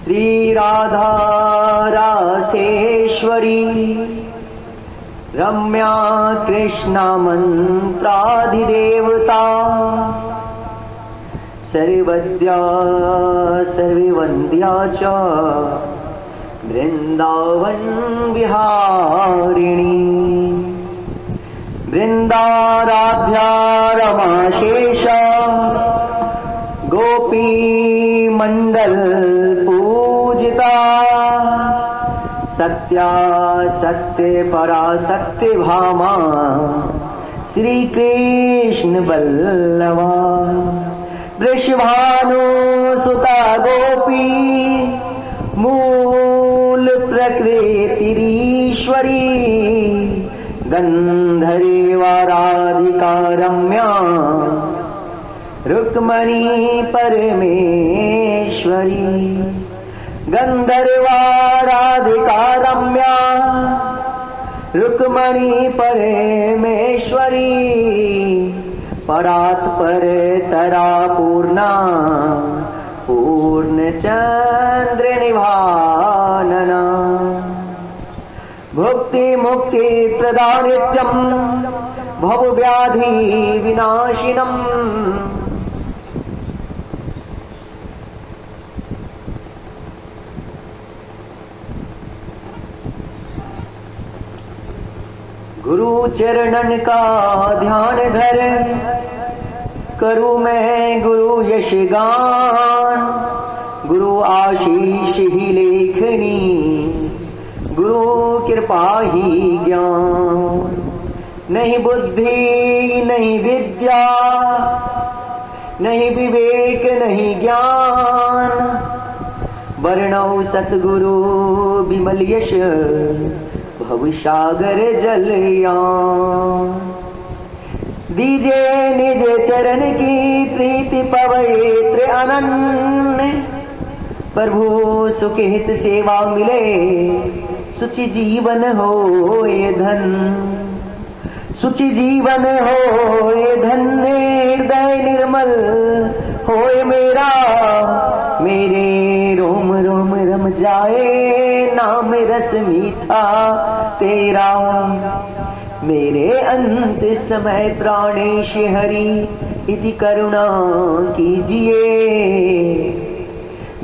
श्री राधा रासेश्वरी रम्या कृष्णा मंत्राधिदेवता सर्वद्या सर्ववन्द्या च वृंदावन विहारिणी वृंदाराध्या रमाशेषा गोपी मंडल पूजिता सत्या सत्य परा सत्य भामा श्री कृष्ण बल्लवा वृषभानु सुता गोपी मूल प्रकृतिरीश्वरी गंधर्वाराधिका रम्या रुक्मणी परमेश्वरी गंधर्वाराधिका रम्या रुक्मणी परमेश्वरी परात्पर तरा पूर्णा पूर्णचंद्र निभानना भुक्ति मुक्ति प्रदा नित्यं भवव्याधि विनाशिनम् गुरु चरणन का ध्यान धर करूं मैं गुरु यश गान गुरु आशीष ही लेखनी गुरु कृपा ही ज्ञान नहीं बुद्धि नहीं विद्या नहीं विवेक नहीं ज्ञान वर्णौ सतगुरु विमल यश भवसागर जलयान दीजे निज चरण की प्रीति पवित्र अनन्य प्रभु सुखित सेवा मिले सुचि जीवन हो ये धन सुचि जीवन हो ये धन्य हृदय निर्मल होए मेरा मेरे रोम रोम रम जाए नाम रस मीठा तेरा मेरे अंत समय प्राणेश हरि इति करुणा कीजिए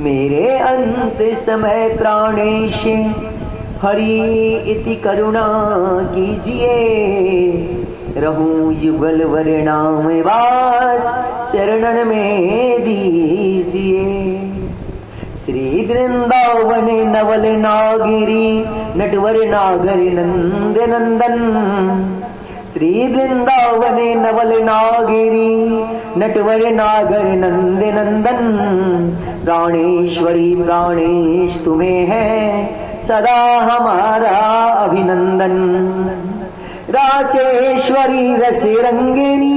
मेरे अंत समय प्राणेश हरि इति करुणा कीजिए रहूं युगल वर्णाम वास चरणन में दीजिए श्री वृंदावन नवल नागिरी नटवर नागर नंद नंदन श्री वृंदावन नवल नागिरी नटवर नागर नंद नंदन प्राणेश्वरी प्राणेश तुम्हें है सदा हमारा अभिनंदन रासेश्वरी रस रंगिनी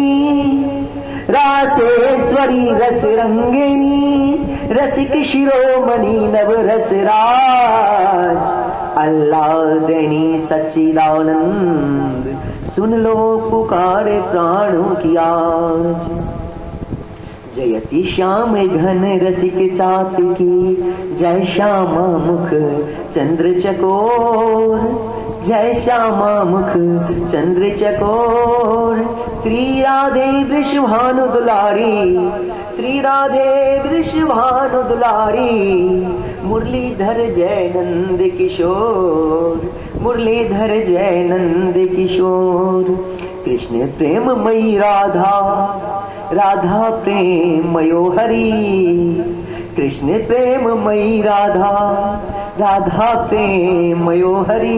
रासेश्वरी रस रंगिनी रसिक शिरोमणि नव रस राज अल्लाह देनी सच्चिदानंद सुन लो पुकारे प्राणों की आज जयति श्याम घन रसिक चातकी जय श्यामा मुख चंद्र चकोर जय श्यामा मुख चंद्र चकोर श्री राधे वृषभानु दुलारी श्री राधे वृषभानु दुलारी मुरलीधर जय नंद किशोर मुरलीधर जय नंद किशोर कृष्ण प्रेममयी राधा राधा प्रेमयो हरि कृष्ण प्रेममयी राधा राधा प्रेमयो हरि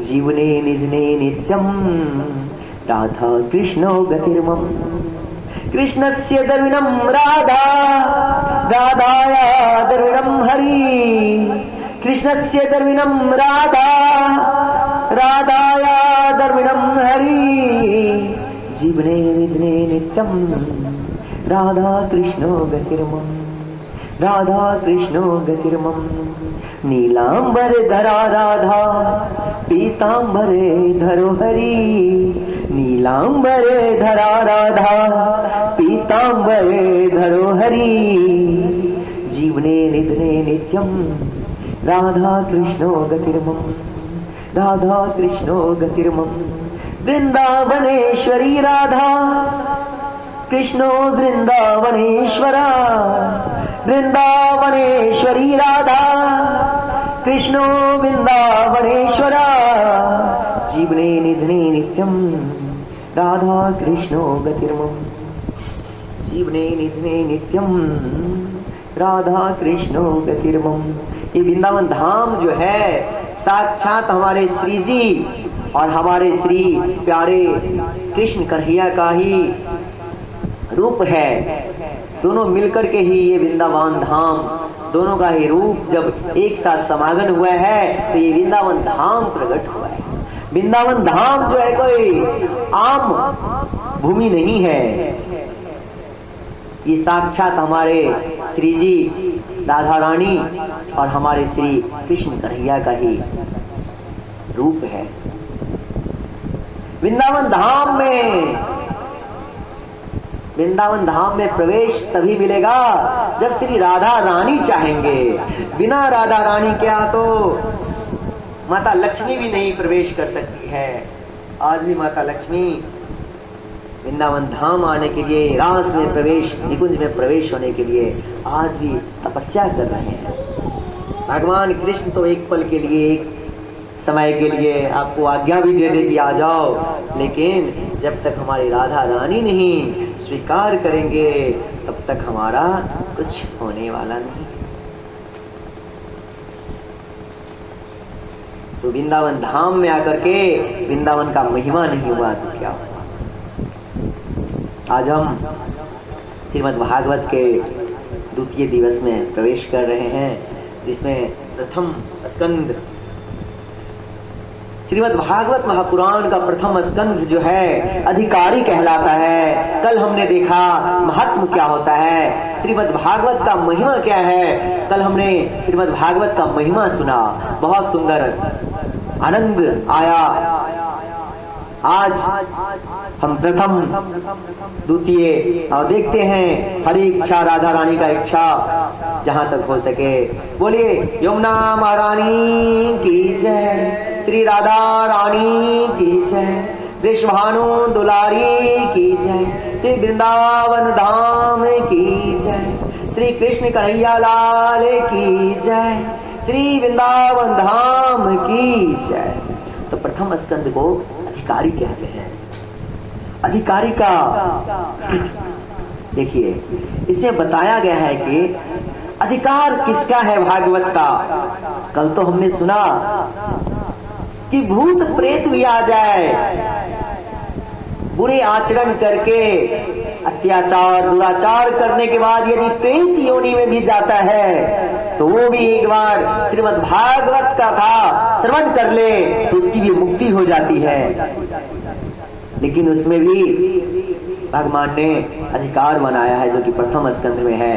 जीवने निधने नित्यं राधा कृष्णो गतिर्मम कृष्णस्य दर्विणं राधा राधाया दर्विणं हरि कृष्णस्य दर्विणं राधा राधाया दर्विणं हरि जीवने निधने नित्यं राधा कृष्णो गतिर्मम राधा कृष्णो गतिर्मम नीलांबर धरा राधा पीतांबर धरो हरि नीलांबर धरा राधा पीतांबर धरो हरि जीवने निधने नित्य नित्यम राधा कृष्णो गतिर्मम, राधा कृष्णो गतिर्मम। वृंदावनेश्वरी राधा कृष्णो वृंदावनेश्वरा, वृंदावनेश्वरी राधा कृष्णो वृंदावनेश्वरा। जीवने निधने नित्यम राधा कृष्णो गतिर्मम, जीवने निधने नित्यम राधा कृष्णो गतिर्मम। ये वृंदावन धाम जो है साक्षात हमारे श्री जी और हमारे श्री प्यारे कृष्ण कन्हैया का ही रूप है। दोनों मिलकर के ही ये वृंदावन धाम, दोनों का ही रूप जब एक साथ समागम हुआ है तो ये वृंदावन धाम प्रकट हुआ है। वृंदावन धाम जो है कोई आम भूमि नहीं है, ये साक्षात हमारे श्री जी राधा रानी और हमारे श्री कृष्ण कन्हैया का ही रूप है। वृंदावन धाम में प्रवेश तभी मिलेगा जब श्री राधा रानी चाहेंगे। बिना राधा रानी के तो माता लक्ष्मी भी नहीं प्रवेश कर सकती है। आज भी माता लक्ष्मी वृंदावन धाम आने के लिए, रास में प्रवेश, निकुंज में प्रवेश होने के लिए आज भी तपस्या कर रहे हैं। भगवान कृष्ण तो एक पल के लिए, एक समय के लिए आपको आज्ञा भी दे दे कि आ जाओ, लेकिन जब तक हमारी राधा रानी नहीं स्वीकार करेंगे तब तक हमारा कुछ होने वाला नहीं। तो वृंदावन धाम में आकर के वृंदावन का महिमा नहीं हुआ तो क्या हुआ। आज हम श्रीमद् भागवत के द्वितीय दिवस में प्रवेश कर रहे हैं, जिसमें प्रथम स्कंद श्रीमद् भागवत महापुराण का प्रथम स्कंद जो है अधिकारी कहलाता है। कल हमने देखा महात्म क्या होता है, श्रीमद् भागवत का महिमा क्या है। कल हमने श्रीमद् भागवत का महिमा सुना, बहुत सुंदर आनंद आया। आज हम प्रथम द्वितीय और देखते हैं हरी इच्छा राधा रानी का इच्छा जहां तक हो सके। बोलिए यमुना महारानी की जय, श्री राधा रानी की जय, वृषभानु दुलारी की जय, श्री वृंदावन धाम की जय, श्री कृष्ण कन्हैया लाल की जय, श्री वृंदावन धाम की जय। तो प्रथम स्कंद को अधिकारी कहते हैं। अधिकारी का देखिए इसमें बताया गया है कि अधिकार किसका है भागवत का। कल तो हमने सुना कि भूत प्रेत भी आ जाए, बुरे आचरण करके अत्याचार दुराचार करने के बाद यदि प्रेत योनि में भी जाता है तो वो भी एक बार श्रीमद् भागवत का था श्रवण कर ले तो उसकी भी मुक्ति हो जाती है। लेकिन उसमें भी भगवान ने अधिकार बनाया है जो कि प्रथम स्कंद में है,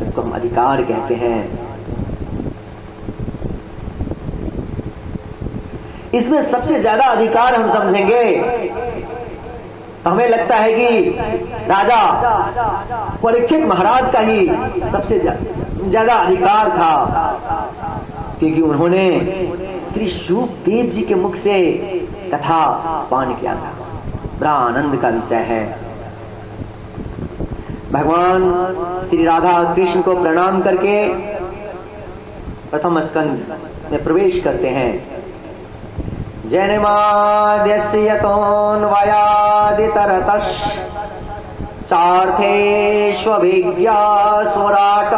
उसको हम अधिकार कहते हैं। इसमें सबसे ज्यादा अधिकार हम समझेंगे तो हमें लगता है कि राजा परीक्षित महाराज का ही सबसे ज्यादा अधिकार था, क्योंकि उन्होंने श्री शुकदेव जी के मुख से कथा पान किया था। बड़ा आनंद का विषय है। भगवान श्री राधा कृष्ण को प्रणाम करके प्रथम स्कंद में प्रवेश करते हैं। जैनमाद्यस्य यतोऽन्वयादितरतश् चार्थेष्वभिज्ञा स्वराट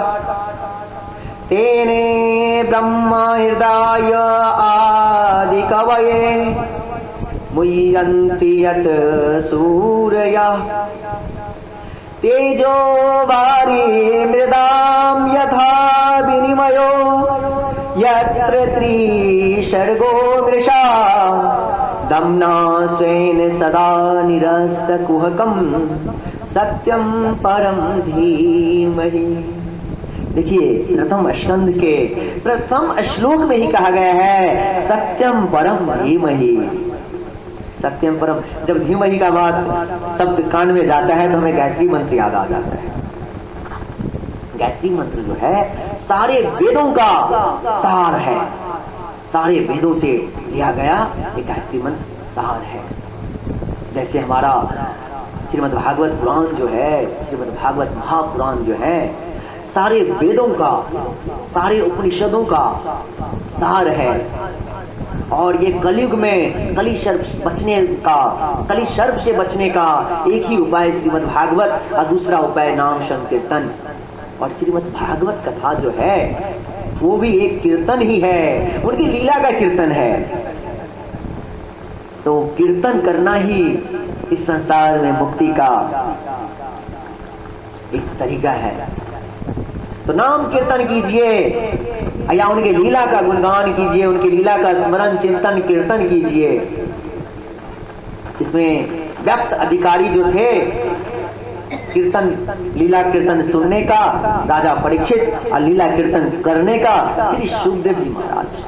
तेने ब्रह्म हृदय आदिकवये मुह्यन्ति यत् सूरयः तेजो वारी मृदां यथा विनिमयो यत्र त्रिशर्गो मृषा दम्ना स्वेन सदा निरस्तकुहकं सत्यं परम धीमहि। देखिए प्रथम स्कंद के प्रथम श्लोक में ही कहा गया है सत्यम परम धीमहि। सत्यम परम, जब धीमहि का बात शब्द कान में जाता है तो हमें गायत्री मंत्र याद आ जाता है। गायत्री मंत्र जो है सारे वेदों का सार है, सारे वेदों से लिया गया ये गायत्री मंत्र सार है। जैसे हमारा श्रीमद् भागवत पुराण जो है, श्रीमद् भागवत महापुराण जो है, सारे वेदों का, सारे उपनिषदों का सार है। और ये कलयुग में कली सर्प से बचने का एक ही उपाय श्रीमद् भागवत और दूसरा उपाय नाम संकीर्तन। और श्रीमद् भागवत कथा जो है वो भी एक कीर्तन ही है, उनकी लीला का कीर्तन है। तो कीर्तन करना ही इस संसार में मुक्ति का एक तरीका है। तो नाम कीर्तन कीजिए या उनके लीला का गुणगान कीजिए, उनकी लीला का स्मरण चिंतन कीर्तन कीजिए। इसमें व्यक्त अधिकारी जो थे कीर्तन लीला कीर्तन सुनने का राजा परीक्षित और लीला कीर्तन करने का श्री सुखदेव जी महाराज।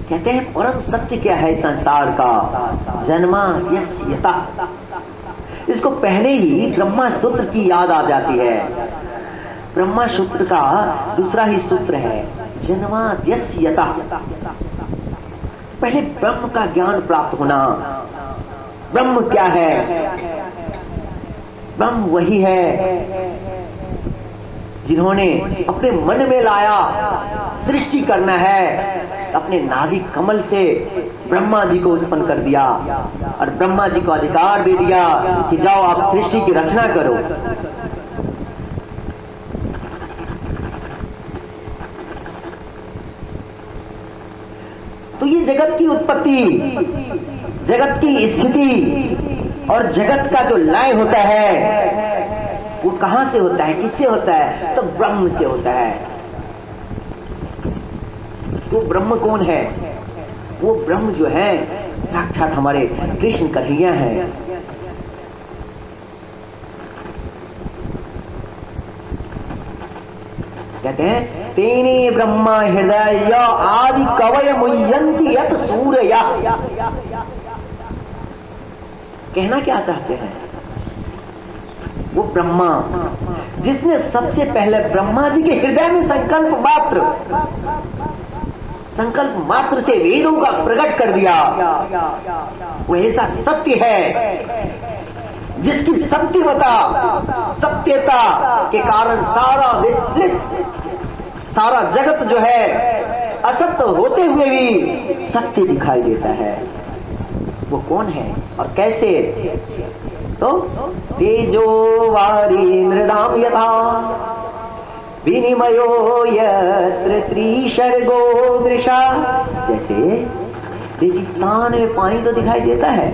कहते हैं परम सत्य क्या है संसार का, जन्मा यस्यता। इसको पहले ही ब्रह्मा सूत्र की याद आ जाती है। ब्रह्मा सूत्र का दूसरा ही सूत्र है जन्मा यस्यता। पहले ब्रह्म का ज्ञान प्राप्त होना। ब्रह्म क्या है? ब्रह्म वही है जिन्होंने अपने मन में लाया सृष्टि करना है, अपने नाभिक कमल से ब्रह्मा जी को उत्पन्न कर दिया और ब्रह्मा जी को अधिकार दे दिया कि जाओ आप सृष्टि की रचना करो। तो ये जगत की उत्पत्ति, जगत की स्थिति और जगत का जो लय होता है वो कहां से होता है, किससे होता है? तो ब्रह्म से होता है। वो ब्रह्म कौन है? वो ब्रह्म जो है साक्षात हमारे कृष्ण कन्हैया हैं। कहते हैं तेने ब्रह्मा हृदय आदि कवय मुह्यन्ति यत सूर्या। कहना क्या चाहते हैं? वो ब्रह्मा जिसने सबसे पहले ब्रह्मा जी के हृदय में संकल्प मात्र से वेदों का प्रकट कर दिया। वो ऐसा सत्य है जिसकी सत्यता के कारण सारा विस्तृत सारा जगत जो है असत्य होते हुए भी सत्य दिखाई देता है। वो कौन है और कैसे? तो तेजो वारी मृदाम यथा विनिमयो यत्र त्रिशर्गो दृशा। जैसे रेगिस्तान में पानी तो दिखाई देता है,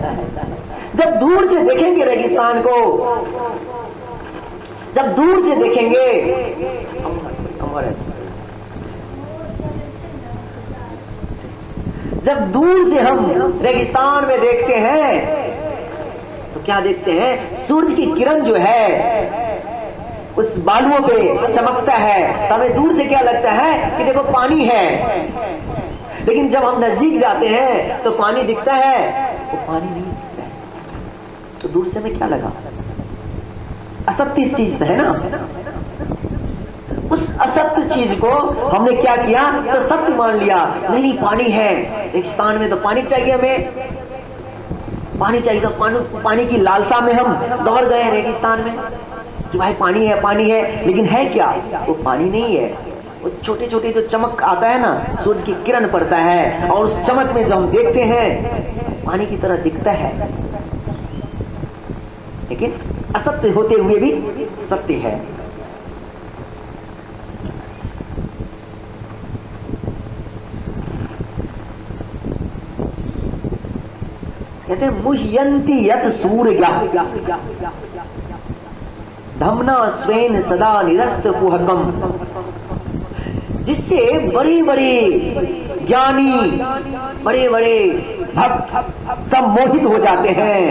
जब दूर से देखेंगे रेगिस्तान को, जब दूर से देखेंगे जब दूर से हम रेगिस्तान में देखते हैं तो क्या देखते हैं? सूरज की किरण जो है उस बालुओं पे चमकता है तो हमें दूर से क्या लगता है कि देखो पानी है, लेकिन जब हम नजदीक जाते हैं तो पानी दिखता है, वो पानी नहीं दिखता है। तो दूर से हमें क्या लगा? असत्य चीज है ना। उस असत्य चीज को हमने क्या किया? तो सत्य मान लिया। नहीं पानी है, रेगिस्तान में तो पानी चाहिए, हमें पानी चाहिए। तो पानी की लालसा में हम दौड़ गए रेगिस्तान में कि भाई पानी है, लेकिन है क्या? वो पानी नहीं है। वो छोटे छोटे जो चमक आता है ना, सूरज की किरण पड़ता है और उस चमक में जो हम देखते हैं पानी की तरह दिखता है, लेकिन असत्य होते हुए भी सत्य है। कहते हैं मुह्यन्ति यत सूर्या धमना स्वेन सदा निरस्त कुहकम। जिससे बड़े बड़े ज्ञानी, बड़े बड़े भक्त सब मोहित हो जाते हैं।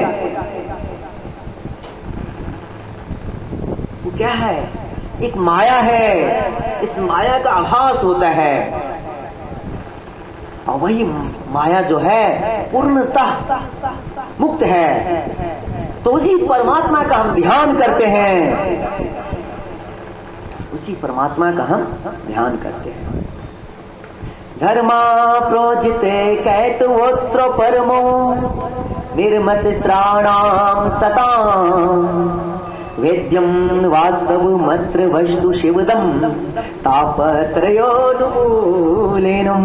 वो क्या है? एक माया है, इस माया का आभास होता है और वही माया जो है पूर्णतः मुक्त है। तो उसी परमात्मा का हम ध्यान करते हैं, उसी परमात्मा का हम ध्यान करते हैं। धर्मा प्रोजिते कैतवोत्र परमो निर्मत श्राणाम सताम वेद्यम वास्तवमत्र वस्तु शिवदम तापत्रयोन्मूलेनम।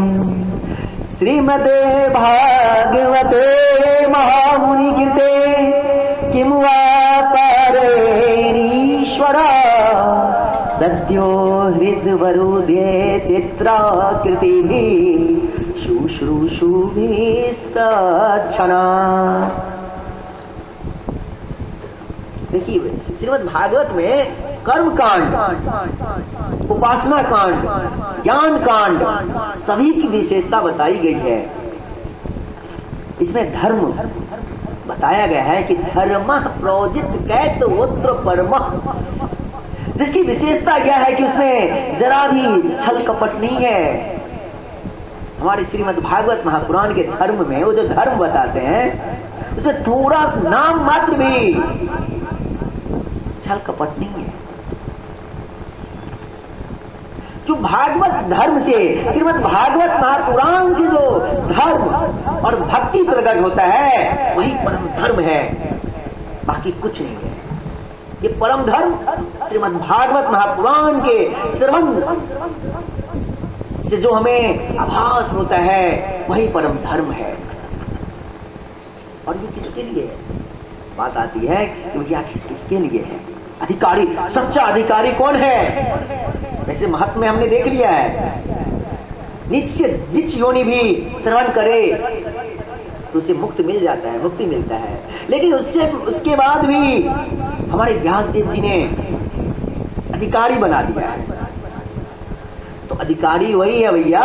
श्रीमदे भागवते महामुनि कीर्ते किम वा पारैरीश्वरा सद्यो हृद्वरुध्येतित्राकृतिभिः शुश्रूषुभिस्तच्छना। देखिए श्रीमद् भागवत में कर्म कांड, उपासना कांड, ज्ञान कांड सभी की विशेषता बताई गई है। इसमें धर्म बताया गया है कि धर्मः प्रोजित कैतवोत्र परमः, जिसकी विशेषता क्या है कि उसमें जरा भी छल कपट नहीं है। हमारे श्रीमद् भागवत महापुराण के धर्म में वो जो धर्म बताते हैं उसमें थोड़ा नाम मात्र भी छल कपट नहीं है। जो भागवत धर्म से, श्रीमद् भागवत महापुराण से जो धर्म और भक्ति प्रकट होता है वही परम धर्म है, बाकी कुछ नहीं है। ये परम धर्म श्रीमद् भागवत महापुराण के श्रवण से जो हमें आभास होता है वही परम धर्म है। और ये किसके लिए है? बात आती है कि ये आखिर किसके लिए है? अधिकारी, सच्चा अधिकारी कौन है? वैसे महत्व में हमने देख लिया है, नीच से नीच योनि भी श्रवण करे तो उसे मुक्त मिल जाता है, मुक्ति मिलता है। लेकिन उसके बाद भी हमारे व्यासदेव जी ने अधिकारी बना दिया है। तो अधिकारी वही है भैया,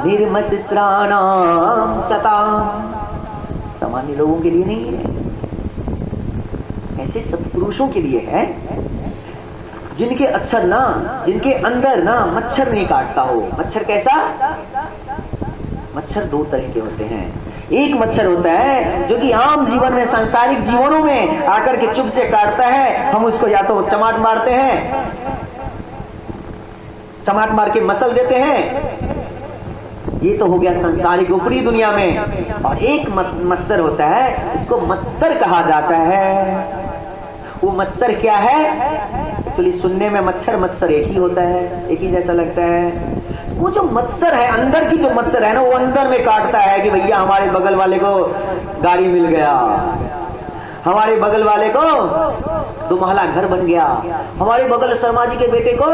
निर्मत श्राणाम सताम, सामान्य लोगों के लिए नहीं है, ऐसे सत्पुरुषों के लिए है जिनके जिनके अंदर ना मच्छर नहीं काटता हो। मच्छर कैसा? मच्छर दो तरह के होते हैं। एक मच्छर होता है जो कि आम जीवन में, सांसारिक जीवनों में आकर के चुप से काटता है, हम उसको या तो चमाट मारते हैं, चमाट मार के मसल देते हैं, ये तो हो गया संसारिक ऊपरी दुनिया में। और एक मत्सर होता है, उसको मत्सर कहा जाता है। वो मत्सर क्या है? तो सुनने में मच्छर मत्सर एक ही होता है, एक ही जैसा लगता है। वो जो मत्सर है, अंदर की जो मत्सर है ना, वो अंदर में काटता है कि भैया हमारे बगल वाले को गाड़ी मिल गया, हमारे बगल वाले को 2 महला घर बन गया, हमारे बगल शर्मा जी के बेटे को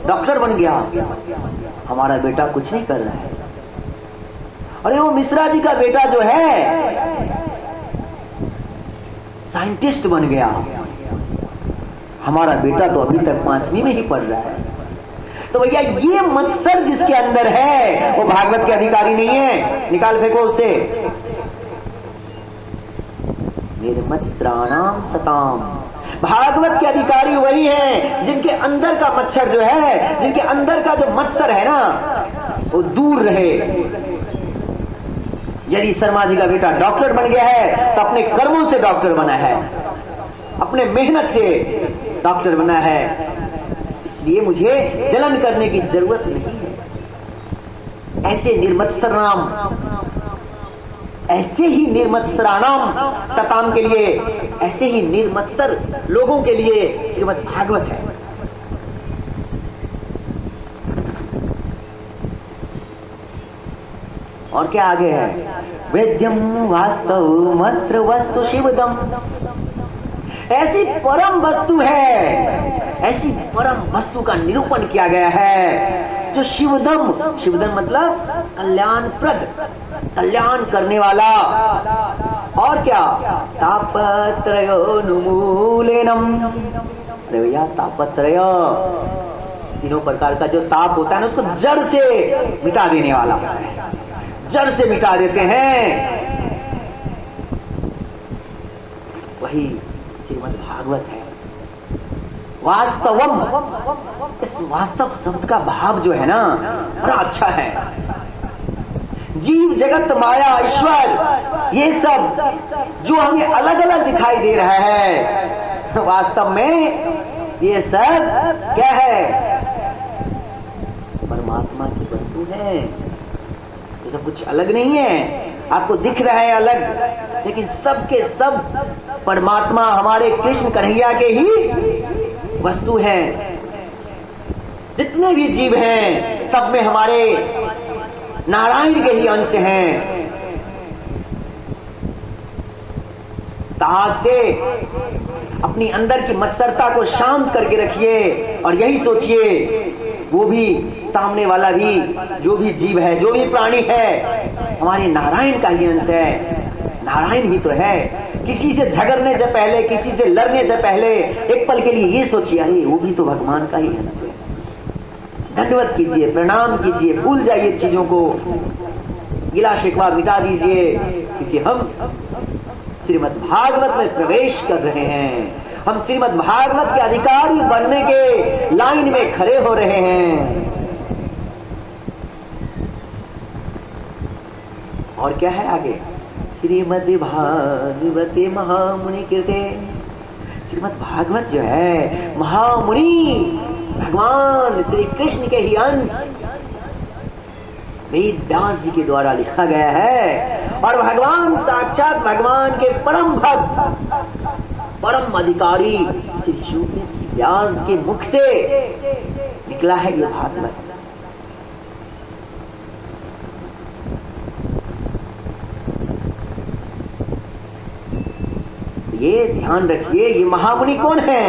डॉक्टर बन गया, हमारा बेटा कुछ नहीं कर रहा है। अरे वो मिश्रा जी का बेटा जो है साइंटिस्ट बन गया, हमारा बेटा तो अभी तक 5वीं में ही पढ़ रहा है। तो भैया ये मत्सर जिसके अंदर है वो भागवत के अधिकारी नहीं है, निकाल फेंको उसे। निर्मत श्राणाम सताम, भागवत के अधिकारी वही हैं जिनके अंदर का मच्छर जो है, जिनके अंदर का जो मत्सर है ना, वो दूर रहे। यदि शर्मा जी का बेटा डॉक्टर बन गया है तो अपने कर्मों से डॉक्टर बना है, अपने मेहनत से डॉक्टर बना है, इसलिए मुझे जलन करने की जरूरत नहीं है। ऐसे निर्मत्सराणाम, ऐसे ही निर्मत्सराणाम सताम के लिए, ऐसे ही निर्मत्सर लोगों के लिए श्रीमद् भागवत है। और क्या आगे है? वेद्यम वास्तव मंत्र वस्तु शिवदम, ऐसी परम वस्तु है, ऐसी परम वस्तु का निरूपण किया गया है जो शिवदम, शिवदम मतलब कल्याणप्रद, कल्याण करने वाला। और क्या? तापत्रयोन्मूलेनम, अरे भैया तापत्रय, तीनों प्रकार का जो ताप होता है ना, उसको जड़ से मिटा देने वाला, जड़ से मिटा देते हैं, वही श्रीमद् भागवत है। वास्तवम, इस वास्तव शब्द का भाव जो है ना बड़ा अच्छा है। जीव जगत माया ईश्वर ये सब जो हमें अलग अलग दिखाई दे रहा है, वास्तव में ये सब क्या है? परमात्मा की वस्तु है। ये सब कुछ अलग नहीं है। आपको दिख रहा है अलग, लेकिन सब के सब परमात्मा हमारे कृष्ण कन्हैया के ही वस्तु हैं। जितने भी जीव हैं सब में हमारे नारायण के ही अंश हैं। ताहत से अपनी अंदर की मत्सरता को शांत करके रखिए और यही सोचिए वो भी, सामने वाला भी, जो भी जीव है, जो भी प्राणी है, हमारे नारायण का ही अंश है। नारायण ही तो है। किसी से झगड़ने से पहले, किसी से लड़ने से पहले एक पल के लिए ये सोचिए, अरे वो भी तो भगवान का ही अंश है। दंडवत कीजिए, प्रणाम कीजिए, भूल जाइए चीजों को, गिला शिकवा मिटा दीजिए, क्योंकि हम श्रीमद् भागवत में प्रवेश कर रहे हैं। हम श्रीमद् भागवत के अधिकारी बनने के लाइन में खड़े हो रहे हैं। और क्या है आगे? श्रीमद् भागवते महामुनि कृते। श्रीमद् भागवत जो है महामुनि भगवान श्री कृष्ण के ही अंश वेद व्यास जी के द्वारा लिखा गया है। और भगवान साक्षात भगवान के परम भक्त, परम अधिकारी श्री शुकदेव जी व्यास के मुख से निकला है ये भागवत। ये ध्यान रखिए, ये महामुनि कौन है?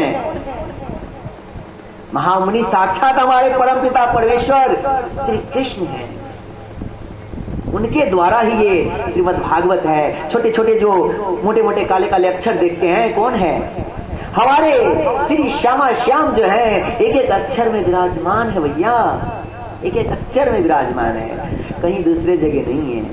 महामुनि साक्षात हमारे परम पिता परमेश्वर श्री कृष्ण हैं। उनके द्वारा ही ये श्रीमद् भागवत है। छोटे छोटे जो मोटे मोटे काले काले अक्षर देखते हैं, कौन है? हमारे श्री श्यामा श्याम जो है, एक एक अक्षर में विराजमान है भैया, एक एक अक्षर में विराजमान है, कहीं दूसरे जगह नहीं है।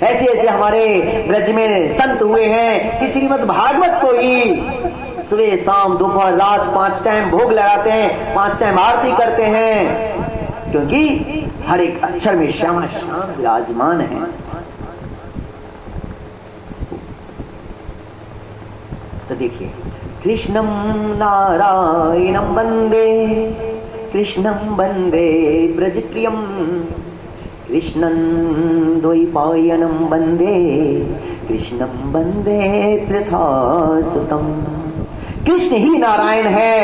ऐसे ऐसे हमारे ब्रज में संत हुए हैं कि श्रीमद् भागवत को ही सुबह शाम दोपहर रात 5 टाइम भोग लगाते हैं, 5 टाइम आरती करते हैं, क्योंकि हर एक अक्षर में श्यामा श्याम विराजमान है। तो देखिए, कृष्णं नारायणं वंदे, कृष्णं वंदे ब्रजप्रियं, कृष्णं द्वैपायनं वंदे, कृष्णं वंदे पृथासुतम्। कृष्ण ही नारायण है,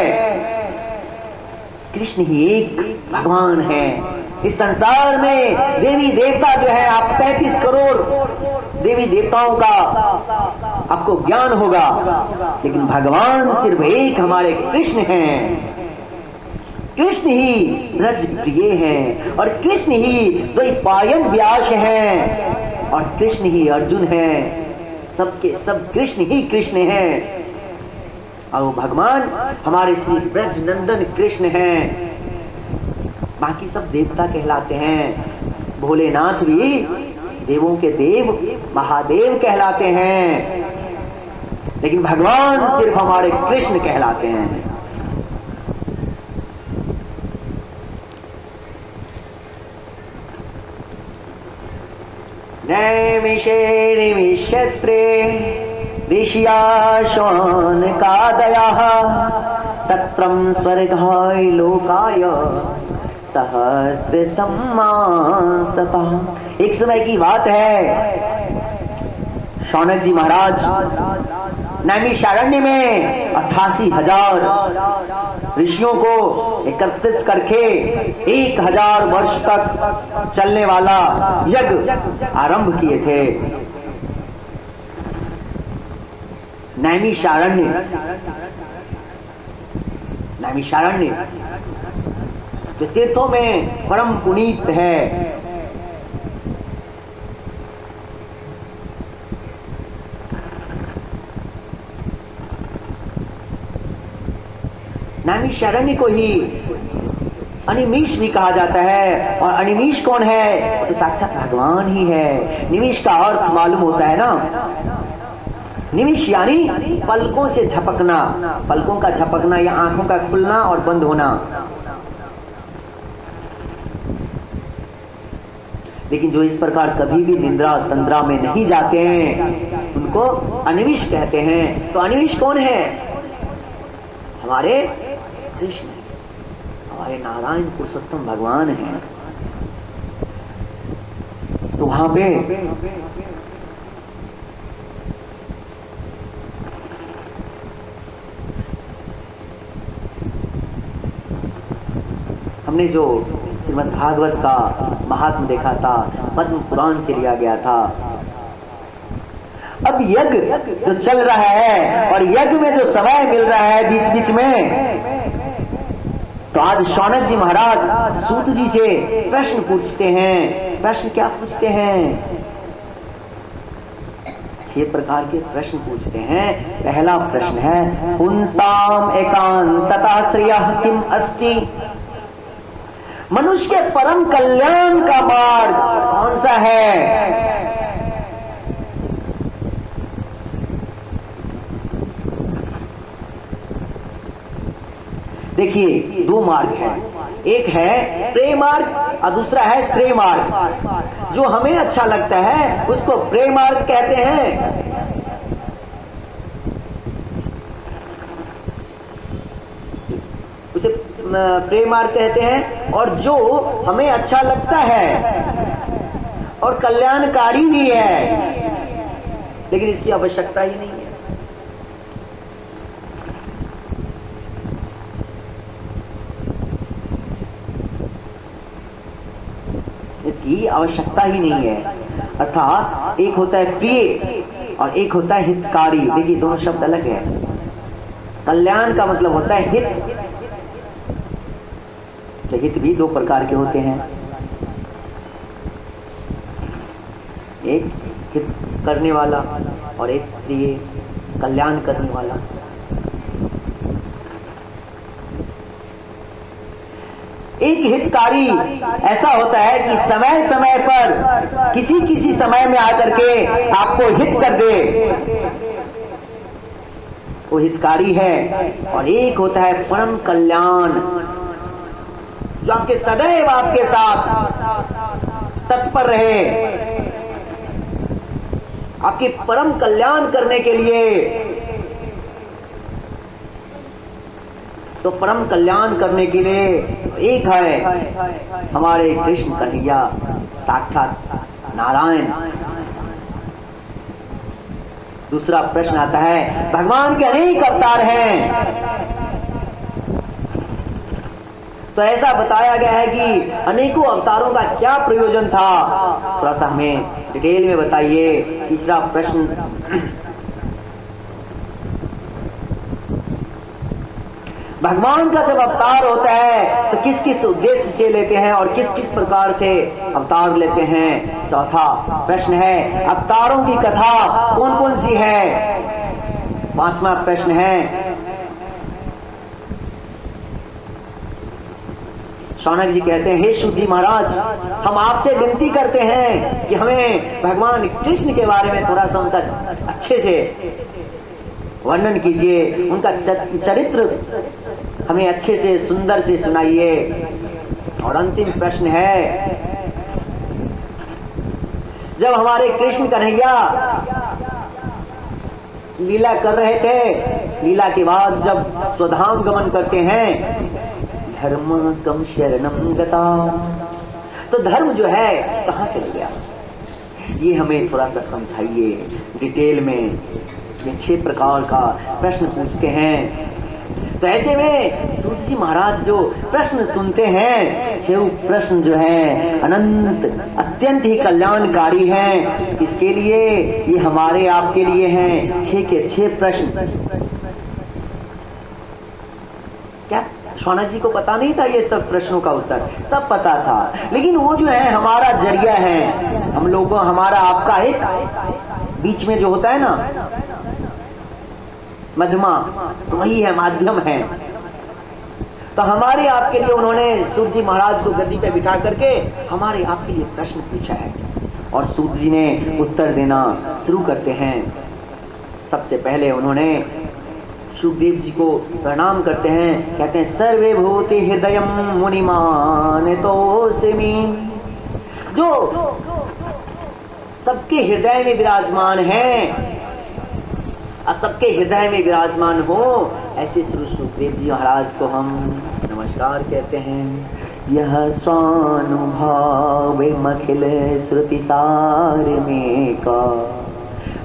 कृष्ण ही एक भगवान है। इस संसार में देवी देवता जो है, आप 33 करोड़ देवी देवताओं का आपको ज्ञान होगा, लेकिन भगवान सिर्फ एक हमारे कृष्ण हैं। कृष्ण ही ब्रज प्रिय हैं, और कृष्ण ही द्वैपायन व्यास हैं, और कृष्ण ही अर्जुन हैं। सबके सब कृष्ण ही कृष्ण हैं, और वो भगवान हमारे श्री ब्रज नंदन कृष्ण हैं। बाकी सब देवता कहलाते हैं। भोलेनाथ भी देवों के देव महादेव कहलाते हैं, लेकिन भगवान सिर्फ हमारे कृष्ण कहलाते हैं। नैमिषे निमिषत्रे ऋषिया शौनकादयः सत्रं स्वर्गाय लोकाय सहस्र सम्मासता। एक समय की बात है, शौनक जी महाराज नैमिषारण्य में 88,000 ऋषियों को एकत्रित करके 1000 वर्ष तक चलने वाला यज्ञ आरंभ किए थे। नैमिषारण्य, नैमिषारण्य जो तीर्थों में परम पुनीत है। नैमिषारण्य को ही अनिमीश भी कहा जाता है, और अनिमीश कौन है? तो साक्षात भगवान ही है। निमिष का अर्थ मालूम होता है ना, निमिष यानी पलकों से झपकना, पलकों का झपकना या आंखों का खुलना और बंद होना। लेकिन जो इस प्रकार कभी भी निद्रा तंद्रा में नहीं जाते हैं, उनको अनिविश कहते हैं। तो अनिविश कौन है? हमारे कृष्ण, हमारे नारायण पुरुषोत्तम भगवान हैं। तो वहां पे हमने जो श्रीमद् भागवत का महात्म देखा था, पद्म पुराण से लिया गया था। अब यज्ञ जो चल रहा है और यज्ञ में जो समय मिल रहा है बीच बीच में, तो आज शौनक जी महाराज सूत जी से प्रश्न पूछते हैं। प्रश्न क्या पूछते हैं? 6 प्रकार के प्रश्न पूछते हैं। पहला प्रश्न है, पुंसाम एकांतता श्रेयः किम अस्ति? मनुष्य के परम कल्याण का मार्ग कौन सा है? देखिए, 2 मार्ग है। एक है प्रेम मार्ग और दूसरा है श्रेय मार्ग। जो हमें अच्छा लगता है उसको प्रेम मार्ग कहते हैं, उसे प्रेम मार्ग कहते हैं। और जो हमें अच्छा लगता है और कल्याणकारी भी है, लेकिन इसकी आवश्यकता ही नहीं है, इसकी आवश्यकता ही नहीं है। अर्थात एक होता है प्रिय और एक होता है हितकारी। देखिए, दोनों शब्द अलग है। कल्याण का मतलब होता है हित। हित भी 2 प्रकार के होते हैं, एक हित करने वाला और एक प्रिय कल्याण करने वाला। एक हितकारी ऐसा होता है कि समय समय पर किसी समय में आकर के आपको हित कर दे, वो हितकारी है। और एक होता है परम कल्याण, जो आपके सदैव आपके साथ तत्पर रहे, आपके परम कल्याण करने के लिए। तो परम कल्याण करने के लिए एक है हमारे कृष्ण कन्हैया साक्षात नारायण। दूसरा प्रश्न आता है, भगवान के अनेक अवतार हैं। तो ऐसा बताया गया है कि अनेकों अवतारों का क्या प्रयोजन था, थोड़ा सा हमें डिटेल में बताइए। तीसरा प्रश्न, भगवान का जब अवतार होता है तो किस किस उद्देश्य से लेते हैं और किस किस प्रकार से अवतार लेते हैं। चौथा प्रश्न है, अवतारों की कथा कौन कौन सी है। 5वां प्रश्न है, शौनक जी कहते हैं, हे शुद्ध जी महाराज, हम आपसे विनती करते हैं कि हमें भगवान कृष्ण के बारे में थोड़ा सा उनका अच्छे से वर्णन कीजिए, उनका चरित्र हमें अच्छे से सुंदर से सुनाइए। और अंतिम प्रश्न है, जब हमारे कृष्ण कन्हैया लीला कर रहे थे, लीला के बाद जब स्वधाम गमन करते हैं, धर्म कम शरणम गता, तो धर्म जो है कहाँ चला गया, ये हमें थोड़ा सा समझाइए डिटेल में। ये 6 प्रकार का प्रश्न पूछते हैं। तो ऐसे में सूत जी महाराज जो प्रश्न सुनते हैं, 6 प्रश्न जो है अनंत अत्यंत ही कल्याणकारी हैं। इसके लिए ये हमारे आपके लिए हैं 6 के 6 प्रश्न। क्या शौनक जी को पता नहीं था ये सब प्रश्नों का उत्तर? सब पता था, लेकिन वो जो है हमारा जरिया है। हम लोगों, हमारा आपका एक बीच में जो होता है ना मध्यमा, तो वही है, माध्यम है। तो हमारे आपके लिए उन्होंने सूत जी महाराज को गद्दी पे बिठा करके हमारे आपके लिए प्रश्न पूछा है, और सूत जी ने उत्तर देना शुरू करते हैं। सबसे पहले उन्होंने सुखदेव जी को प्रणाम करते हैं, कहते हैं, सर्वे भूति हृदयम मुनिमान तोऽस्मि, जो सबके हृदय में विराजमान है, और सबके हृदय में विराजमान हो, ऐसे श्री सुखदेव जी महाराज को हम नमस्कार कहते हैं। यह स्वानुभाव मखिल श्रुति सार में का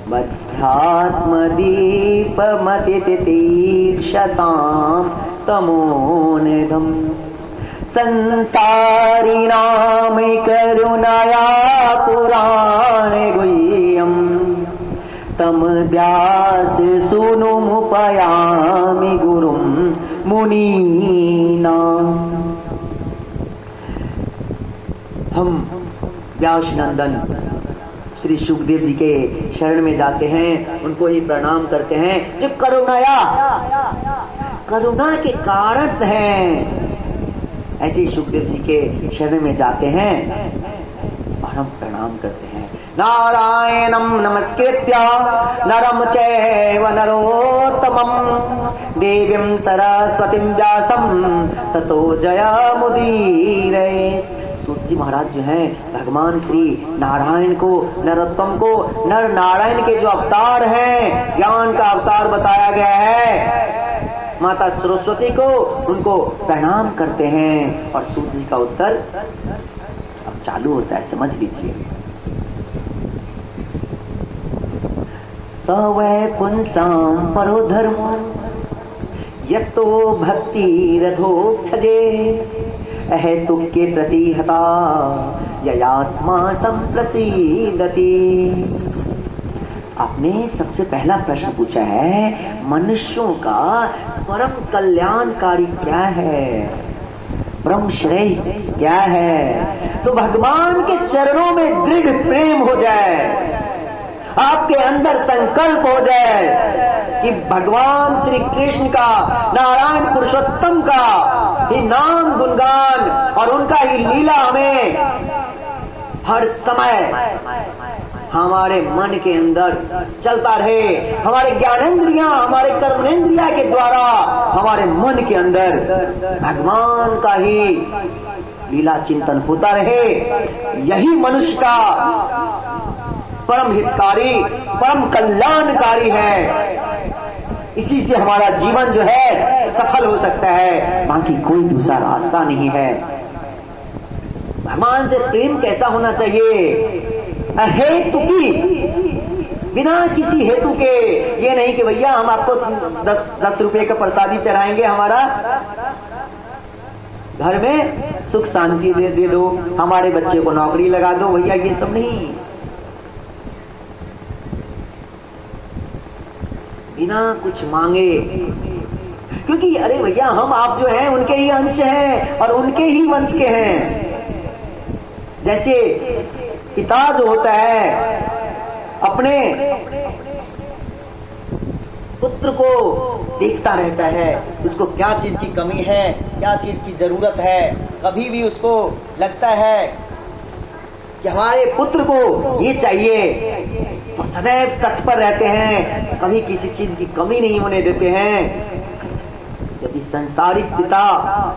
मध्यात्म दीप मति तीक्षताम तमोनिधम संसारी नाम करुणाया पुराण गुह्यम तम व्यास सुनुमुपयामि गुरुम मुनीना। हम व्यास नंदन श्री सुखदेव जी के शरण में जाते हैं, उनको ही प्रणाम करते हैं जो करुणा के कारण हैं। ऐसे सुखदेव जी के शरण में जाते हैं और हम प्रणाम करते हैं। नारायणं नमस्कृत्य नरं चैव नरोत्तमं देवीं सरस्वतीं व्यासं ततो जयमुदीरये। सूत जी महाराज जो हैं भगवान श्री नारायण को, नरोत्तम को, नर नारायण के जो अवतार हैं, ज्ञान का अवतार बताया गया है, माता सरस्वती को उनको प्रणाम करते हैं। और सूत जी का उत्तर अब चालू होता है, समझ लीजिए। स वै पुंसां परो धर्मो यतो भक्ति रथोक्षजे अहेतुके प्रतिहता ययात्मा संप्रसीदति। आपने सबसे पहला प्रश्न पूछा है मनुष्यों का परम कल्याणकारी क्या है, परम श्रेय क्या है। तो भगवान के चरणों में दृढ़ प्रेम हो जाए, आपके अंदर संकल्प हो जाए कि भगवान श्री कृष्ण का, नारायण पुरुषोत्तम का ही नाम गुणगान और उनका ही लीला हमें हर समय हमारे मन के अंदर चलता रहे। हमारे ज्ञानेंद्रियां, हमारे कर्मेंद्रिया के द्वारा हमारे मन के अंदर भगवान का ही लीला चिंतन होता रहे। यही मनुष्य का परम हितकारी, परम कल्याणकारी है। इसी से हमारा जीवन जो है सफल हो सकता है, बाकी कोई दूसरा रास्ता नहीं है। भगवान से प्रेम कैसा होना चाहिए? हेतु की, बिना किसी हेतु के। ये नहीं कि भैया हम आपको 10 रुपए का प्रसादी चढ़ाएंगे, हमारा घर में सुख शांति दे दो, हमारे बच्चे को नौकरी लगा दो, भैया ये सब नहीं। बिना कुछ मांगे, क्योंकि अरे भैया हम आप जो हैं उनके ही अंश हैं और उनके ही वंश के हैं। जैसे पिता जो होता है अपने पुत्र को देखता रहता है, उसको क्या चीज की कमी है, क्या चीज की जरूरत है। कभी भी उसको लगता है कि हमारे पुत्र को ये चाहिए, तो सदैव तत्पर रहते हैं, कभी किसी चीज की कमी नहीं होने देते हैं। यदि संसारिक पिता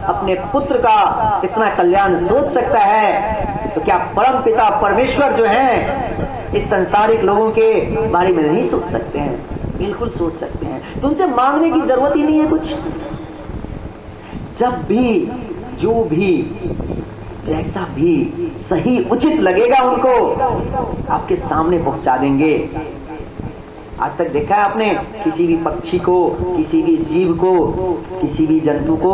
अपने पुत्र का इतना कल्याण सोच सकता है, तो क्या परम पिता परमेश्वर जो हैं इस संसारिक लोगों के बारे में नहीं सोच सकते हैं? बिल्कुल सोच सकते हैं। तो उनसे मांगने की जरूरत ही नहीं है कुछ। जब भी, जो भी, जैसा भी सही उचित लगेगा उनको आपके सामने पहुंचा देंगे। आज तक देखा है आपने किसी भी पक्षी को, किसी भी जीव को, किसी भी जंतु को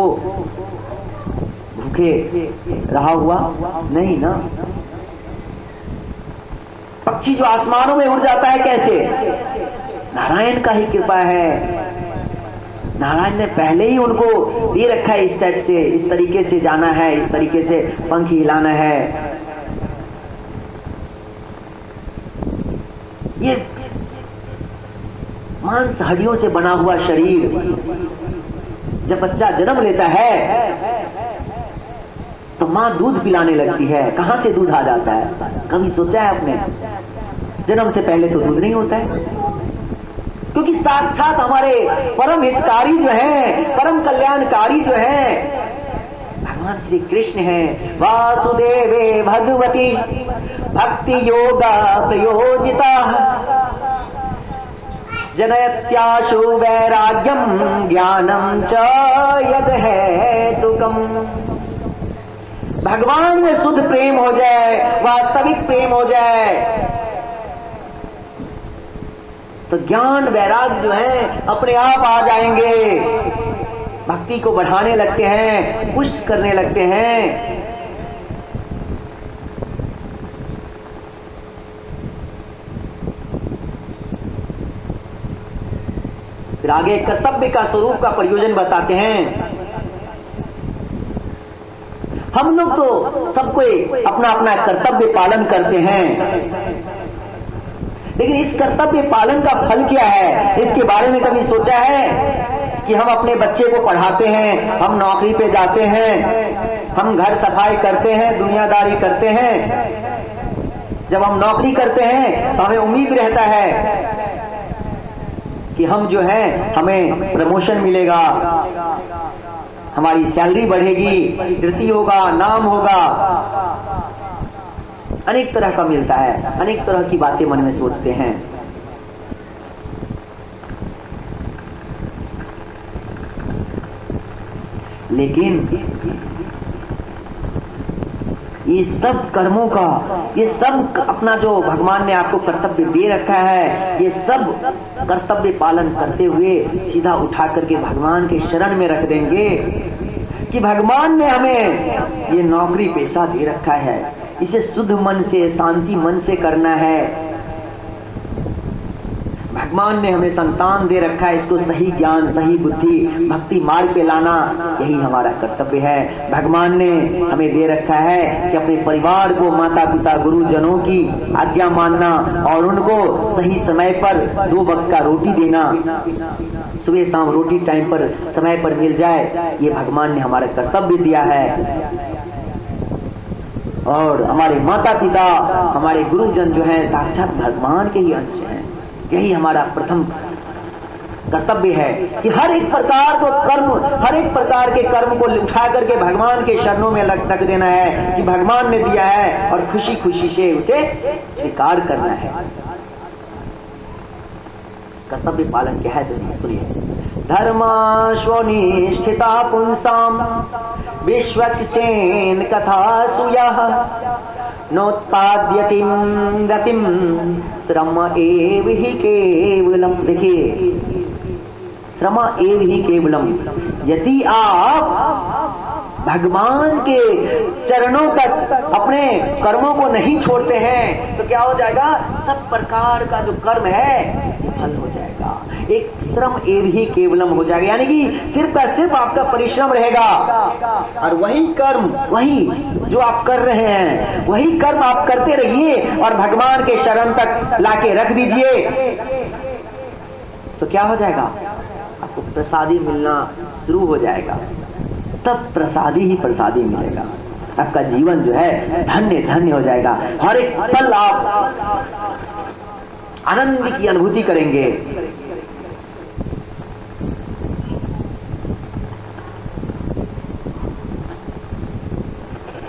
भूखे रहा हुआ? नहीं ना। पक्षी जो आसमानों में उड़ जाता है कैसे? नारायण का ही कृपा है। नारायण ने पहले ही उनको दे रखा है, इस टाइप से, इस तरीके से जाना है, इस तरीके से पंख हिलाना है। ये मांस हड्डियों से बना हुआ शरीर, जब बच्चा जन्म लेता है तो माँ दूध पिलाने लगती है। कहां से दूध आ जाता है? कभी सोचा है आपने? जन्म से पहले तो दूध नहीं होता है, क्योंकि साक्षात हमारे परम हितकारी जो हैं, परम कल्याणकारी जो हैं, भगवान श्री कृष्ण हैं। वासुदेवे भगवती भक्ति योगा प्रयोजिता जनयत्याशु वैराग्यम ज्ञानम च यद हेतुकम। भगवान में शुद्ध प्रेम हो जाए, वास्तविक प्रेम हो जाए, तो ज्ञान वैराग्य जो है अपने आप आ जाएंगे, भक्ति को बढ़ाने लगते हैं, पुष्ट करने लगते हैं। फिर आगे कर्तव्य का स्वरूप का प्रयोजन बताते हैं। हम लोग तो सब कोई अपना अपना कर्तव्य पालन करते हैं, लेकिन इस कर्तव्य पालन का फल क्या है, इसके बारे में कभी सोचा है कि हम अपने बच्चे को पढ़ाते हैं, हम नौकरी पे जाते हैं, हम घर सफाई करते हैं, दुनियादारी करते हैं। जब हम नौकरी करते हैं तो हमें उम्मीद रहता है कि हम जो है हमें प्रमोशन मिलेगा, हमारी सैलरी बढ़ेगी, कीर्ति होगा, नाम होगा, अनेक तरह का मिलता है, अनेक तरह की बातें मन में सोचते हैं। लेकिन ये सब कर्मों का, ये सब अपना जो भगवान ने आपको कर्तव्य दे रखा है, ये सब कर्तव्य पालन करते हुए सीधा उठा करके भगवान के शरण में रख देंगे कि भगवान ने हमें ये नौकरी पेशा दे रखा है, इसे शुद्ध मन से, शांति मन से करना है। भगवान ने हमें संतान दे रखा है, इसको सही ज्ञान, सही बुद्धि, भक्ति मार्ग पे लाना, यही हमारा कर्तव्य है। भगवान ने हमें दे रखा है कि अपने परिवार को, माता पिता गुरुजनों की आज्ञा मानना और उनको सही समय पर 2 वक्त का रोटी देना, सुबह शाम रोटी टाइम पर समय पर मिल जाए, ये भगवान ने हमारा कर्तव्य दिया है। और हमारे माता पिता, हमारे गुरुजन जो हैं साक्षात भगवान के ही अंश हैं। यही हमारा प्रथम कर्तव्य है कि हर एक प्रकार को कर्म, हर एक प्रकार के कर्म को उठा करके भगवान के चरणों में रख देना है कि भगवान ने दिया है और खुशी खुशी से उसे स्वीकार करना है। कर्तव्य पालन क्या है दुनिया, सुनिए। धर्माश्वनिष्ठिता पुंसाम विश्वक्सेन कथा सुयः नोत्पाद्यतिम रतिम श्रम एव ही केवलम। देखिए, श्रम एव ही केवलम, यदि आप भगवान के चरणों तक अपने कर्मों को नहीं छोड़ते हैं तो क्या हो जाएगा, सब प्रकार का जो कर्म है विफल हो जाएगा। एक श्रम एव ही केवलम हो जाएगा, यानी कि सिर्फ का सिर्फ आपका परिश्रम रहेगा और वही कर्म, वही जो आप कर रहे हैं वही कर्म आप करते रहिए और भगवान के शरण तक लाके रख दीजिए, तो क्या हो जाएगा, आपको प्रसादी मिलना शुरू हो जाएगा। तब प्रसादी ही प्रसादी मिलेगा, आपका जीवन जो है धन्य धन्य हो जाएगा। हर एक पल आप आनंद की अनुभूति करेंगे।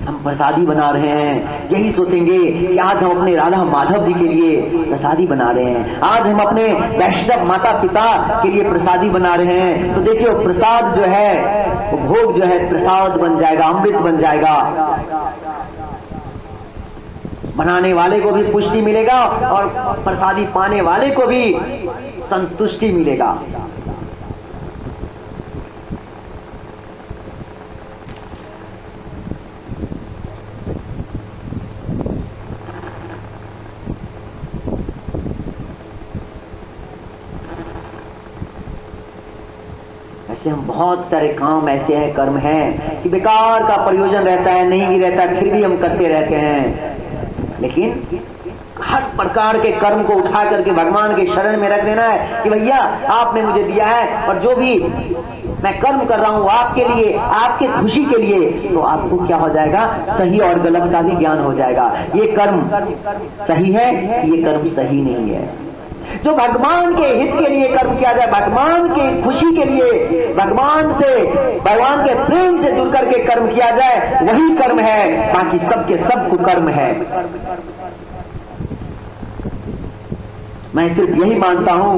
हम प्रसादी बना रहे हैं, यही सोचेंगे कि आज हम अपने राधा माधव जी के लिए प्रसादी बना रहे हैं, आज हम अपने वैष्णव माता पिता के लिए प्रसादी बना रहे हैं, तो देखिए प्रसाद जो है वो भोग जो है प्रसाद बन जाएगा, अमृत बन जाएगा। बनाने वाले को भी पुष्टि मिलेगा और प्रसादी पाने वाले को भी संतुष्टि मिलेगा। ऐसे हम बहुत सारे काम ऐसे हैं, कर्म हैं कि बेकार का प्रयोजन रहता है, नहीं भी रहता फिर भी हम करते रहते हैं। लेकिन हर प्रकार के कर्म को उठा करके भगवान के शरण में रख देना है कि भैया आपने मुझे दिया है और जो भी मैं कर्म कर रहा हूँ आपके लिए, आपके खुशी के लिए, तो आपको क्या हो जाएगा, सही और गलत का भी ज्ञान हो जाएगा। ये कर्म सही है, ये कर्म सही नहीं है। जो भगवान के हित के लिए कर्म किया जाए, भगवान के खुशी के लिए, भगवान के प्रेम से जुड़ करके कर्म किया जाए, वही कर्म है, बाकी सबके सब कुकर्म है। मैं सिर्फ यही मानता हूं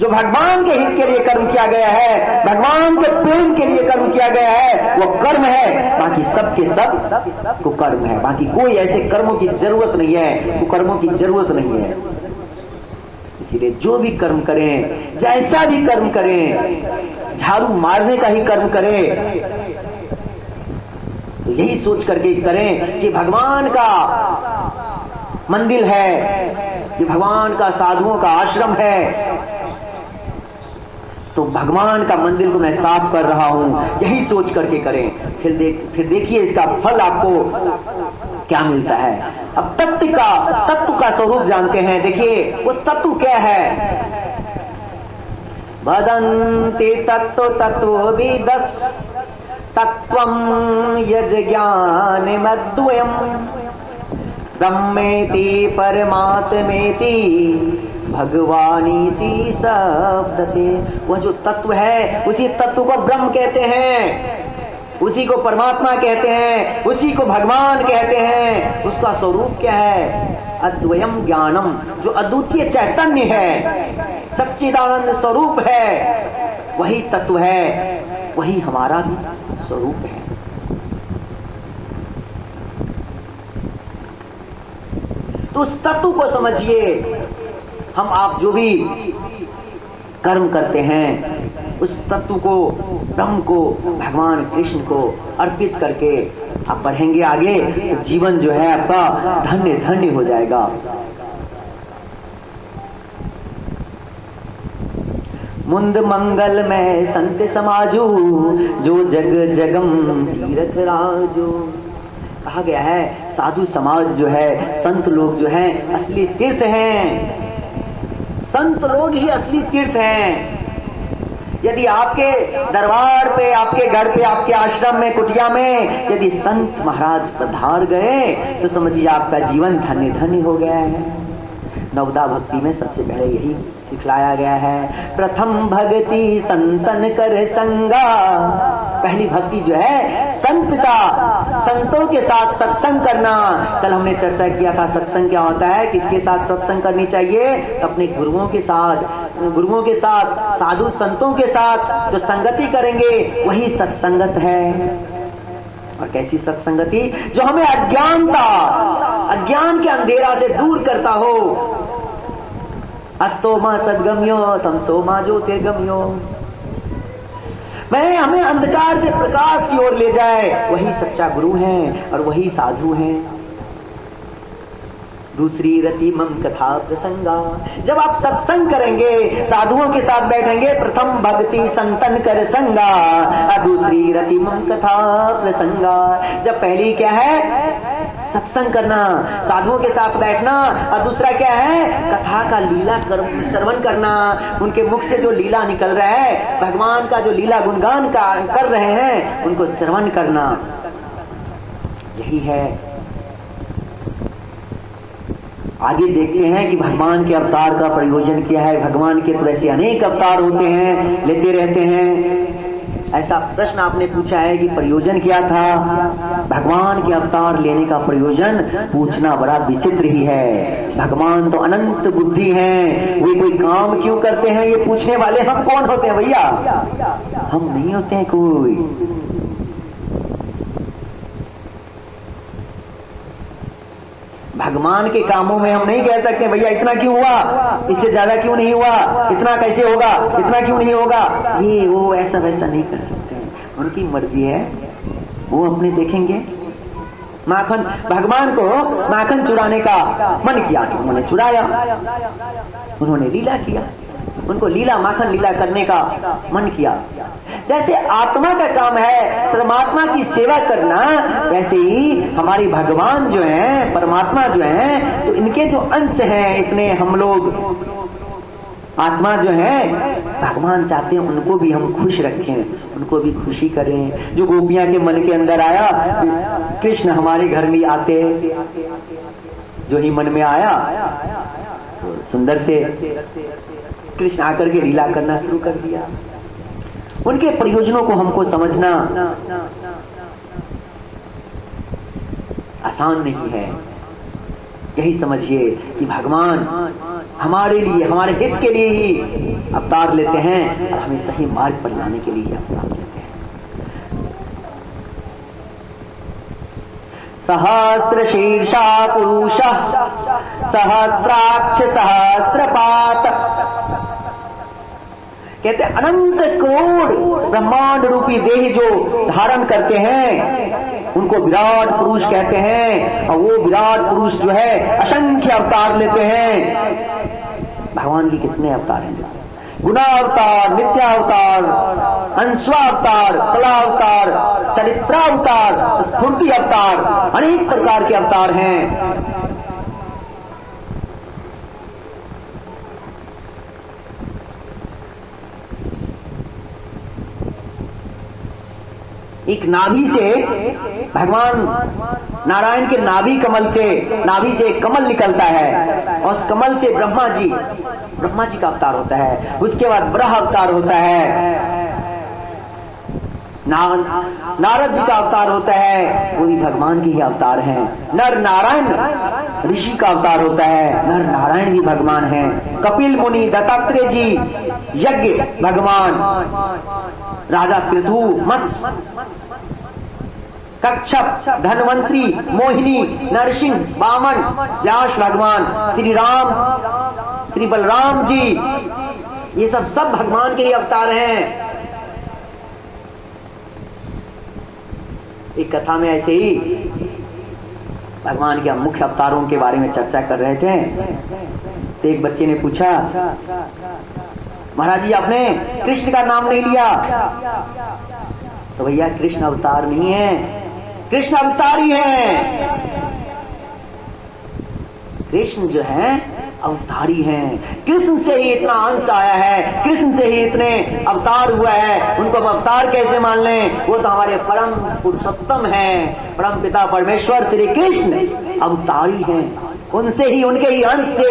जो भगवान के हित के लिए कर्म किया गया है, भगवान के प्रेम के लिए कर्म किया गया है, वो कर्म है। बाकी सब के सब को कर्म है, बाकी कोई ऐसे कर्मों की जरूरत नहीं है, वो कर्मों की जरूरत नहीं है। इसीलिए जो भी कर्म करें, जैसा भी कर्म करें, झाड़ू मारने का ही कर्म करें, तो यही सोच करके करें कि भगवान का मंदिर है, कि भगवान का साधुओं का आश्रम है, तो भगवान का मंदिर को मैं साफ कर रहा हूं, यही सोच करके करें। फिर देखिए इसका फल आपको क्या मिलता है। अब तत्व का स्वरूप जानते हैं। देखिए वो तत्व क्या है। वदन्ति तत्त्वविदस् तत्त्वं यज्ञानमद्वयम् ब्रह्मेति परमात्मेति भगवानीति शब्दते। वह जो तत्व है उसी तत्व को ब्रह्म कहते हैं, उसी को परमात्मा कहते हैं, उसी को भगवान कहते हैं। उसका स्वरूप क्या है? अद्वयम ज्ञानम, जो अद्वितीय चैतन्य है, सच्चिदानंद स्वरूप है, वही तत्व है, वही हमारा भी स्वरूप है। तो उस तत्व को समझिए। हम आप जो भी कर्म करते हैं उस तत्व को, ब्रह्म को, भगवान कृष्ण को अर्पित करके आप बढ़ेंगे आगे, तो जीवन जो है आपका धन्य धन्य हो जाएगा। मुंद मंगल में संत समाजू जो जग जगम तीरथ राजो। कहा गया है साधु समाज जो है, संत लोग जो हैं असली तीर्थ हैं। संत लोग ही असली तीर्थ हैं। यदि आपके दरबार पे, आपके घर पे, आपके आश्रम में, कुटिया में यदि संत महाराज पधार गए तो समझिए आपका जीवन धन्य धन्य हो गया है। नवदा भक्ति में सबसे पहले यही सिखलाया गया है। प्रथम भक्ति संतन कर संगा। पहली भक्ति जो है संत का, संतों के साथ सत्संग करना। कल हमने चर्चा किया था सत्संग क्या होता है, किसके साथ सत्संग करनी चाहिए? अपने गुरुओं के साथ, साधु संतों के साथ जो संगति करेंगे वही सत्संगत है। और कैसी सत्संगति? जो हमें अज्ञान के अंधेरा से दूर करता हो। अस्तो मा सद्गम्यो तमसो मा ज्योतिर्गम्यो। हमें अंधकार से प्रकाश की ओर ले जाए, वही सच्चा गुरु है और वही साधु है। दूसरी रति मम कथा प्रसंगा। जब आप सत्संग करेंगे, साधुओं के साथ बैठेंगे, प्रथम भक्ति संतन कर संगा, दूसरी रति मम कथा प्रसंगा। जब पहली क्या है? सत्संग करना, साधुओं के साथ बैठना, और दूसरा क्या है? कथा का लीला श्रवण करना। उनके मुख से जो लीला निकल रहा है, भगवान का जो लीला गुणगान कर रहे हैं, उनको श्रवण करना, यही है। आगे देखते हैं कि भगवान के अवतार का प्रयोजन क्या है। भगवान के तो ऐसे अनेक अवतार होते हैं, लेते रहते हैं। ऐसा प्रश्न आपने पूछा है कि प्रयोजन क्या था? भगवान के अवतार लेने का प्रयोजन पूछना बड़ा विचित्र ही है। भगवान तो अनंत बुद्धि हैं, वे कोई काम क्यों करते हैं ये पूछने वाले हम कौन होते हैं भैया? हम नहीं होते हैं कोई। भगवान के कामों में हम नहीं कह सकते भैया इतना क्यों हुआ, इससे ज्यादा क्यों नहीं हुआ, इतना कैसे होगा, इतना क्यों नहीं होगा, ये वो ऐसा वैसा नहीं कर सकते। उनकी मर्जी है, वो अपने देखेंगे। माखन, भगवान को माखन चुराने का मन किया तो उन्होंने चुराया, उन्होंने लीला किया, उनको लीला माखन लीला करने का मन किया। जैसे आत्मा का काम है परमात्मा की सेवा करना, वैसे ही हमारे भगवान जो हैं, परमात्मा जो हैं, तो इनके जो अंश हैं, इतने हम लोग आत्मा जो है, भगवान चाहते हैं उनको भी हम खुश रखें, उनको भी खुशी करें। जो गोपियां के मन के अंदर आया, कृष्ण हमारे घर में आते, जो ही मन में आया तो सुंदर से कृष्ण आकर के लीला करना शुरू कर दिया। उनके प्रयोजनों को हमको समझना आसान नहीं है। यही समझिए कि भगवान हमारे लिए, हमारे हित के लिए ही अवतार लेते हैं और हमें सही मार्ग पर लाने के लिए ही अवतार लेते हैं। सहस्त्र शीर्षा पुरुष सहस्त्राक्ष सहस्त्रपात, कहते अनंत करोड़ ब्रह्मांड रूपी देह जो धारण करते हैं उनको विराट पुरुष कहते हैं। और वो विराट पुरुष जो है असंख्य अवतार लेते हैं। भगवान के कितने अवतार हैं? गुणावतार, नित्यावतार, अंशावतार, कलावतार, चरित्रावतार, स्फूर्ति अवतार, अनेक प्रकार के अवतार हैं। एक नाभि से भगवान नारायण के नाभि से एक कमल निकलता है और उस कमल से ब्रह्मा जी का अवतार होता है। उसके बाद ब्रह्म अवतार होता है, नारद जी का अवतार होता है, वो भी भगवान के ही अवतार हैं। नर नारायण ऋषि का अवतार होता है, नर नारायण भी भगवान हैं। कपिल मुनि, दत्तात्रेय जी यज्ञ भगवान, राजा पृथु, मत्स्य, कच्छप, धन्वंतरी, मोहिनी, नरसिंह, वामन, व्यास भगवान, श्री राम, श्री बलराम जी, ये सब भगवान के ही अवतार हैं। एक कथा में ऐसे ही भगवान के मुख्य अवतारों के बारे में चर्चा कर रहे थे तो एक बच्चे ने पूछा, महाराज जी आपने कृष्ण का नाम नहीं लिया। तो भैया कृष्ण अवतार नहीं है, कृष्ण अवतारी है। कृष्ण जो है अवतारी हैं। कृष्ण से ही इतना अंश आया है, कृष्ण से ही इतने अवतार हुआ है। उनको हम अवतार कैसे मान लें? वो तो हमारे परम पुरुषोत्तम हैं, परम पिता परमेश्वर श्री कृष्ण अवतारी हैं। उनसे ही, उनके ही अंश से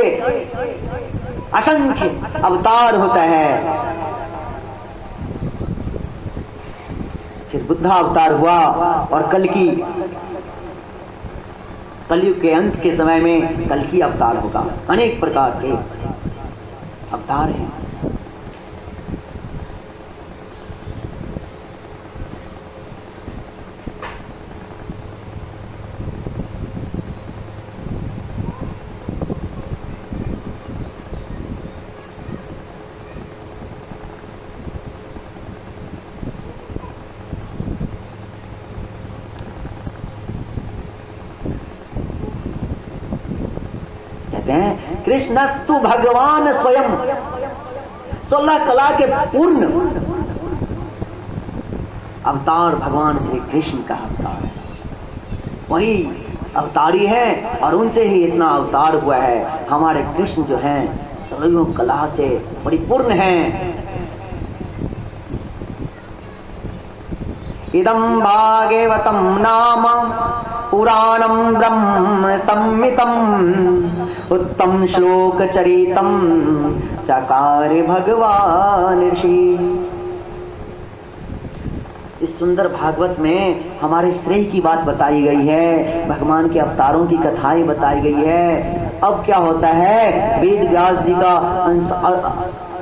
असंख्य अवतार होता है। फिर बुद्धा अवतार हुआ और कलयुग के अंत के समय में कल्कि अवतार होगा। अनेक प्रकार के अवतार हैं। कृष्णस्तु भगवान स्वयं, 16 कला के पूर्ण अवतार भगवान श्री कृष्ण का अवतार है। वही अवतारी है और उनसे ही इतना अवतार हुआ है। हमारे कृष्ण जो हैं 16 कला से परिपूर्ण हैं। इदं भागवतं नाम पुराणं ब्रह्म संहितं उत्तम श्लोक चरितम चकार भगवान ऋषि। इस सुंदर भागवत में हमारे श्रेय की बात बताई गई है, भगवान के अवतारों की कथाएं बताई गई है। अब क्या होता है, वेद व्यास जी का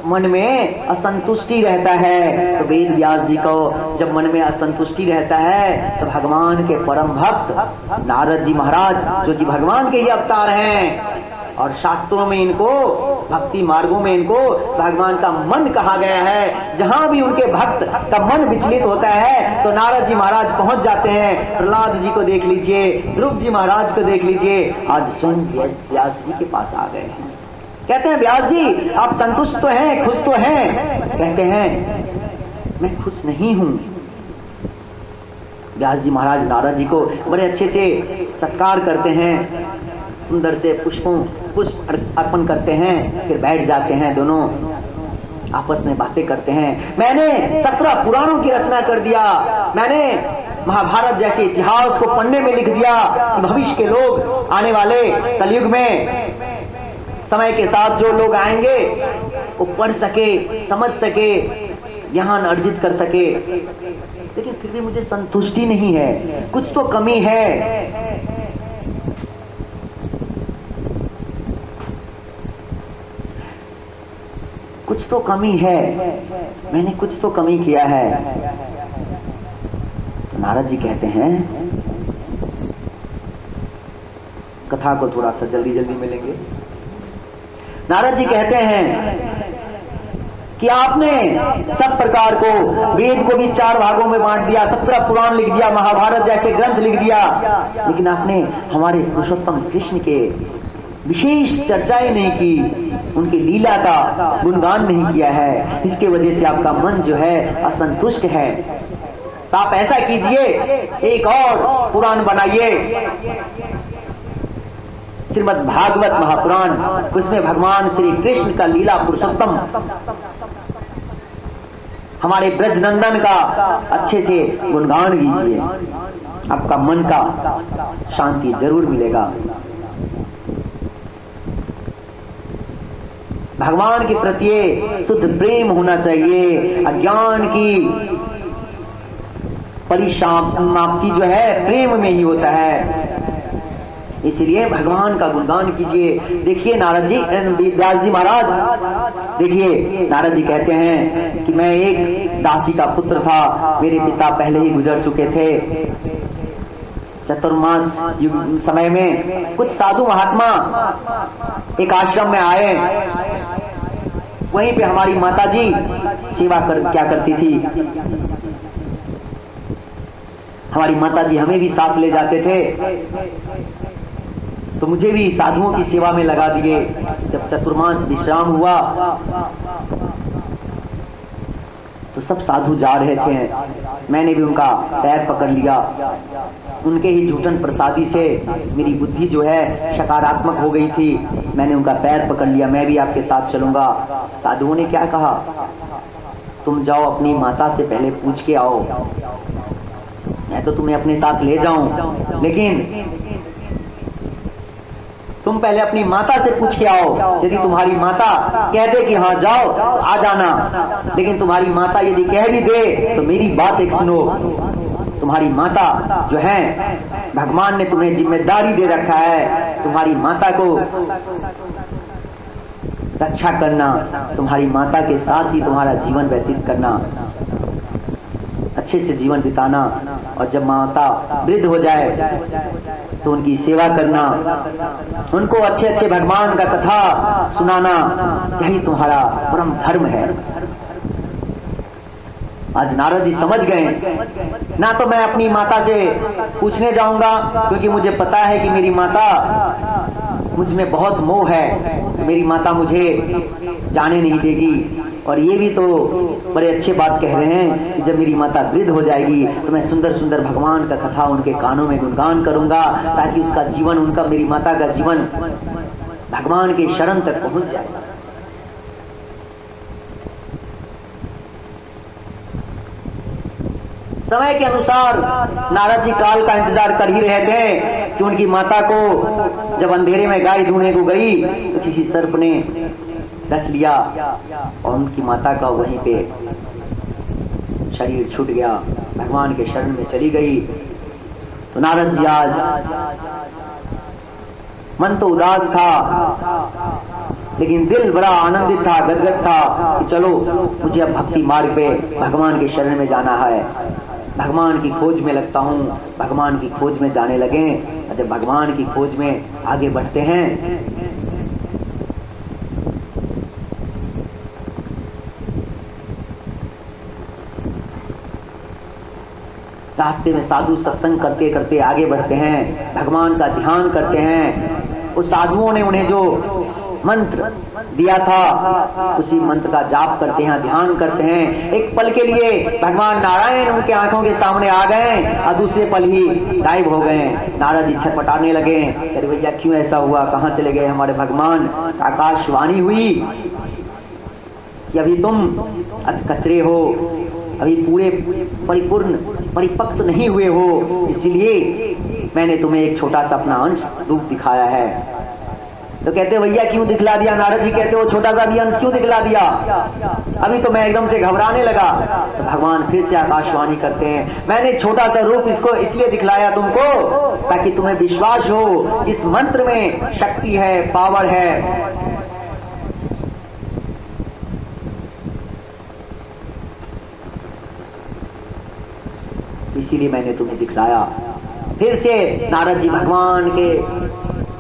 मन में असंतुष्टि रहता है, तो वेद व्यास जी को जब मन में असंतुष्टि रहता है तो भगवान के परम भक्त नारद जी महाराज, जो जी भगवान के ही अवतार हैं और शास्त्रों में इनको, भक्ति मार्गों में इनको भगवान का मन कहा गया है। जहां भी उनके भक्त का मन विचलित होता है तो नारद जी महाराज पहुंच जाते हैं। प्रहलाद जी को देख लीजिए, ध्रुव जी महाराज को देख लीजिए, आज स्वयं व्यास जी के पास आ गए हैं। कहते हैं व्यास जी आप संतुष्ट तो हैं, खुश तो हैं? कहते हैं मैं खुश नहीं हूं। व्यास जी महाराज नारद जी को बड़े अच्छे से सत्कार करते हैं, सुंदर से पुष्प अर्पण करते हैं, फिर बैठ जाते हैं। दोनों आपस में बातें करते हैं। मैंने 17 पुराणों की रचना कर दिया, मैंने महाभारत जैसे इतिहास को पढ़ने में लिख दिया कि भविष्य के लोग, आने वाले कलयुग में समय के साथ जो लोग आएंगे वो पढ़ सके, समझ सके, ज्ञान अर्जित कर सके। लेकिन फिर भी मुझे संतुष्टि नहीं है, कुछ तो कमी है। कुछ तो कमी है, मैंने कुछ तो कमी किया है। तो नारद जी कहते हैं, कथा को थोड़ा सा जल्दी जल्दी मिलेंगे। नारद जी कहते हैं कि आपने सब प्रकार को, वेद को भी 4 भागों में बांट दिया, 17 पुराण लिख दिया, महाभारत जैसे ग्रंथ लिख दिया, लेकिन आपने हमारे पुरुषोत्तम कृष्ण के विशेष चर्चाएं नहीं की, उनकी लीला का गुणगान नहीं किया है। इसके वजह से आपका मन जो है असंतुष्ट है। तो आप ऐसा कीजिए, एक और पुराण बनाइए, श्रीमद् भागवत महापुराण, उसमें भगवान श्री कृष्ण का लीला पुरुषोत्तम हमारे ब्रजनंदन का अच्छे से गुणगान कीजिए, आपका मन का शांति जरूर मिलेगा। भगवान के प्रति शुद्ध प्रेम होना चाहिए। अज्ञान की परिसमाप्ति जो है प्रेम में ही होता है। इसलिए भगवान का गुणगान कीजिए। देखिए नारद जी, व्यास जी महाराज, देखिए नारद जी कहते हैं कि मैं एक दासी का पुत्र था, मेरे पिता पहले ही गुजर चुके थे। चतुर्मास समय में कुछ साधु महात्मा एक आश्रम में आए, वहीं पे हमारी माता जी सेवा क्या करती थी। हमारी माता जी हमें भी साथ ले जाते थे, तो मुझे भी साधुओं की सेवा में लगा दिए। जब चतुर्मास विश्राम हुआ तो सब साधु जा रहे थे, मैंने भी उनका पैर पकड़ लिया। उनके ही झूठन प्रसादी से मेरी बुद्धि जो है सकारात्मक हो गई थी, मैंने उनका पैर पकड़ लिया, मैं भी आपके साथ चलूंगा। साधुओं ने क्या कहा, तुम जाओ अपनी माता से पहले पूछ के आओ, मैं तो तुम्हें अपने साथ ले जाऊं, लेकिन तुम पहले अपनी माता से पूछ के आओ। यदि तुम्हारी माता कह दे कि हाँ जाओ तो आ जाना, लेकिन तुम्हारी माता यदि कह भी दे तो मेरी बात एक सुनो। तुम्हारी माता जो है, भगवान ने तुम्हें जिम्मेदारी दे रखा है, तुम्हारी माता को रक्षा करना, तुम्हारी माता के साथ ही तुम्हारा जीवन व्यतीत करना, अच्छे से जीवन बिताना, और जब माता वृद्ध हो जाए तो उनकी सेवा करना, उनको अच्छे अच्छे भगवान का कथा सुनाना, यही तुम्हारा परम धर्म है। आज नारद जी समझ गए, ना तो मैं अपनी माता से पूछने जाऊंगा, क्योंकि मुझे पता है कि मेरी माता, मुझ में बहुत मोह है, मेरी माता मुझे जाने नहीं देगी। और ये भी तो बड़े अच्छे बात कह रहे हैं कि जब मेरी माता वृद्ध हो जाएगी तो मैं सुंदर सुंदर भगवान का कथा उनके कानों में गुणगान करूंगा, ताकि उसका जीवन, उनका, मेरी माता का जीवन भगवान के शरण तक पहुंच जाए। समय के अनुसार नारद जी काल का इंतजार कर ही रहे थे कि उनकी माता को जब अंधेरे में गाय धोने को गई तो किसी सर्प ने डस लिया और उनकी माता का वहीं पे शरीर छूट गया, भगवान के शरण में चली गई। तो नारद जी आज मन तो उदास था, लेकिन दिल बड़ा आनंदित था, गदगद था कि चलो मुझे अब भक्ति मार्ग पे भगवान के शरण में जाना है, भगवान की खोज में लगता हूँ। भगवान की खोज में जाने लगे, और जब भगवान की खोज में आगे बढ़ते हैं रास्ते में साधु सत्संग करते करते आगे बढ़ते हैं, भगवान का ध्यान करते हैं। उस साधुओं ने उन्हें जो मंत्र दिया था उसी मंत्र का जाप करते हैं, ध्यान करते हैं। एक पल के लिए भगवान नारायण उनके आंखों के सामने आ गए और दूसरे पल ही गायब हो गए। नारद जी छटपटाने लगे, अरे भैया क्यों ऐसा हुआ, कहाँ चले गए हमारे भगवान। आकाशवाणी हुई कि अभी तुम कचरे हो, अभी पूरे परिपूर्ण परिपक्व नहीं हुए हो, इसीलिए मैंने तुम्हें एक छोटा सा अपना अंश रूप दिखाया है। तो कहते भैया क्यों दिखला दिया। नारद जी कहते वो छोटा सा भी अंश क्यों दिखला दिया, अभी तो मैं एकदम से घबराने लगा। तो भगवान फिर से आकाशवाणी करते हैं, मैंने छोटा सा रूप इसको इसलिए दिखलाया तुमको ताकि तुम्हें विश्वास हो इस मंत्र में शक्ति है, पावर है। इसीलिए मैंने तुम्हें दिखलाया। फिर से नारद जी भगवान के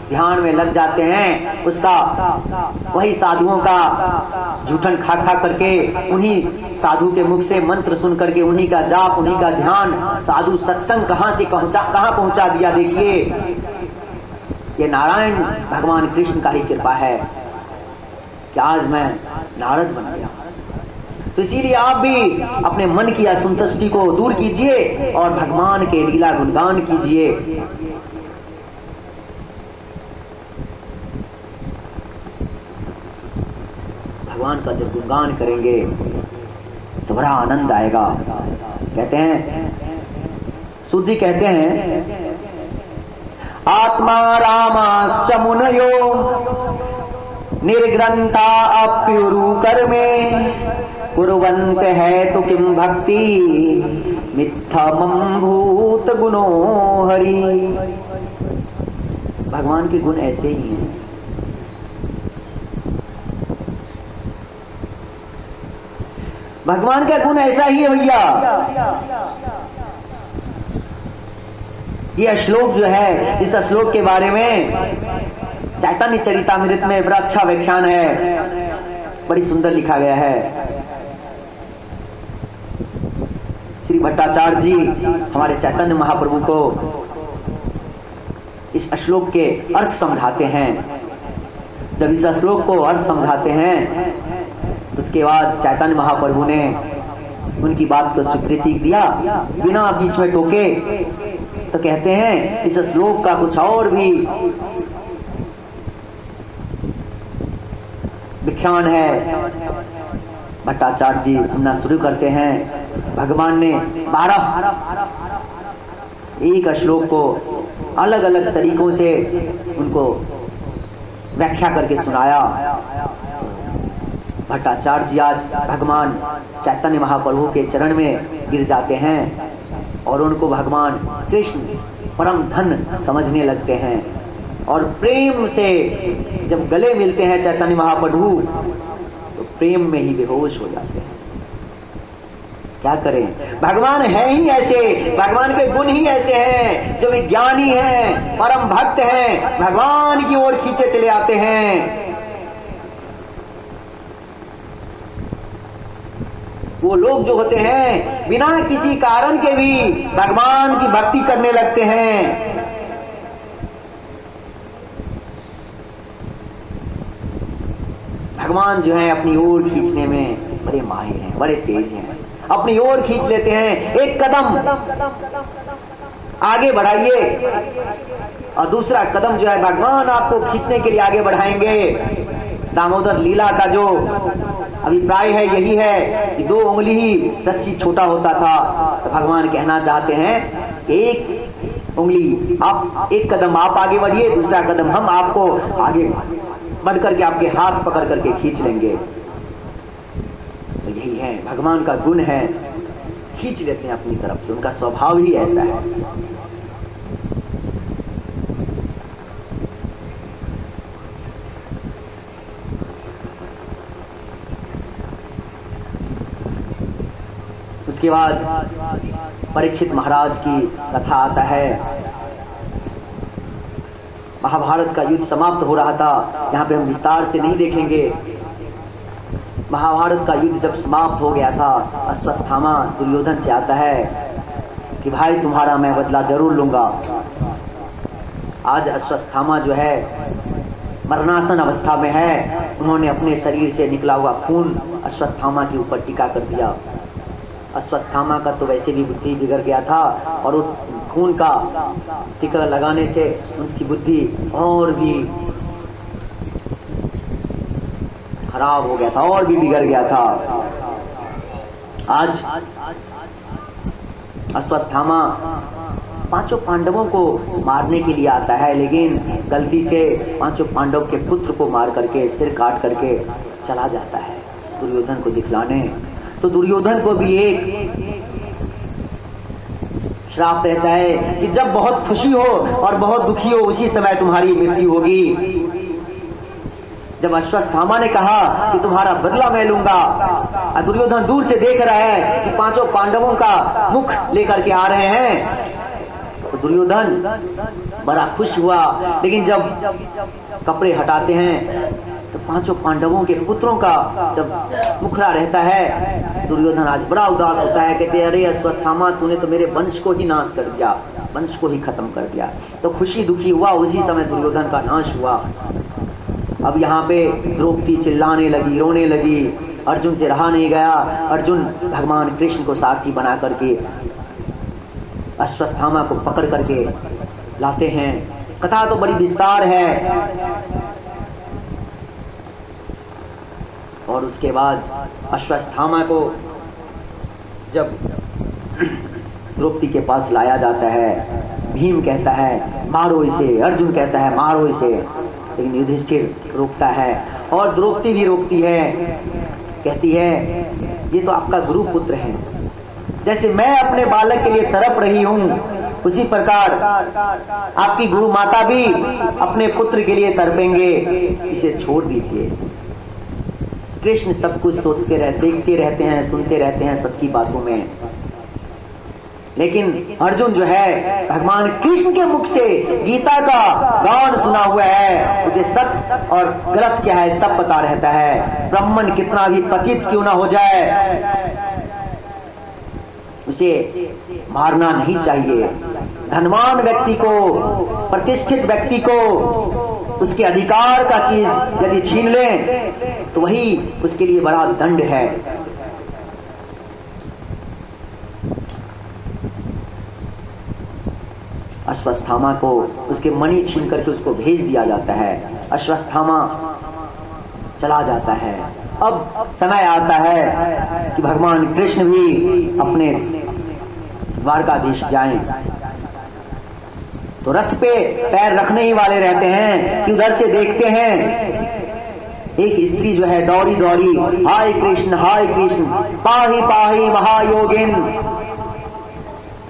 ध्यान में लग जाते हैं। उसका वही साधुओं का जूठन खा खा करके, उन्हीं साधु के मुख से मंत्र सुन करके, उन्हीं का जाप, उन्हीं का ध्यान, साधु सत्संग कहाँ पहुंचा दिया। देखिए, ये नारायण भगवान कृष्ण का ही कृपा है कि आज मैं नारद बन गया। तो इसीलिए आप भी अपने मन की असंतुष्टि को दूर कीजिए और भगवान के लीला गुणगान कीजिए। भगवान का जब गुणगान करेंगे तो बड़ा आनंद आएगा। कहते हैं, सूत जी कहते हैं, आत्मा रामाश्च मुनयो निर्ग्रंथा अप्युरु कर्मे कुर्वन्त है तो किम भक्ति मिथ्यामं भूत गुणो हरि। भगवान के गुण ऐसे ही हैं। भगवान का गुण ऐसा ही है भैया। ये श्लोक जो है, इस श्लोक के बारे में चैतन्य चरितामृत में बड़ा अच्छा व्याख्यान है, बड़ी सुंदर लिखा गया है। श्री भट्टाचार्य जी हमारे चैतन्य महाप्रभु को इस श्लोक के अर्थ समझाते हैं। जब इस श्लोक को अर्थ समझाते हैं, उसके बाद चैतन्य महाप्रभु ने उनकी बात को स्वीकृति दिया बिना बीच में टोके। तो कहते हैं, इस श्लोक का कुछ और भी व्याख्यान है। भट्टाचार्य जी सुनना शुरू करते हैं। भगवान ने 12 एक श्लोक को अलग अलग तरीकों से उनको व्याख्या करके सुनाया। भट्टाचार्य जी आज भगवान चैतन्य महाप्रभु के चरण में गिर जाते हैं और उनको भगवान कृष्ण परम धन समझने लगते हैं और प्रेम से जब गले मिलते हैं चैतन्य महाप्रभु तो प्रेम में ही बेहोश हो जाते हैं। क्या करें, भगवान है ही ऐसे, भगवान के गुण ही ऐसे हैं। जो विज्ञानी हैं, परम भक्त हैं, भगवान की ओर खींचे चले आते हैं। वो लोग जो होते हैं बिना किसी कारण के भी भगवान की भक्ति करने लगते हैं। भगवान जो है अपनी ओर खींचने में बड़े माहिर हैं, बड़े तेज हैं। अपनी ओर खींच लेते हैं। एक कदम आगे बढ़ाइए और दूसरा कदम जो है भगवान आपको खींचने के लिए आगे बढ़ाएंगे। दामोदर लीला का जो अभिप्राय है यही है कि 2 उंगली ही रस्सी छोटा होता था। तो भगवान कहना चाहते हैं, एक उंगली आप, एक कदम आप आगे बढ़िए, दूसरा कदम हम आपको आगे बढ़ करके आपके हाथ पकड़ करके खींच लेंगे। तो यही है भगवान का गुण है, खींच लेते हैं अपनी तरफ से। उनका स्वभाव ही ऐसा है। उसके बाद परीक्षित महाराज की कथा आता है। महाभारत का युद्ध समाप्त हो रहा था, यहाँ पे हम विस्तार से नहीं देखेंगे। महाभारत का युद्ध जब समाप्त हो गया था, अश्वत्थामा दुर्योधन से आता है कि भाई तुम्हारा मैं बदला जरूर लूंगा। आज अश्वत्थामा जो है मरणासन अवस्था में है। उन्होंने अपने शरीर से निकला हुआ खून अश्वत्थामा के ऊपर टीका कर दिया। अश्वत्थामा का तो वैसे भी बुद्धि बिगड़ गया था और उस खून का टीका लगाने से उसकी बुद्धि और भी खराब हो गया था, और भी बिगड़ गया था। आज अश्वत्थामा 5 पांडवों को मारने के लिए आता है, लेकिन गलती से 5 पांडव के पुत्र को मार करके सिर काट करके चला जाता है दुर्योधन को दिखलाने। तो दुर्योधन को भी एक श्राप रहता है कि जब बहुत खुशी हो और बहुत दुखी हो उसी समय तुम्हारी मृत्यु होगी। जब अश्वत्थामा ने कहा कि तुम्हारा बदला मैं लूंगा, दुर्योधन दूर से देख रहा है कि पांचों पांडवों का मुख लेकर के आ रहे हैं, तो दुर्योधन बड़ा खुश हुआ। लेकिन जब कपड़े हटाते हैं तो पांचों पांडवों के पुत्रों का जब मुखड़ा रहता है, दुर्योधन आज बड़ा उदास होता है। कहते अरे अश्वत्थामा, तूने तो मेरे वंश को ही नाश कर दिया, वंश को ही खत्म कर दिया। तो खुशी दुखी हुआ, उसी समय दुर्योधन का नाश हुआ। अब यहाँ पे द्रौपदी चिल्लाने लगी, रोने लगी, अर्जुन से रहा नहीं गया। अर्जुन भगवान कृष्ण को सारथी बना करके अश्वत्थामा को पकड़ करके लाते हैं। कथा तो बड़ी विस्तार है। और उसके बाद अश्वत्थामा को जब द्रौपदी के पास लाया जाता है, भीम कहता है मारो इसे, अर्जुन कहता है मारो इसे, लेकिन युधिष्ठिर रोकता है और द्रौपदी भी रोकती है। कहती है ये तो आपका गुरु पुत्र है, जैसे मैं अपने बालक के लिए तड़प रही हूँ, उसी प्रकार आपकी गुरु माता भी अपने पुत्र के लिए तड़पेंगे, इसे छोड़ दीजिए। कृष्ण सब कुछ सोचते देखते रहते हैं, सुनते रहते हैं सबकी बातों में, लेकिन अर्जुन जो है भगवान कृष्ण के मुख से गीता का गान सुना हुआ है, उसे सत्य और गलत क्या है सब पता रहता है। ब्राह्मण कितना भी पतित क्यों ना हो जाए, उसे मारना नहीं चाहिए। धनवान व्यक्ति को, प्रतिष्ठित व्यक्ति को उसके अधिकार का चीज यदि छीन ले तो वही उसके लिए बड़ा दंड है। अश्वत्थामा को उसके मणि छीन करके उसको भेज दिया जाता है। अश्वत्थामा चला जाता है। अब समय आता है कि भगवान कृष्ण भी अपने द्वारकाधीश जाएं, तो रथ पे पैर रखने ही वाले रहते हैं कि उधर से देखते हैं एक स्त्री जो है दौड़ी दौड़ी हाय कृष्ण पाही पाही महायोगिन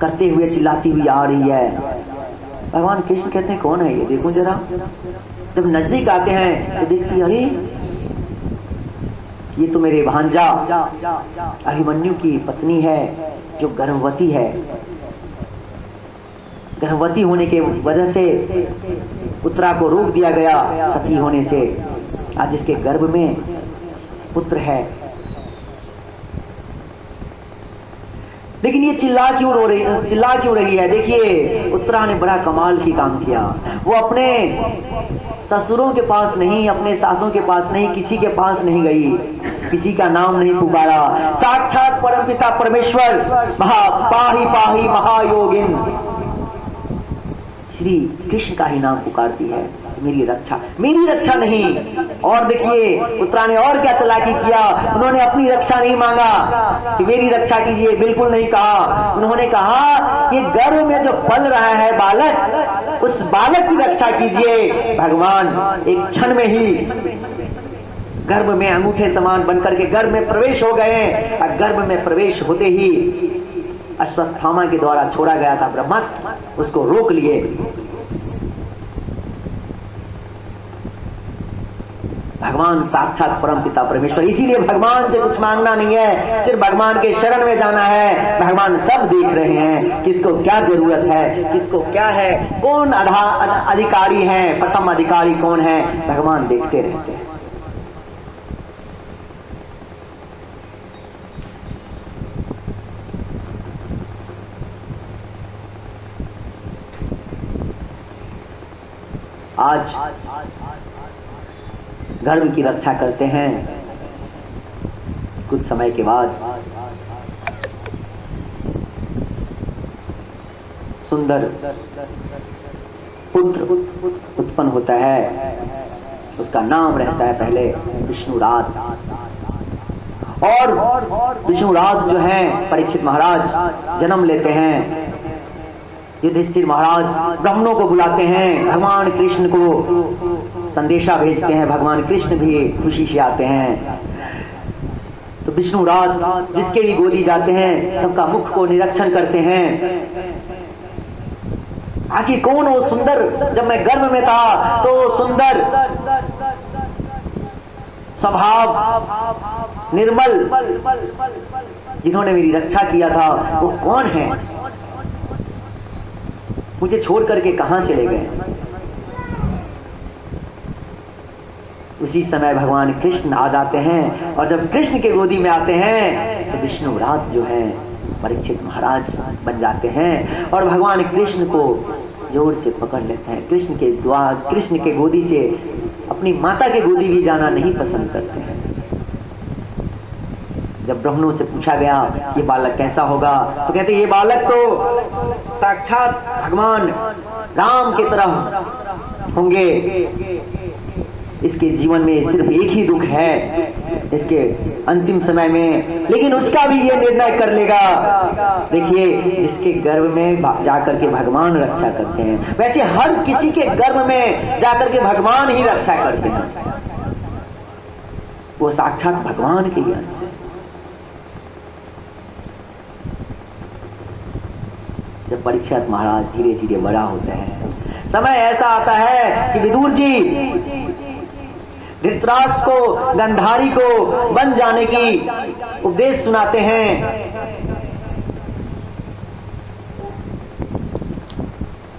करते हुए चिल्लाती हुई आ रही है। भगवान कृष्ण कहते हैं कौन है ये, देखो जरा। जब नजदीक आते हैं तो देखती अरे ये तो मेरे भांजा अभिमन्यु की पत्नी है जो गर्भवती है। गर्भवती होने के वजह से पुत्रा को रोक दिया गया सती होने से, आज इसके गर्भ में पुत्र है। लेकिन ये चिल्ला क्यों रही है? देखिए उत्तरा ने बड़ा कमाल की काम किया। वो अपने ससुरों के पास नहीं, अपने सासों के पास नहीं, किसी के पास नहीं गई, किसी का नाम नहीं पुकारा। साक्षात परमपिता परमेश्वर पाही पाही महायोगिन श्री कृष्ण का ही नाम पुकारती है, मेरी रक्षा नहीं। और देखिए उत्तरा ने और क्या चालाकी किया, उन्होंने अपनी रक्षा नहीं मांगा कि मेरी रक्षा कीजिए, बिल्कुल नहीं कहा। उन्होंने कहा ये गर्भ में जो पल रहा है बालक, उस बालक की रक्षा कीजिए। भगवान एक क्षण में ही गर्भ में अंगूठे समान बनकर के गर्भ में प्रवेश हो गए। और गर्भ में प्रवेश होते ही अश्वत्थामा के द्वारा छोड़ा गया था ब्रह्मास्त्र, उसको रोक लिए। भगवान साक्षात परमपिता परमेश्वर, इसीलिए भगवान से कुछ मांगना नहीं है, सिर्फ भगवान के शरण में जाना है। भगवान सब देख रहे हैं, किसको क्या जरूरत है, किसको क्या है, कौन अधिकारी है, प्रथम अधिकारी कौन है, भगवान देखते रहते हैं। आज गर्भ की रक्षा करते हैं, कुछ समय के बाद सुंदर पुत्र उत्पन्न होता है। उसका नाम रहता है पहले विष्णुराज। और विष्णुराज जो हैं परीक्षित महाराज जन्म लेते हैं। युधिष्ठिर महाराज ब्राह्मणों को बुलाते हैं, भगवान कृष्ण को संदेशा भेजते हैं, भगवान कृष्ण भी खुशी से आते हैं। तो विष्णुराज जिसके भी गोदी जाते हैं सबका मुख को निरीक्षण करते हैं। आखिर कौन हो सुंदर, जब मैं गर्भ में था तो सुंदर स्वभाव निर्मल, जिन्होंने मेरी रक्षा किया था, वो कौन है? मुझे छोड़ करके कहां चले गए? उसी समय भगवान कृष्ण आ जाते हैं, और जब कृष्ण के गोदी में आते हैं तो विष्णु राज जो है परीक्षित महाराज बन जाते हैं, और भगवान कृष्ण को जोर से पकड़ लेते हैं। कृष्ण के गोदी से अपनी माता के गोदी भी जाना नहीं पसंद करते हैं। जब ब्राह्मणों से पूछा गया ये बालक कैसा होगा, तो कहते ये बालक तो साक्षात भगवान राम की तरह होंगे। इसके जीवन में सिर्फ एक ही दुख है इसके अंतिम समय में, लेकिन उसका भी ये निर्णय कर लेगा। देखिए, जिसके गर्भ में जाकर के भगवान रक्षा करते हैं, वैसे हर किसी के गर्भ में जाकर के भगवान ही रक्षा करते हैं। वो साक्षात भगवान के अंश है। जब परीक्षित महाराज धीरे धीरे बड़ा होते हैं, समय ऐसा आता है कि विदुर जी धृतराष्ट्र को, गंधारी को बन जाने की उपदेश सुनाते हैं।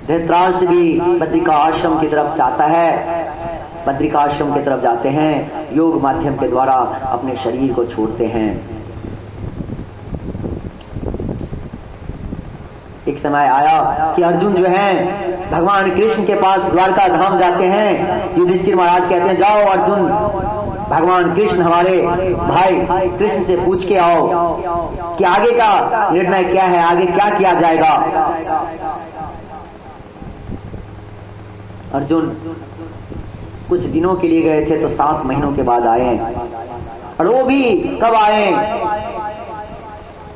धृतराष्ट्र भी बद्रिका आश्रम की तरफ जाता है, बद्रिका आश्रम की तरफ जाते हैं, योग माध्यम के द्वारा अपने शरीर को छोड़ते हैं। एक समय आया कि अर्जुन जो है भगवान कृष्ण के पास द्वारका धाम जाते हैं। युधिष्ठिर महाराज कहते हैं जाओ अर्जुन, भगवान कृष्ण हमारे भाई कृष्ण से पूछ के आओ कि आगे का निर्णय क्या है, आगे क्या किया जाएगा। अर्जुन कुछ दिनों के लिए गए थे तो 7 महीनों के बाद आए, और वो भी कब आए?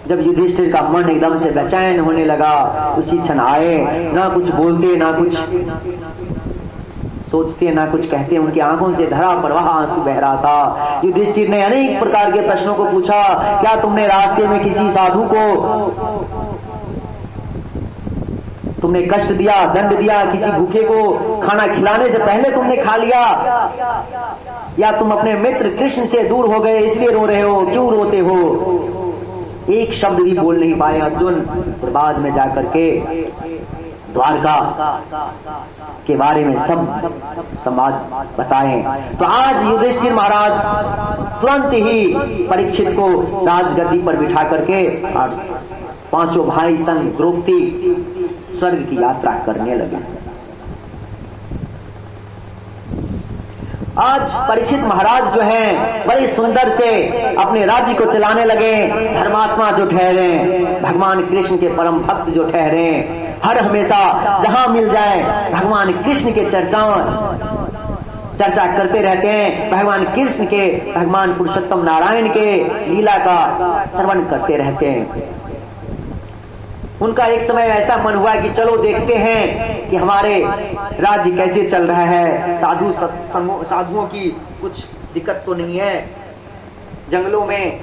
जब युधिष्ठिर का मन एकदम से बेचैन होने लगा, उसी क्षण आए। ना कुछ बोलते, ना कुछ सोचते, ना कुछ कहते, उनकी आंखों से धरा प्रवाह आंसू बह रहा था। युधिष्ठिर ने अनेक प्रकार के प्रश्नों को पूछा, क्या तुमने रास्ते में किसी साधु को तुमने कष्ट दिया, दंड दिया? किसी भूखे को खाना खिलाने से पहले तुमने खा लिया? या तुम अपने मित्र कृष्ण से दूर हो गए इसलिए रो रहे हो? क्यों रोते हो? एक शब्द भी बोल नहीं पाए अर्जुन। फिर बाद में जाकर के द्वारका के बारे में सब संवाद बताएं। तो आज युधिष्ठिर महाराज तुरंत ही परीक्षित को राजगद्दी पर बिठा करके और 5 भाई संग द्रौपदी स्वर्ग की यात्रा करने लगे। आज परीक्षित महाराज जो हैं बड़े सुंदर से अपने राज्य को चलाने लगे। धर्मात्मा जो ठहरे, भगवान कृष्ण के परम भक्त जो ठहरे, हर हमेशा जहां मिल जाए भगवान कृष्ण के चर्चा करते रहते हैं। भगवान कृष्ण के, भगवान पुरुषोत्तम नारायण के लीला का श्रवण करते रहते हैं। उनका एक समय ऐसा मन हुआ कि चलो देखते हैं कि हमारे राज्य कैसे चल रहा है। साधुओं की कुछ दिक्कत तो नहीं है, जंगलों में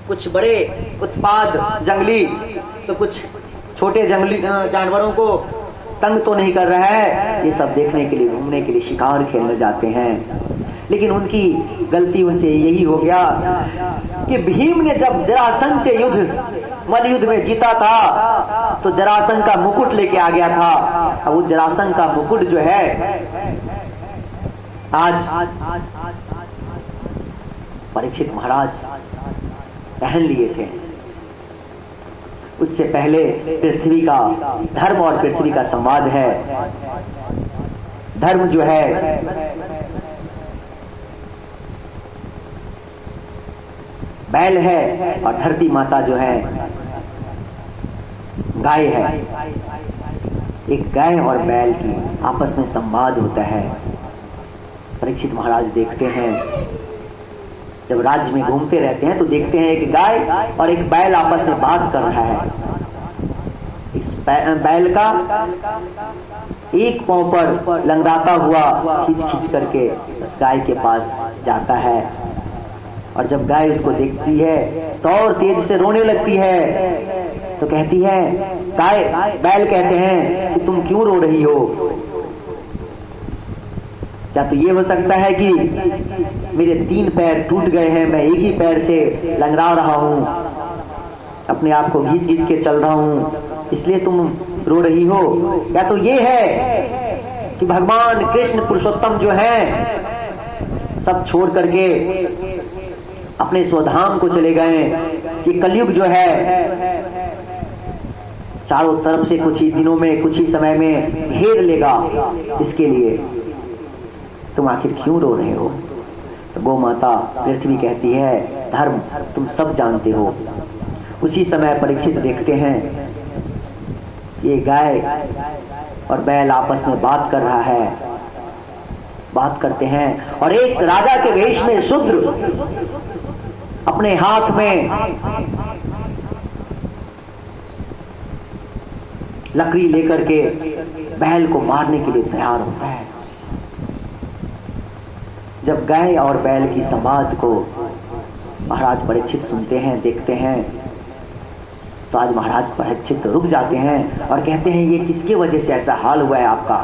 कुछ बड़े उत्पाद जंगली तो कुछ छोटे जंगली जानवरों को तंग तो नहीं कर रहा है। ये सब देखने के लिए, घूमने के लिए, शिकार खेलने जाते हैं। लेकिन उनकी गलती उनसे यही हो गया कि भीम ने जब जरासंध से मल युद्ध में जीता था तो जरासंध का मुकुट लेके आ गया था। अब वो जरासंध का मुकुट जो है आज परीक्षित महाराज पहन लिए थे। उससे पहले पृथ्वी का धर्म और पृथ्वी का संवाद है। धर्म जो है बैल है और धरती माता जो है गाय है। एक गाय और बैल की आपस में संवाद होता है। परीक्षित महाराज देखते हैं, जब राज्य में घूमते रहते हैं तो देखते हैं एक गाय और एक बैल आपस में बात कर रहा है। इस बैल का एक पांव पर लंगड़ाता हुआ खींच खींच करके उस गाय के पास जाता है, और जब गाय उसको देखती है तो और तेज से रोने लगती है। तो कहती है, बैल कहते हैं कि तुम क्यों रो रही हो? क्या तो ये हो सकता है कि मेरे 3 पैर टूट गए हैं, मैं एक ही पैर से लंगड़ा रहा हूं, अपने आप को घींच घींच के चल रहा हूं, इसलिए तुम रो रही हो? या तो ये है कि भगवान कृष्ण पुरुषोत्तम जो हैं सब छोड़ करके अपने स्वधाम को चले गए, कि कलयुग जो है चारों तरफ से कुछ ही दिनों में, कुछ ही समय में घेर लेगा, इसके लिए तुम आखिर क्यों रो रहे हो? तो गौ माता पृथ्वी कहती है, धर्म तुम सब जानते हो। उसी समय परीक्षित देखते हैं ये गाय और बैल आपस में बात कर रहा है, बात करते हैं, और एक राजा के वेश में शूद्र अपने हाथ में लकड़ी लेकर के बैल को मारने के लिए तैयार होता है। जब गाय और बैल की संवाद को महाराज परीक्षित सुनते हैं, देखते हैं, तो आज महाराज परीक्षित रुक जाते हैं और कहते हैं ये किसके वजह से ऐसा हाल हुआ है आपका?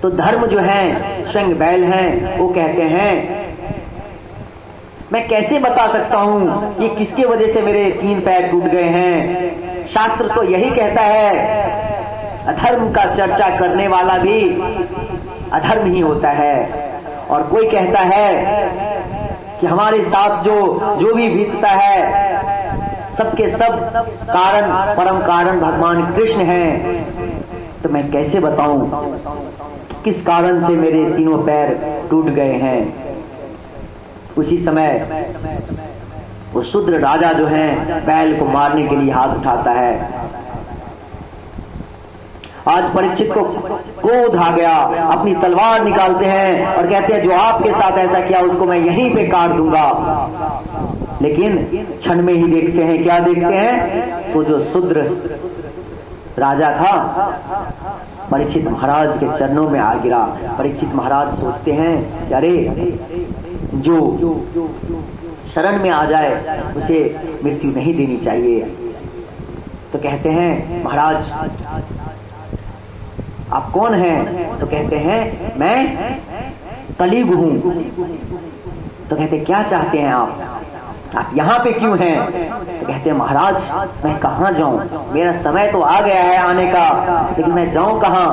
तो धर्म जो है, स्वयं बैल हैं, वो कहते हैं मैं कैसे बता सकता हूं ये किसके वजह से मेरे 3 पैर टूट गए हैं? शास्त्र तो यही कहता है अधर्म का चर्चा करने वाला भी अधर्म ही होता है। और कोई कहता है कि हमारे साथ जो भी बीतता है सबके सब कारण, परम कारण भगवान कृष्ण हैं। तो मैं कैसे बताऊं किस कारण से मेरे 3 पैर टूट गए हैं? उसी समय वो शूद्र राजा जो है बैल को मारने के लिए हाथ उठाता है। आज परीक्षित को क्रोध आ गया, अपनी तलवार निकालते हैं और कहते हैं जो आपके साथ ऐसा किया उसको मैं यहीं पे काट दूंगा। लेकिन क्षण में ही देखते हैं, क्या देखते हैं? तो जो शूद्र राजा था परीक्षित महाराज के चरणों में आ गिरा। परीक्षित महाराज सोचते हैं कि अरे जो शरण में आ जाए उसे मृत्यु नहीं देनी चाहिए। तो कहते हैं महाराज आप कौन हैं? तो कहते हैं मैं कलयुग हूं। तो कहते क्या चाहते हैं आप यहाँ पे क्यों हैं? तो कहते हैं महाराज मैं कहाँ जाऊं, मेरा समय तो आ गया है आने का, लेकिन मैं जाऊं कहाँ?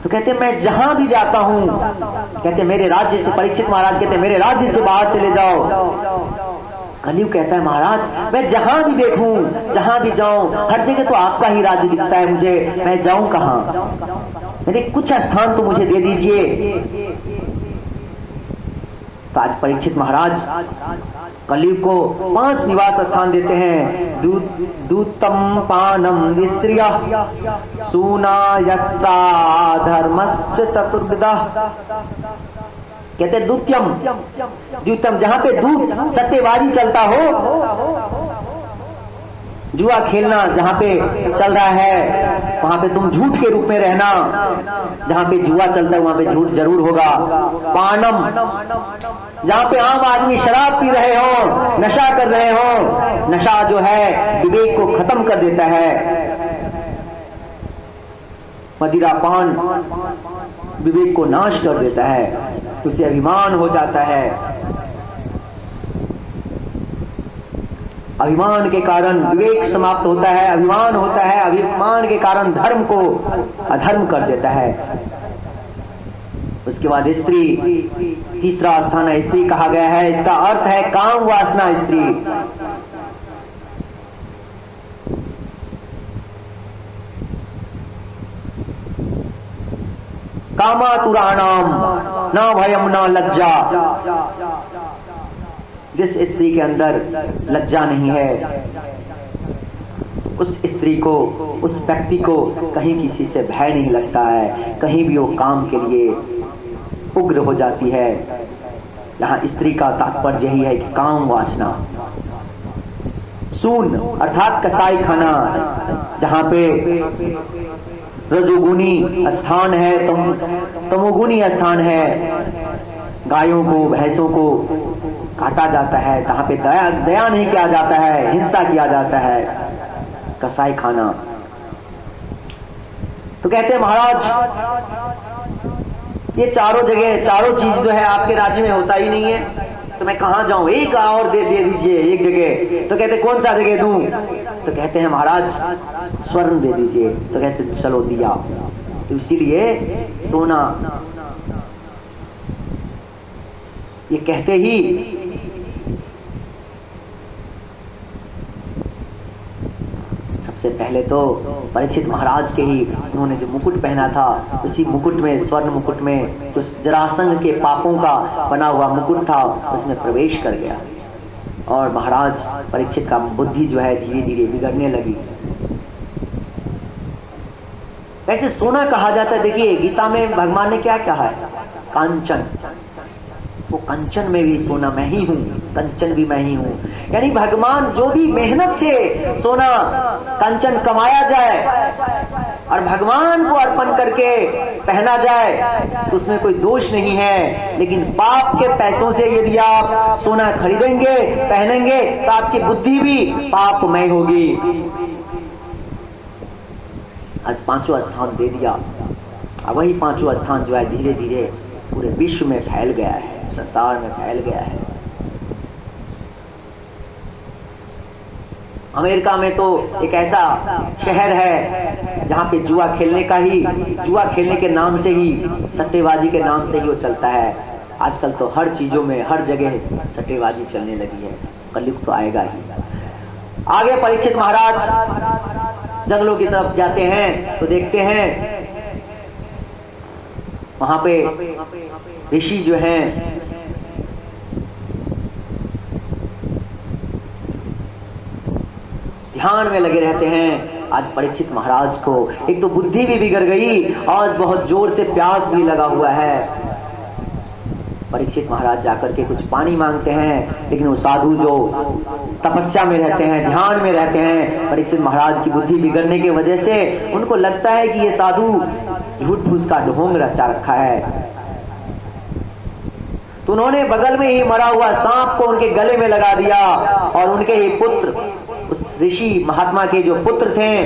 तो कहते मैं जहां भी जाता हूं, कहते मेरे राज्य से, परीक्षित महाराज कहते मेरे राज्य से बाहर चले जाओ। कलयुग कहता है महाराज मैं जहां भी देखूं, जहां भी जाऊं, हर जगह तो आपका ही राज्य दिखता है मुझे, मैं जाऊं कहां? मैंने कुछ स्थान तो मुझे दे दीजिए। तो आज परीक्षित महाराज कलयुग को 5 निवास स्थान देते हैं। दूतम पानम स्त्रिया सूना यत्रा धर्मश्च चतुर्विधा। कहते द्वितीयम जहां पे दूध सट्टेबाजी चलता हो, जुआ खेलना जहां पे चल रहा है वहां पे तुम झूठ के रूप में रहना। जहां पे जुआ चलता है वहां पे झूठ जरूर होगा। पानम जहां पे आम आदमी शराब पी रहे हो, नशा कर रहे हो, नशा जो है विवेक को खत्म कर देता है। मदिरा पान विवेक को नाश कर देता है, उसे अभिमान हो जाता है। अभिमान के कारण विवेक समाप्त होता है, अभिमान होता है, अभिमान के कारण धर्म को अधर्म कर देता है। उसके बाद स्त्री, तीसरा स्थान है स्त्री कहा गया है, इसका अर्थ है काम वासना स्त्री। कामातुराणाम न भयम न लज्जा। जिस स्त्री के अंदर लज्जा नहीं है, उस स्त्री को, उस व्यक्ति को कहीं किसी से भय नहीं लगता है, कहीं भी वो काम के लिए उग्र हो जाती है। यहाँ स्त्री का तात्पर्य यही है कि काम वासना। सून अर्थात कसाई खाना, जहां पे रजोगुनी स्थान है, तमोगुनी स्थान है, गायों को भैंसों को काटा जाता है, जहां पे दया नहीं किया जाता है, हिंसा किया जाता है, कसाई खाना। तो कहते हैं महाराज ये चारों जगह चारों चीज जो है आपके राज्य में होता ही नहीं है, तो मैं कहाँ जाऊं, एक और दे दीजिए एक जगह। तो कहते कौन सा जगह दूं? तो कहते हैं महाराज स्वर्ण दे दीजिए। तो कहते चलो दिया। तो इसीलिए सोना, ये कहते ही सबसे पहले तो परीक्षित महाराज के ही उन्होंने जो मुकुट पहना था, उसी मुकुट में, स्वर्ण मुकुट में जो जरासंध के पापों का बना हुआ मुकुट था, उसमें प्रवेश कर गया और महाराज परीक्षित का बुद्धि जो है धीरे धीरे बिगड़ने लगी। ऐसे सोना कहा जाता है। देखिए गीता में भगवान ने क्या कहा है, कांचन, वो कंचन में भी सोना मैं ही हूं, कंचन भी मैं ही हूं। यानी भगवान जो भी मेहनत से सोना कंचन कमाया जाए और भगवान को अर्पण करके पहना जाए तो उसमें कोई दोष नहीं है। लेकिन पाप के पैसों से यदि आप सोना खरीदेंगे, पहनेंगे, तो आपकी बुद्धि भी पापमय होगी। आज 5वां स्थान दे दिया। अब वही 5वां स्थान जो है धीरे धीरे पूरे विश्व में फैल गया है, संसार में फैल गया है। अमेरिका में तो एक ऐसा शहर है जहां पे जुआ खेलने के नाम से ही, सट्टेबाजी के नाम से ही वो चलता है। आजकल तो हर चीजों में, हर जगह सट्टेबाजी चलने लगी है। कलयुग तो आएगा ही। आगे परीक्षित महाराज जंगलों की तरफ जाते हैं तो देखते हैं वहां पे ऋषि जो हैं ध्यान में लगे रहते हैं। आज परीक्षित महाराज को एक तो बुद्धि भी बिगड़ गई और बहुत जोर से प्यास भी लगा हुआ है। परीक्षित महाराज जाकर के कुछ पानी मांगते हैं, लेकिन वो साधु जो तपस्या में रहते हैं, ध्यान में रहते हैं, परीक्षित महाराज की बुद्धि बिगड़ने की वजह से उनको लगता है कि ये साधु झूठ फूस का ढोंग रचा रखा है। तो उन्होंने बगल में ही मरा हुआ सांप को उनके गले में लगा दिया और उनके ही पुत्र, उस ऋषि महात्मा के जो पुत्र थे,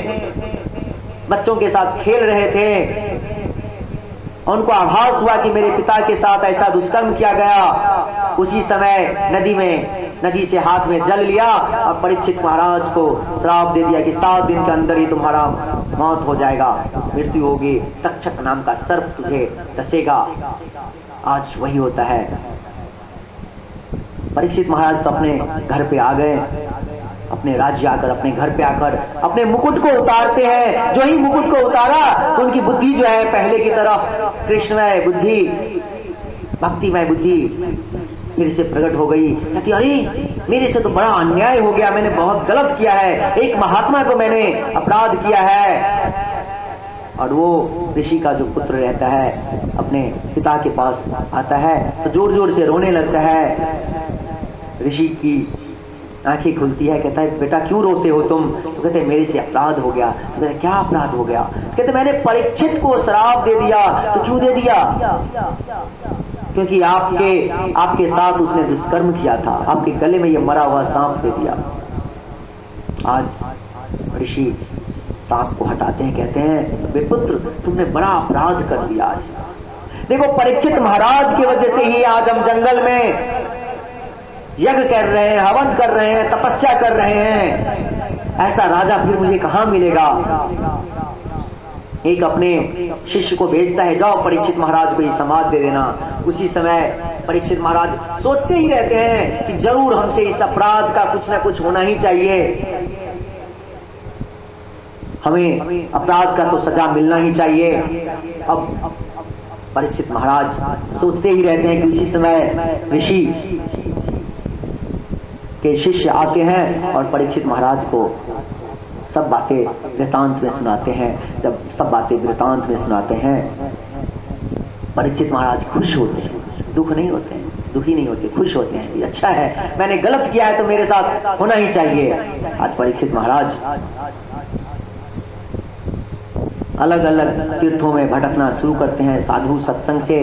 बच्चों के साथ खेल रहे थे, उनको आभास हुआ कि मेरे पिता के साथ ऐसा दुष्कर्म किया गया। उसी समय नदी से हाथ में जल लिया और परीक्षित महाराज को श्राप दे दिया कि 7 दिन के अंदर ही तुम्हारा मौत हो जाएगा, मृत्यु होगी, तक्षक नाम का सर्प तुझे डसेगा। आज वही होता है। परीक्षित महाराज तो अपने घर पे आ गए, अपने राज्य आकर, अपने घर पे आकर अपने मुकुट को उतारते हैं। जो ही मुकुट को उतारा तो उनकी बुद्धि जो है पहले की तरफ कृष्णमय बुद्धि, भक्तिमय बुद्धि फिर से प्रकट हो गई। कहती अरे मेरे से तो बड़ा अन्याय हो गया, मैंने बहुत गलत किया है, एक महात्मा को मैंने अपराध किया है। और वो ऋषि का जो पुत्र रहता है अपने पिता के पास आता है तो जोर जोर से रोने लगता है। ऋषि की आंखें खुलती है, कहता है बेटा क्यों रोते हो तुम? तो कहते मेरे से अपराध हो गया। तो कहते क्या अपराध हो गया? कहते मैंने परीक्षित को श्राप दे दिया। तो क्यों दे दिया? क्योंकि आपके साथ उसने दुष्कर्म किया था, आपके गले में ये मरा हुआ सांप दे दिया। आज ऋषि सांप को हटाते हैं, कहते हैं वे पुत्र तुमने बड़ा अपराध कर दिया। आज देखो परीक्षित महाराज की वजह से ही आज हम जंगल में यज्ञ कर रहे हैं, हवन कर रहे हैं, तपस्या कर रहे हैं। ऐसा राजा फिर मुझे कहां मिलेगा? एक अपने शिष्य को भेजता है, जाओ परीक्षित महाराज को ये समाज दे देना। उसी समय परीक्षित महाराज सोचते ही रहते हैं कि जरूर हमसे इस अपराध का कुछ ना कुछ होना ही चाहिए, हमें अपराध का तो सजा मिलना ही चाहिए। अब परीक्षित महाराज सोचते ही रहते हैं कि उसी समय ऋषि के शिष्य आते हैं और परीक्षित महाराज को सब बातें वृतांत में सुनाते हैं। जब सब बातें वृतांत में सुनाते हैं परीक्षित महाराज खुश होते हैं, दुख नहीं होते हैं, दुखी नहीं होते, खुश होते हैं। ये अच्छा है, मैंने गलत किया है तो मेरे साथ होना ही चाहिए। आज परीक्षित महाराज अलग अलग तीर्थों में भटकना शुरू करते हैं, साधु सत्संग से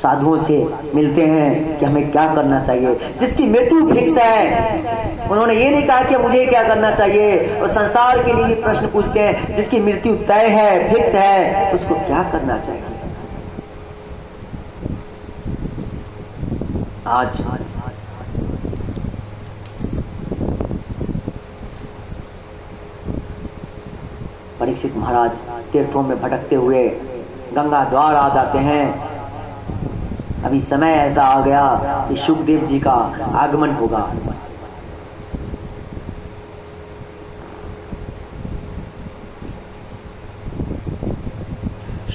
साधुओं से मिलते हैं कि हमें क्या करना चाहिए। जिसकी मृत्यु फिक्स है, उन्होंने ये नहीं कहा कि मुझे क्या करना चाहिए, और संसार के लिए भी प्रश्न पूछते हैं जिसकी मृत्यु तय है, फिक्स है, उसको क्या करना चाहिए। आज परीक्षित महाराज तीर्थों में भटकते हुए गंगा द्वार आ जाते हैं। अभी समय ऐसा आ गया कि शुकदेव जी का आगमन होगा।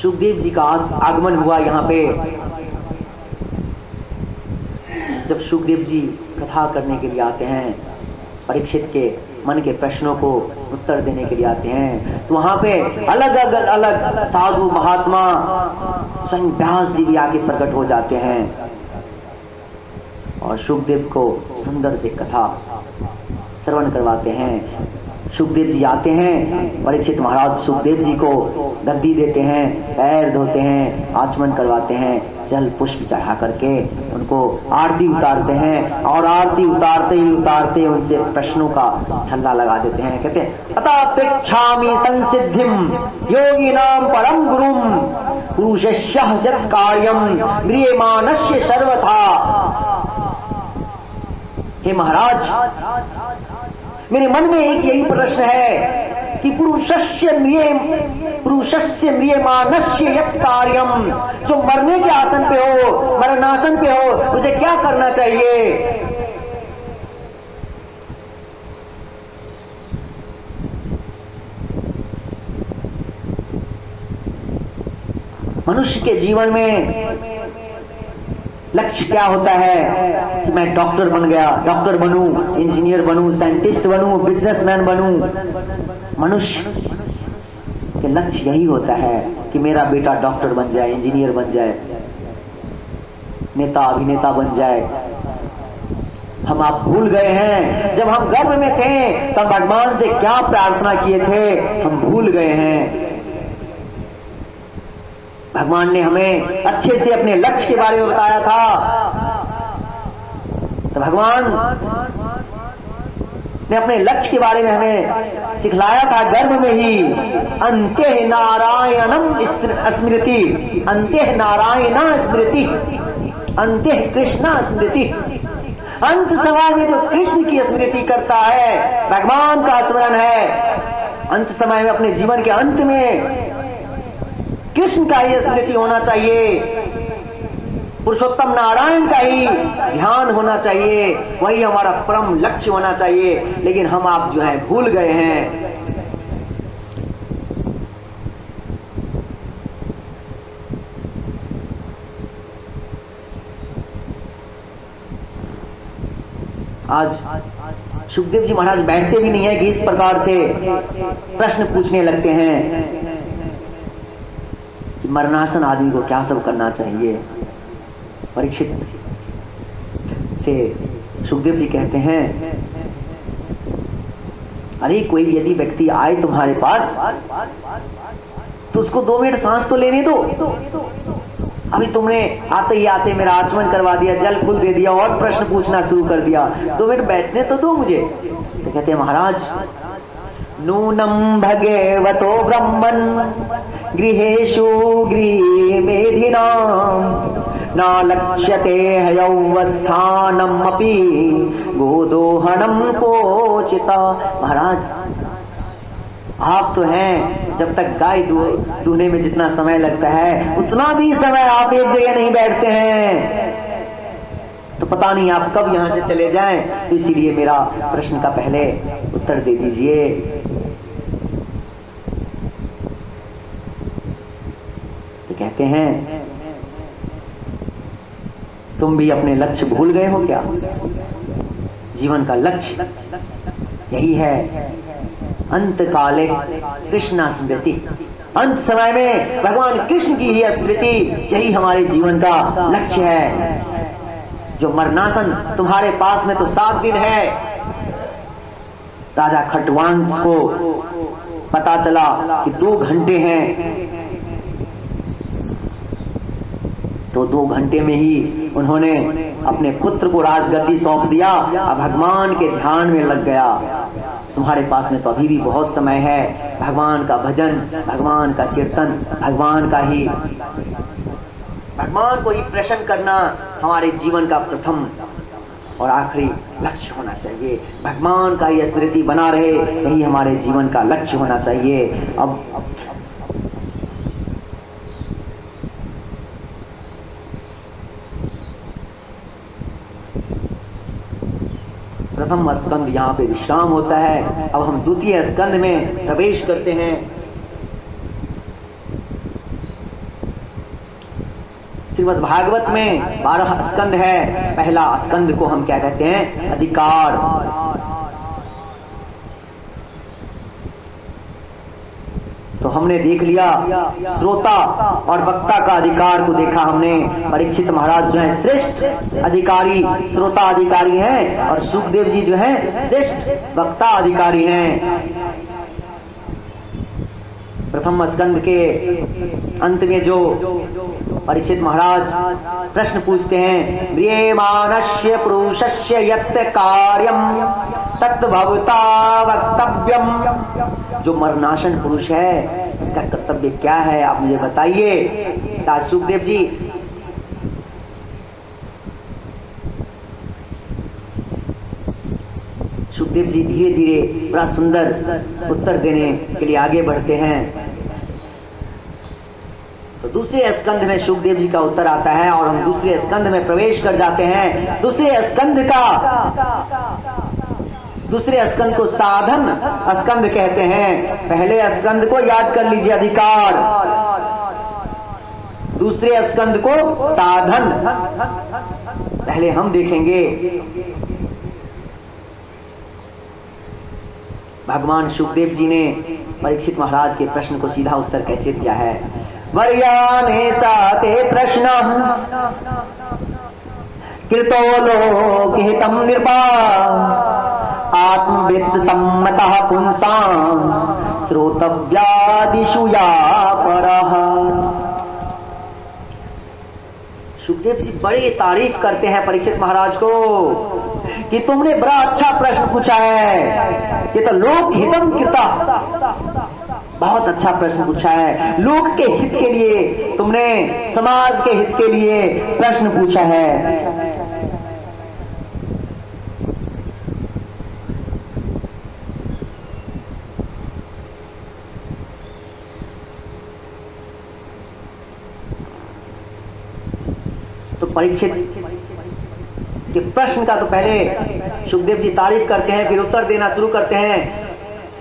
शुकदेव जी का आगमन हुआ यहाँ पे। जब शुकदेव जी कथा करने के लिए आते हैं, परीक्षित के मन के प्रश्नों को उत्तर देने के लिए आते हैं, तो वहां पे अलग अलग साधु महात्मा स्वयं व्यास जी भी आके प्रकट हो जाते हैं और शुकदेव को सुंदर से कथा श्रवण करवाते हैं। शुकदेव जी आते हैं, परीक्षित महाराज शुकदेव जी को गद्दी देते हैं, पैर धोते हैं, आचमन करवाते हैं, जल पुष्प चढ़ा करके उनको आरती उतारते हैं और आरती उतारते ही उतारते उनसे प्रश्नों का छल्ला लगा देते हैं। कहते हैं अतःपेक्षामि संसिद्धिम योगिनां परम गुरुम पुरुषस्य यत् कार्यम म्रियमाणस्य सर्वथा। हे महाराज, मेरे मन में एक यही प्रश्न है कि पुरुषस्य म्रियमाणस्य यत् कार्यम, जो मरने के आसन पे हो, मरणासन पे हो, उसे क्या करना चाहिए। मनुष्य के जीवन में लक्ष्य क्या होता है कि मैं डॉक्टर बन गया, डॉक्टर बनूं, इंजीनियर बनूं, साइंटिस्ट बनूं, बिजनेसमैन बनूं। मनुष्य के लक्ष्य यही होता है कि मेरा बेटा डॉक्टर बन जाए, इंजीनियर बन जाए, नेता अभिनेता बन जाए। हम आप भूल गए हैं जब हम गर्भ में थे तब भगवान से क्या प्रार्थना किए थे, हम भूल गए हैं। भगवान ने हमें अच्छे से अपने लक्ष्य के बारे में बताया था, तो भगवान ने अपने लक्ष्य के बारे में हमें सिखलाया था गर्भ में ही। अन्ते नारायणम स्मृति, अन्ते नारायण स्मृति, अन्ते कृष्ण स्मृति। अंत समय में जो कृष्ण की स्मृति करता है, भगवान का स्मरण है, अंत समय में अपने जीवन के अंत में कृष्ण का ही स्मृति होना चाहिए, पुरुषोत्तम नारायण का ही ध्यान होना चाहिए, वही हमारा परम लक्ष्य होना चाहिए। लेकिन हम आप जो है भूल गए हैं। आज शुकदेव जी महाराज बैठते भी नहीं है कि इस प्रकार से प्रश्न पूछने लगते हैं कि मरणासन आदमी को क्या सब करना चाहिए। परीक्षित से शुकदेव जी कहते हैं, अरे कोई यदि व्यक्ति आए तुम्हारे पास तो उसको 2 मिनट सांस तो लेने दो। अभी तुमने आते ही आते मेरा आचमन करवा दिया, जल फूल दे दिया और प्रश्न पूछना शुरू कर दिया, 2 मिनट बैठने तो दो मुझे। तो कहते हैं महाराज, नूनम भगवतो ब्रह्मन् गृहेषु गृहमेधिनां न लक्ष्यते हयवस्थानम् अपि गोदोहनम कोचिता। महाराज आप तो हैं, जब तक गाय दूहने में जितना समय लगता है उतना भी समय आप एक जगह नहीं बैठते हैं, तो पता नहीं आप कब यहां से चले जाएं। तो इसीलिए मेरा प्रश्न का पहले उत्तर दे दीजिए। तो कहते हैं, तुम भी अपने लक्ष्य भूल गए हो क्या? जीवन का लक्ष्य यही है, अंत काले कृष्ण स्मृति। अंत समय में भगवान कृष्ण की ही स्मृति, यही हमारे जीवन का लक्ष्य है। जो मरणासन तुम्हारे पास में तो 7 दिन है। राजा खटवांश को पता चला कि 2 घंटे हैं, तो तो 2 घंटे में ही उन्होंने अपने पुत्र को राजगद्दी सौंप दिया और भगवान के ध्यान में लग गया। तुम्हारे पास में तो अभी भी बहुत समय है। भगवान का भजन, भगवान का कीर्तन, भगवान को ही प्रसन्न करना हमारे जीवन का प्रथम और आखिरी लक्ष्य होना चाहिए। भगवान का ही स्मृति बना रहे, यही हमारे जीवन का लक्ष्य होना चाहिए। अब प्रथम स्कंद यहाँ पे विश्राम होता है। अब हम द्वितीय स्कंद में प्रवेश करते हैं। श्रीमद् भागवत में 12 स्कंद है। पहला स्कंद को हम क्या कहते हैं? अधिकार। तो हमने देख लिया श्रोता और वक्ता का अधिकार को देखा हमने। परीक्षित महाराज जो है श्रेष्ठ अधिकारी, श्रोता अधिकारी हैं, और सुखदेव जी जो है श्रेष्ठ वक्ता अधिकारी हैं। प्रथम स्कंद के अंत में जो परीक्षित महाराज प्रश्न पूछते हैं, म्रियमाणस्य पुरुषस्य यत् कार्यम तत् भवता वक्तव्यम। जो मरनाशन पुरुष है इसका कर्तव्य क्या है, आप मुझे बताइए। सुखदेव जी धीरे धीरे बड़ा सुंदर उत्तर देने के लिए आगे बढ़ते हैं। तो दूसरे स्कंध में सुखदेव जी का उत्तर आता है और हम दूसरे स्कंध में प्रवेश कर जाते हैं। दूसरे स्कंद को साधन स्कंद कहते हैं। पहले स्कंद को याद कर लीजिए, अधिकार। दूसरे स्कंद को साधन। पहले हम देखेंगे भगवान सुखदेव जी ने परीक्षित महाराज के प्रश्न को सीधा उत्तर कैसे दिया है। वर्याने साते प्रश्न कृतो लोकहितं निर्भा आत्मविद सम्मतः पुंसां श्रोतव्यादिषु या परः। सुखदेव जी बड़ी तारीफ करते हैं परीक्षित महाराज को कि तुमने बड़ा अच्छा प्रश्न पूछा है। ये तो लोक हितम कृता, बहुत अच्छा प्रश्न पूछा है। लोक के हित के लिए तुमने, समाज के हित के लिए प्रश्न पूछा है। तो परीक्षित के प्रश्न का तो पहले सुखदेव जी तारीफ करते हैं, फिर उत्तर देना शुरू करते हैं।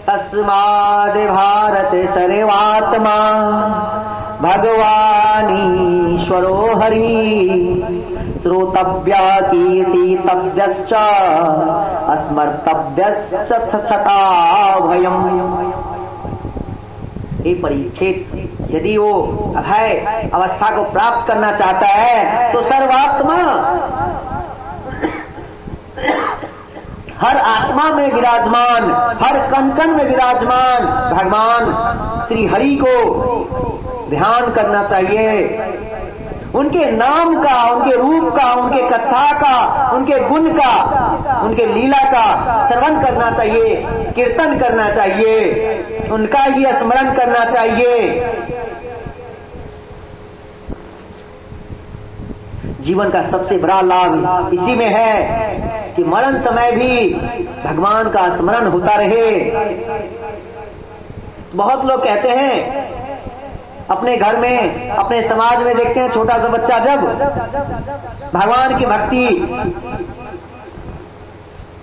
तस्माद् भारत सर्वात्मा भगवानीश्वरो हरि श्रोतव्या कीर्तितव्यश्च स्मर्तव्यश्च छटाभयम्। हे परीक्षित, यदि वो अभय अवस्था को प्राप्त करना चाहता है तो सर्वात्मा, हर आत्मा में विराजमान, हर कण कण में विराजमान भगवान श्री हरि को ध्यान करना चाहिए। उनके नाम का, उनके रूप का, उनके कथा का, उनके गुण का, उनके लीला का श्रवण करना चाहिए, कीर्तन करना चाहिए, उनका ही स्मरण करना चाहिए। जीवन का सबसे बड़ा लाभ इसी में है कि मरण समय भी भगवान का स्मरण होता रहे। बहुत लोग कहते हैं, अपने घर में, अपने समाज में देखते हैं, छोटा सा बच्चा जब भगवान की भक्ति,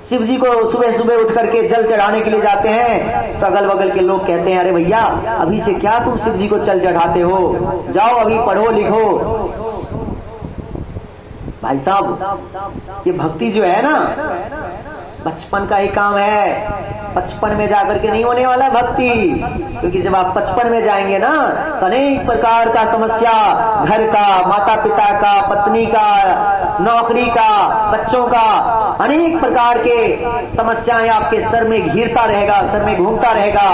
शिव जी को सुबह सुबह उठ करके जल चढ़ाने के लिए जाते हैं, तो अगल बगल के लोग कहते हैं, अरे भैया अभी से क्या तुम शिव जी को जल चढ़ाते हो, जाओ अभी पढ़ो लिखो। भाई साहब, ये भक्ति जो है ना, बचपन का ही काम है। 55 में जाकर के नहीं होने वाला भक्ति, क्योंकि जब आप 55 में जाएंगे ना तो अनेक प्रकार का समस्या, घर का, माता पिता का, पत्नी का, नौकरी का, बच्चों का, अनेक प्रकार के समस्याएं आपके सर में घिरता रहेगा, सर में घूमता रहेगा,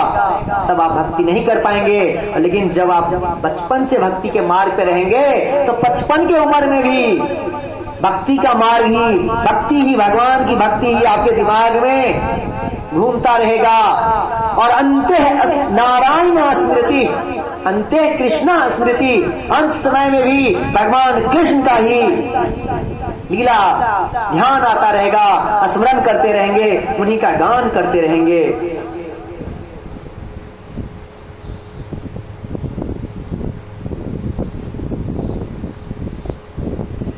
तब आप भक्ति नहीं कर पाएंगे। लेकिन जब आप बचपन से भक्ति के मार्ग पे रहेंगे तो 55 की उम्र में भी भक्ति का मार्ग ही, भक्ति ही, भगवान की भक्ति ही आपके दिमाग में घूमता रहेगा। और अंते नारायण स्मृति, अंते कृष्ण स्मृति, अंत समय में भी भगवान कृष्ण का ही लीला ध्यान आता रहेगा, स्मरण करते रहेंगे, उन्हीं का गान करते रहेंगे।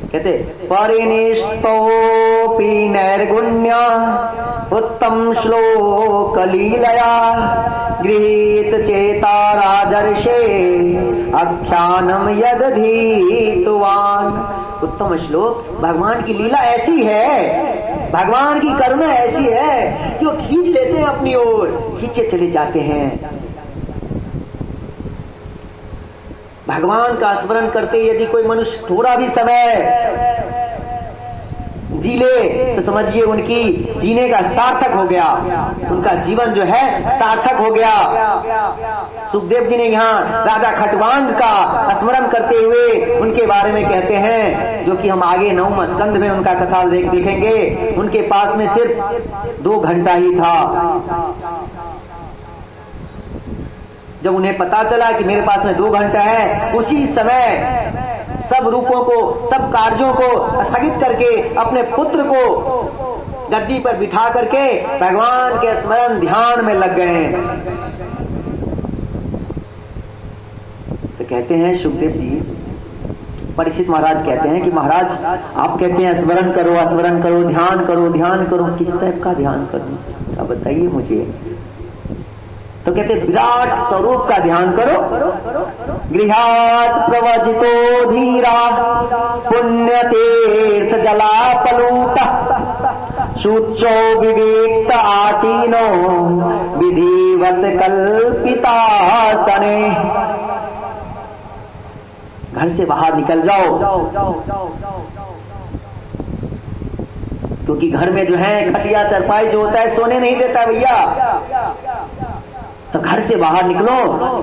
कहते परिनिष्ठोऽपि नैर्गुण्य उत्तम श्लोक लीलया गृहीत चेता राजर्षे आख्यानम यदधीतवान। उत्तम श्लोक, भगवान की लीला ऐसी है, भगवान की करुणा ऐसी है कि वो खींच लेते हैं अपनी ओर, खींचे चले जाते हैं। भगवान का स्मरण करते यदि कोई मनुष्य थोड़ा भी समय जी ले तो समझिए उनकी जीने का सार्थक हो गया, उनका जीवन जो है सार्थक हो गया। सुखदेव जी ने यहाँ राजा खटवांग का स्मरण करते हुए उनके बारे में कहते हैं, जो कि हम आगे 9वें स्कंध में उनका कथा देखेंगे। उनके पास में सिर्फ 2 घंटा ही था। जब उन्हें पता चला कि मेरे पास में 2 घंटा है, उसी समय सब रूपों को, सब कार्यों को स्थगित करके अपने पुत्र को गद्दी पर बिठा करके भगवान के स्मरण ध्यान में लग गए। तो कहते हैं सुखदेव जी, परीक्षित महाराज कहते हैं कि महाराज आप कहते हैं स्मरण करो, स्मरण करो, ध्यान करो, ध्यान करो, किस टाइप का ध्यान करूं, आप बताइए मुझे। तो कहते विराट स्वरूप का ध्यान करो। गृहात प्रवजितो धीरा पुण्य तीर्थ जलापलूत शुचो विवेक्त आसीनो विधिवत कल्पितासने। घर से बाहर निकल जाओ, क्योंकि घर में जो है खटिया चरपाई जो होता है सोने नहीं देता भैया। तो घर से बाहर निकलो,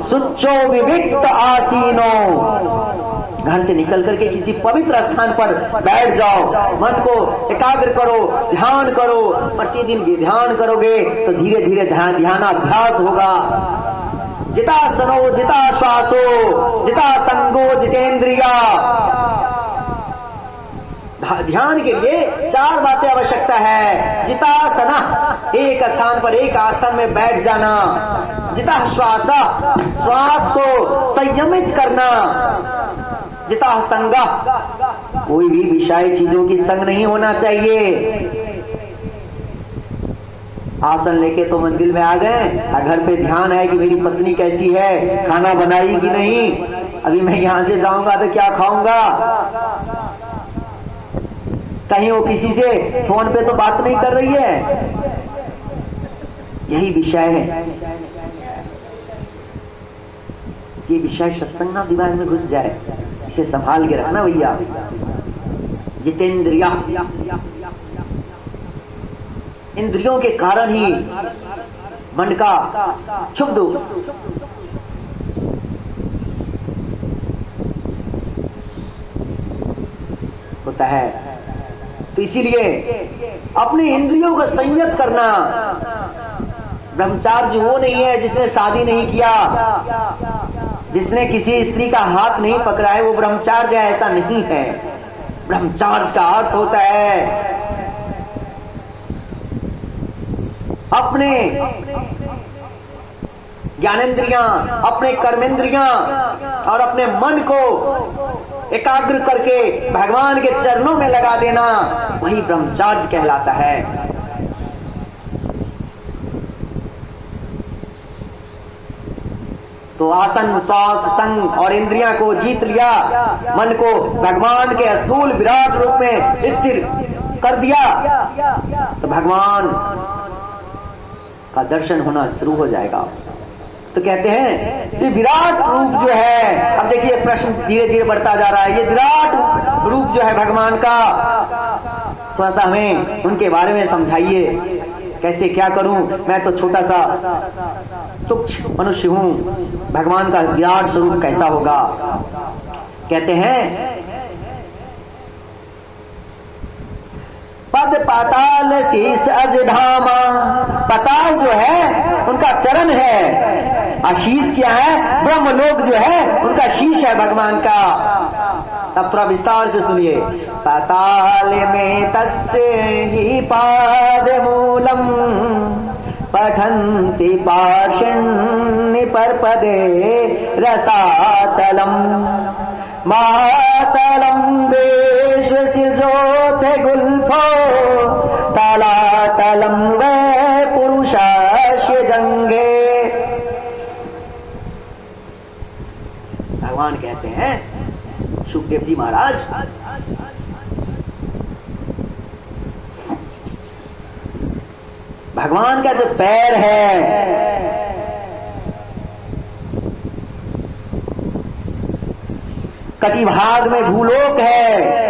सुच्चो विविक्त आसीनो, घर से निकल करके किसी पवित्र स्थान पर बैठ जाओ, मन को एकाग्र करो, ध्यान करो। प्रतिदिन ध्यान करोगे तो धीरे धीरे ध्यानाभ्यास होगा। जिता सनो जिता श्वासो जिता संगो जितेंद्रिया। ध्यान के लिए 4 बातें आवश्यकता है। जितासना, एक स्थान पर एक आसन में बैठ जाना। जिता श्वासा, श्वास को संयमित करना। जिता संगा, कोई भी विषय चीजों की संग नहीं होना चाहिए। आसन लेके तो मंदिर में आ गए, घर पे ध्यान है कि मेरी पत्नी कैसी है, खाना बनाई कि नहीं, अभी मैं यहाँ से जाऊंगा तो क्या खाऊंगा, कहीं वो किसी से फोन पे तो बात नहीं कर रही है। यही विषय है, ये विषय सत्संग ना दिमाग में घुस जाए, इसे संभाल के रखना भैया। जितेंद्रिया, इंद्रियों के कारण ही मन का क्षुब्ध होता है। तो इसीलिए अपने इंद्रियों का संयत करना। ब्रह्मचार्य वो नहीं है जिसने शादी नहीं किया, जिसने किसी स्त्री का हाथ नहीं पकड़ा है, वो ब्रह्मचार्य ऐसा नहीं है। ब्रह्मचार्य का अर्थ होता है अपने ज्ञानेंद्रियां, अपने कर्मेंद्रियां और अपने मन को एकाग्र करके भगवान के चरणों में लगा देना, वही ब्रह्मचार्य कहलाता है। तो आसन, श्वास, संग और इंद्रियां को जीत लिया, मन को भगवान के स्थूल विराट रूप में स्थिर कर दिया, तो भगवान का दर्शन होना शुरू हो जाएगा। तो कहते हैं ये विराट रूप जो है, अब देखिए प्रश्न धीरे धीरे बढ़ता जा रहा है, ये विराट रूप जो है भगवान का, थोड़ा सा हमें उनके बारे में समझाइए, कैसे क्या करूं, मैं तो छोटा सा तुच्छ मनुष्य हूं, भगवान का विराट स्वरूप कैसा होगा। कहते हैं पद पाताल शीस अज धामा, पाताल जो है उनका चरण है, आशीष क्या है, ब्रह्मलोक जो है उनका शीश है भगवान का। अब थोड़ा विस्तार से सुनिए। पाताल में तस्य ही पाद मूलम पठन्ति पाषण्य परपदे रसातलम मातलम विश्व सिजोते गुल्फो तलातलम वे पुरुषास्य जंगे। भगवान कहते हैं सुखदेव जी महाराज, भगवान का जो पैर है कटिभाग में भूलोक है,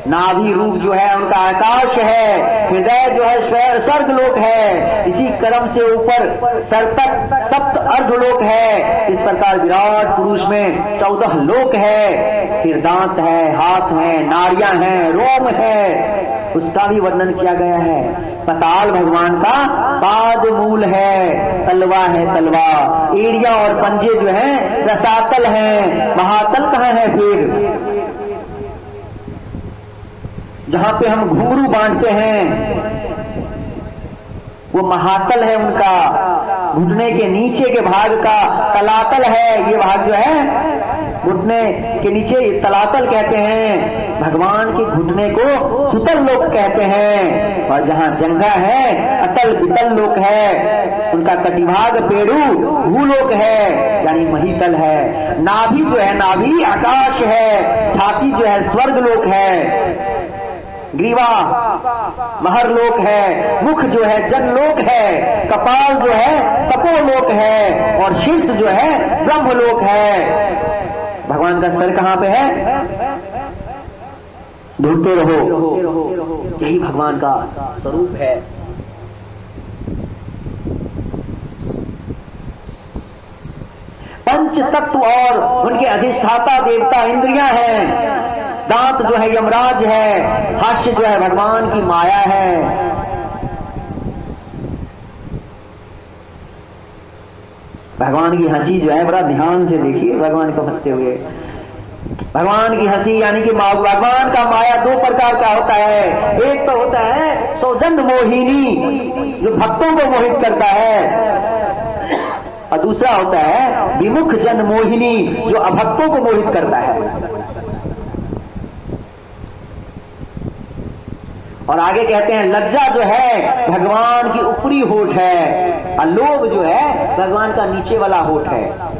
नाभि रूप जो है उनका आकाश है, हृदय जो है स्वर्गलोक है, इसी क्रम से ऊपर सर तक सप्त अर्धलोक है। इस प्रकार विराट पुरुष में 14 लोक है, फिर दांत है, हाथ है, नाड़ियां हैं, रोम है, उसका भी वर्णन किया गया है। पताल भगवान का पाद मूल है, तलवा है, तलवा, एड़िया और पंजे जो है रसातल हैं। महातल कहाँ है फिर, जहां पे हम घुंघरू बांधते हैं वो महातल है उनका। घुटने के नीचे के भाग का तलातल है, ये भाग जो है घुटने के नीचे तलातल कहते हैं। भगवान के घुटने को सुतल लोक कहते हैं, और जहां जंघा है अतल वितल लोक है। उनका कटिभाग पेड़ू भूलोक है, यानी महीतल है। नाभि जो है, नाभि आकाश है, छाती जो है स्वर्गलोक है, ग्रीवा महरलोक है, मुख जो है जनलोक है, कपाल जो है तपोलोक है, और शीर्ष जो है ब्रह्मलोक है। भगवान का सर कहां पे है, ढूंढते रहो, यही भगवान का स्वरूप है। पंच तत्व और उनके अधिष्ठाता देवता इंद्रियां हैं। दांत जो है यमराज है, हास्य जो है भगवान की माया है। भगवान की हंसी जो है, बड़ा ध्यान से देखिए भगवान को हंसते हुए। भगवान की हंसी यानी कि भगवान का माया 2 प्रकार का होता है। एक तो होता है सौजन्य मोहिनी, जो भक्तों को मोहित करता है, और दूसरा होता है विमुख जन मोहिनी, जो अभक्तों को मोहित करता है। और आगे कहते हैं लज्जा जो है भगवान की ऊपरी होठ है, और लोभ जो है भगवान का नीचे वाला होठ है।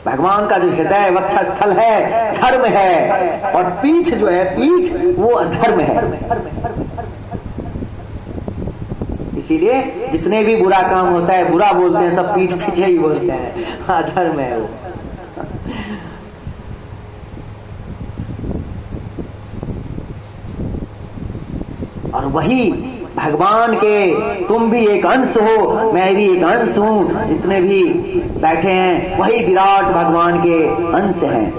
भगवान का जो हृदय वक्षस्थल है धर्म है, और पीठ जो है, पीठ वो अधर्म है। इसीलिए जितने भी बुरा काम होता है, बुरा बोलते हैं, सब पीठ पीछे ही बोलते हैं, अधर्म है वो। और वही भगवान के, तुम भी एक अंश हो, मैं भी एक अंश हूं, जितने भी बैठे हैं वही विराट भगवान के अंश हैं।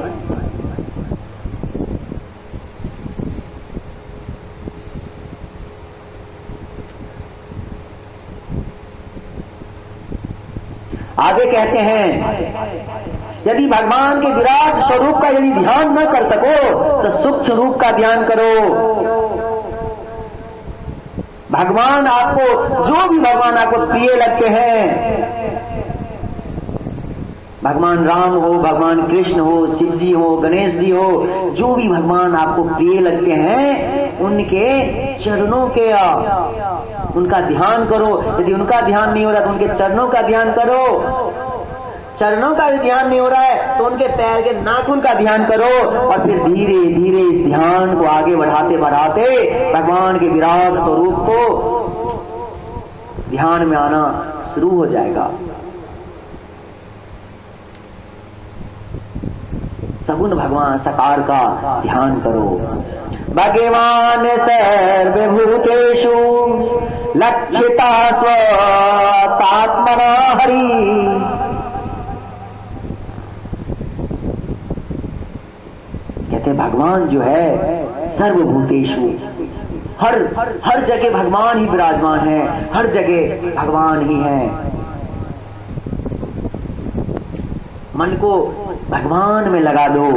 आगे कहते हैं यदि भगवान के विराट स्वरूप का यदि ध्यान न कर सको तो सूक्ष्म रूप का ध्यान करो। भगवान आपको, जो भी भगवान आपको प्रिय लगते हैं, भगवान राम हो, भगवान कृष्ण हो, शिव जी हो, गणेश जी हो, जो भी भगवान आपको प्रिय लगते हैं, उनके चरणों के उनका ध्यान करो। यदि उनका ध्यान नहीं हो रहा तो उनके चरणों का ध्यान करो। चरणों का भी ध्यान नहीं हो रहा है तो उनके पैर के नाखून का ध्यान करो और फिर धीरे धीरे इस ध्यान को आगे बढ़ाते बढ़ाते भगवान के विराट स्वरूप को ध्यान में आना शुरू हो जाएगा। सगुण भगवान साकार का ध्यान करो। भगवान सर्वभूतेषु लक्षिता स्वतात्मना हरि। कहते भगवान जो है सर्वभूतेषु, हर जगह भगवान ही विराजमान है, हर जगह भगवान ही है। मन को भगवान में लगा दो,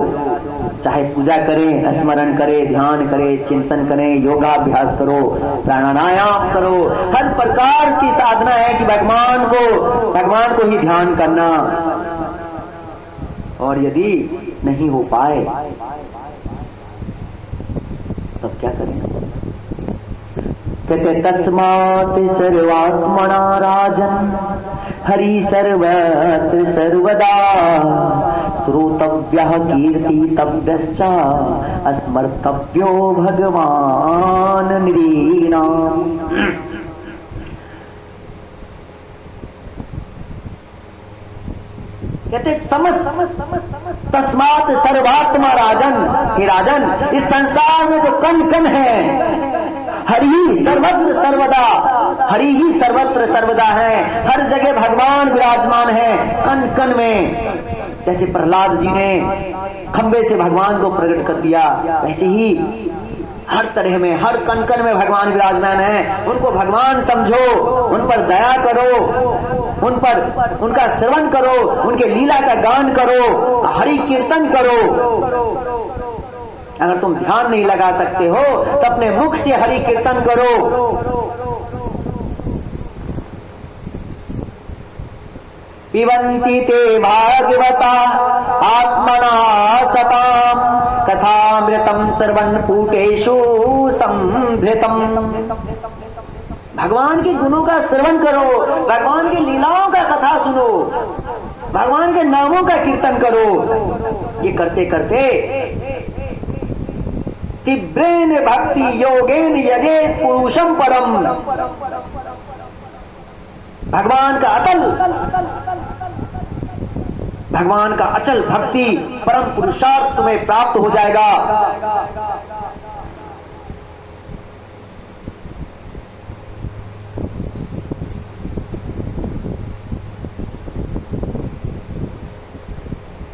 चाहे पूजा करें, स्मरण करें, ध्यान करें, चिंतन करें, योगाभ्यास करो, प्राणायाम करो, हर प्रकार की साधना है कि भगवान को ही ध्यान करना। और यदि नहीं हो पाए तब क्या करें? कहते तस्मात् सर्वात्मना राजन् हरि सर्वत्र सर्वदा श्रोतव्यः कीर्तितव्यश्च स्मर्तव्यो भगवान् नृणाम्। कहते तस्मात् सर्वात्मा राजन, हे राजन, इस संसार में जो कण कण है हरि ही सर्वत्र सर्वदा, हरि ही सर्वत्र सर्वदा है, हर जगह भगवान विराजमान है कण कण में। जैसे प्रहलाद जी ने खंबे से भगवान को प्रकट कर दिया, वैसे ही हर तरह में, हर कण कण में भगवान विराजमान है। उनको भगवान समझो, उन पर दया करो, उनका श्रवण करो, उनके लीला का गान करो, हरि कीर्तन करो। अगर तुम ध्यान नहीं लगा सकते हो तो अपने मुख से हरि कीर्तन करो। पिबन्ति ते भागवता आत्मना सताम कथामृतम सर्वन्पूटेषु संभृतम। भगवान के गुणों का श्रवण करो, भगवान की लीलाओं का कथा सुनो, भगवान के नामों का कीर्तन करो। ये करते करते तीव्रेन भक्ति योगेन यजेत पुरुषम परम। भगवान का अचल भक्ति परम पुरुषार्थ तुम्हें प्राप्त हो जाएगा।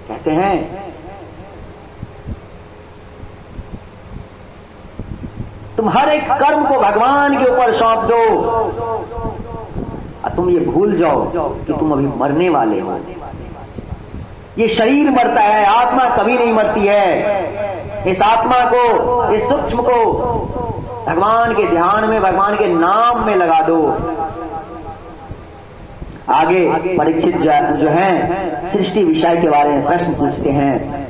कहते हैं तुम हर एक कर्म को भगवान के ऊपर सौंप दो और तुम ये भूल जाओ कि तुम अभी मरने वाले हो। ये शरीर मरता है, आत्मा कभी नहीं मरती है। इस आत्मा को, इस सूक्ष्म को भगवान के ध्यान में, भगवान के नाम में लगा दो। आगे परीक्षित जो हैं सृष्टि विषय के बारे में प्रश्न पूछते हैं।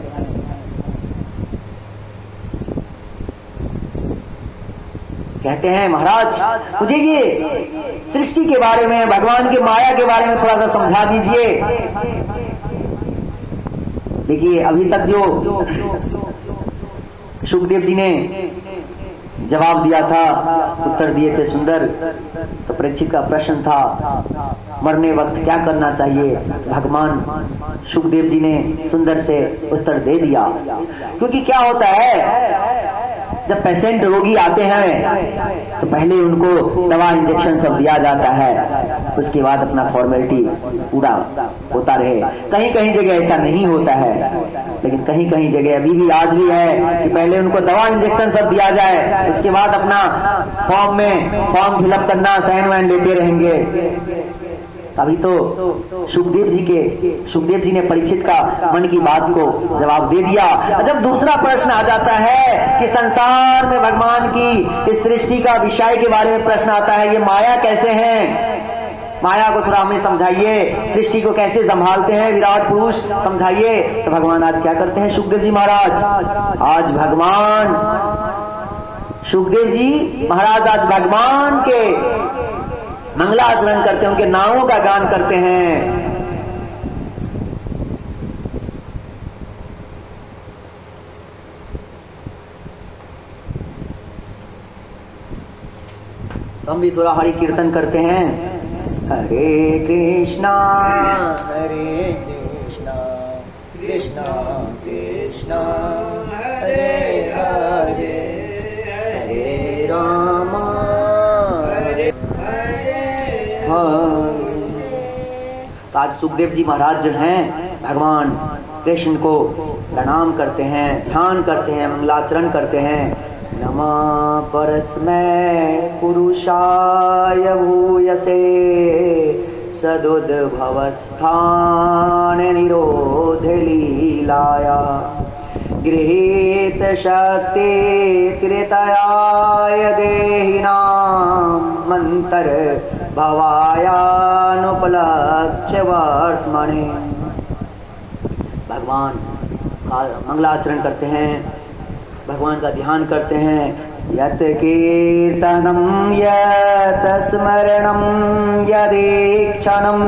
कहते हैं महाराज मुझे ये सृष्टि के बारे में, भगवान की माया के बारे में थोड़ा सा समझा दीजिए। देखिए अभी तक जो सुखदेव जी ने जवाब दिया था, उत्तर दिए थे सुंदर। तो परीक्षित का प्रश्न था मरने वक्त क्या करना चाहिए। भगवान सुखदेव जी ने सुंदर से उत्तर दे दिया। क्योंकि क्या होता है जब पेशेंट रोगी आते हैं तो पहले उनको दवा इंजेक्शन सब दिया जाता है, उसके बाद अपना फॉर्मेलिटी पूरा होता रहे। कहीं कहीं जगह ऐसा नहीं होता है, लेकिन कहीं कहीं जगह अभी भी आज भी है कि पहले उनको दवा इंजेक्शन सब दिया जाए, उसके बाद अपना फॉर्म फिलअप करना, साइन वाइन लेते रहेंगे। अभी तो सुखदेव जी ने परीक्षित का मन की बात को जवाब दे दिया। जब दूसरा प्रश्न आ जाता है कि संसार में भगवान की इस सृष्टि का विषय के बारे में प्रश्न आता है, ये माया कैसे है, माया को थोड़ा हमें समझाइए, सृष्टि को कैसे संभालते हैं विराट पुरुष, समझाइए। तो भगवान आज क्या करते हैं सुखदेव जी महाराज, आज सुखदेव जी महाराज आज भगवान के मंगलाचरण करते हैं, उनके नामों का गान करते हैं। हम भी थोड़ा हरि कीर्तन करते हैं। हरे कृष्णा कृष्णा कृष्णा हरे हरे हरे राम हरे हरे। आज सुखदेव जी महाराज जो हैं भगवान कृष्ण को प्रणाम करते हैं, ध्यान करते हैं, मंगलाचरण करते हैं। नमः परस्मै पुरुषाय भूयसे सदुद्भवस्थान निरोध लीलाया गृहीत शक्ति कृतयाय देहिनां मंतर भवायानुपलक्ष्य वर्तमने। भगवान का मंगलाचरण करते हैं, भगवान का ध्यान करते हैं। यत कीर्तनम यत स्मरणम यदीक्षणम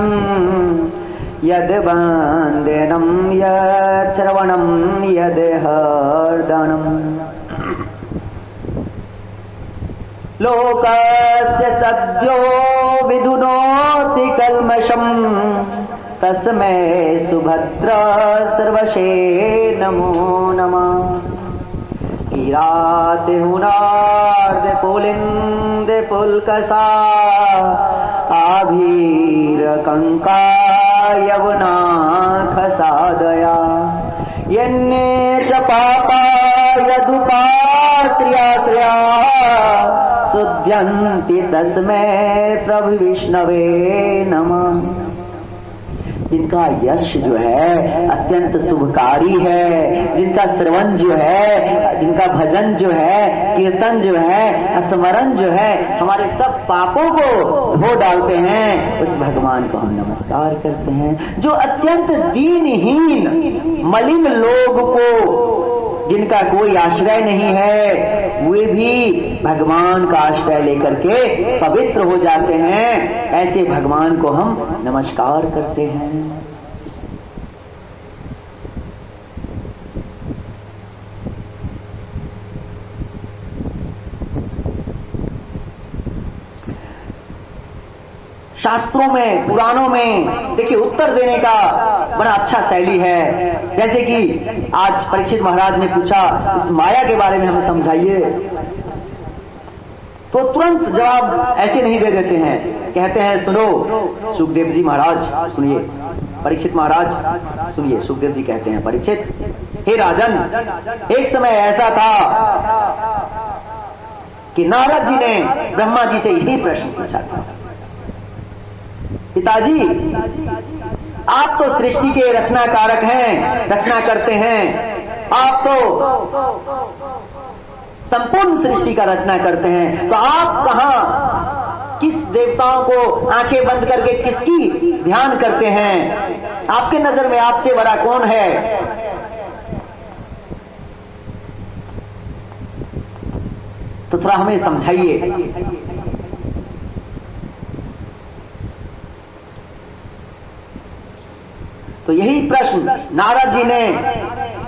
यद वंदनम यद श्रवणम यद हर्दनम लोकस्य सद्यो विधुनोति कल्मषम तस्मै सुभद्र सर्वशे नमो नमः। किरात हुनार्द पुलिंद पुलकसा आभीर कंका यवना खसादया यन्ने च पापा यदुपाश्रया सुध्यन्ति तस्मै प्रभु विष्णवे नमः। जिनका यश जो है अत्यंत शुभकारी है, जिनका श्रवण जो है, जिनका भजन जो है, कीर्तन जो है, स्मरण जो है हमारे सब पापों को धो डालते हैं, उस भगवान को हम नमस्कार करते हैं। जो अत्यंत दीनहीन मलिन लोग को, जिनका कोई आश्रय नहीं है, वे भी भगवान का आश्रय लेकर के पवित्र हो जाते हैं। ऐसे भगवान को हम नमस्कार करते हैं। शास्त्रों में, पुराणों में देखिए उत्तर देने का बड़ा अच्छा शैली है। जैसे कि आज परीक्षित महाराज ने पूछा इस माया के बारे में हमें समझाइए, तो तुरंत जवाब ऐसे नहीं दे देते हैं। कहते हैं सुनो सुखदेव जी महाराज सुनिए, परीक्षित महाराज सुनिए। सुखदेव जी कहते हैं परीक्षित, हे राजन, एक समय ऐसा था कि नारद जी ने ब्रह्मा जी से यही प्रश्न पूछा था, पिताजी आप तो सृष्टि के रचनाकारक हैं, रचना करते हैं, आप तो संपूर्ण सृष्टि का रचना करते हैं, तो आप कहां किस देवताओं को आंखें बंद करके किसकी ध्यान करते हैं? आपके नजर में आपसे बड़ा कौन है? तो थोड़ा हमें समझाइए। तो यही प्रश्न नारद जी ने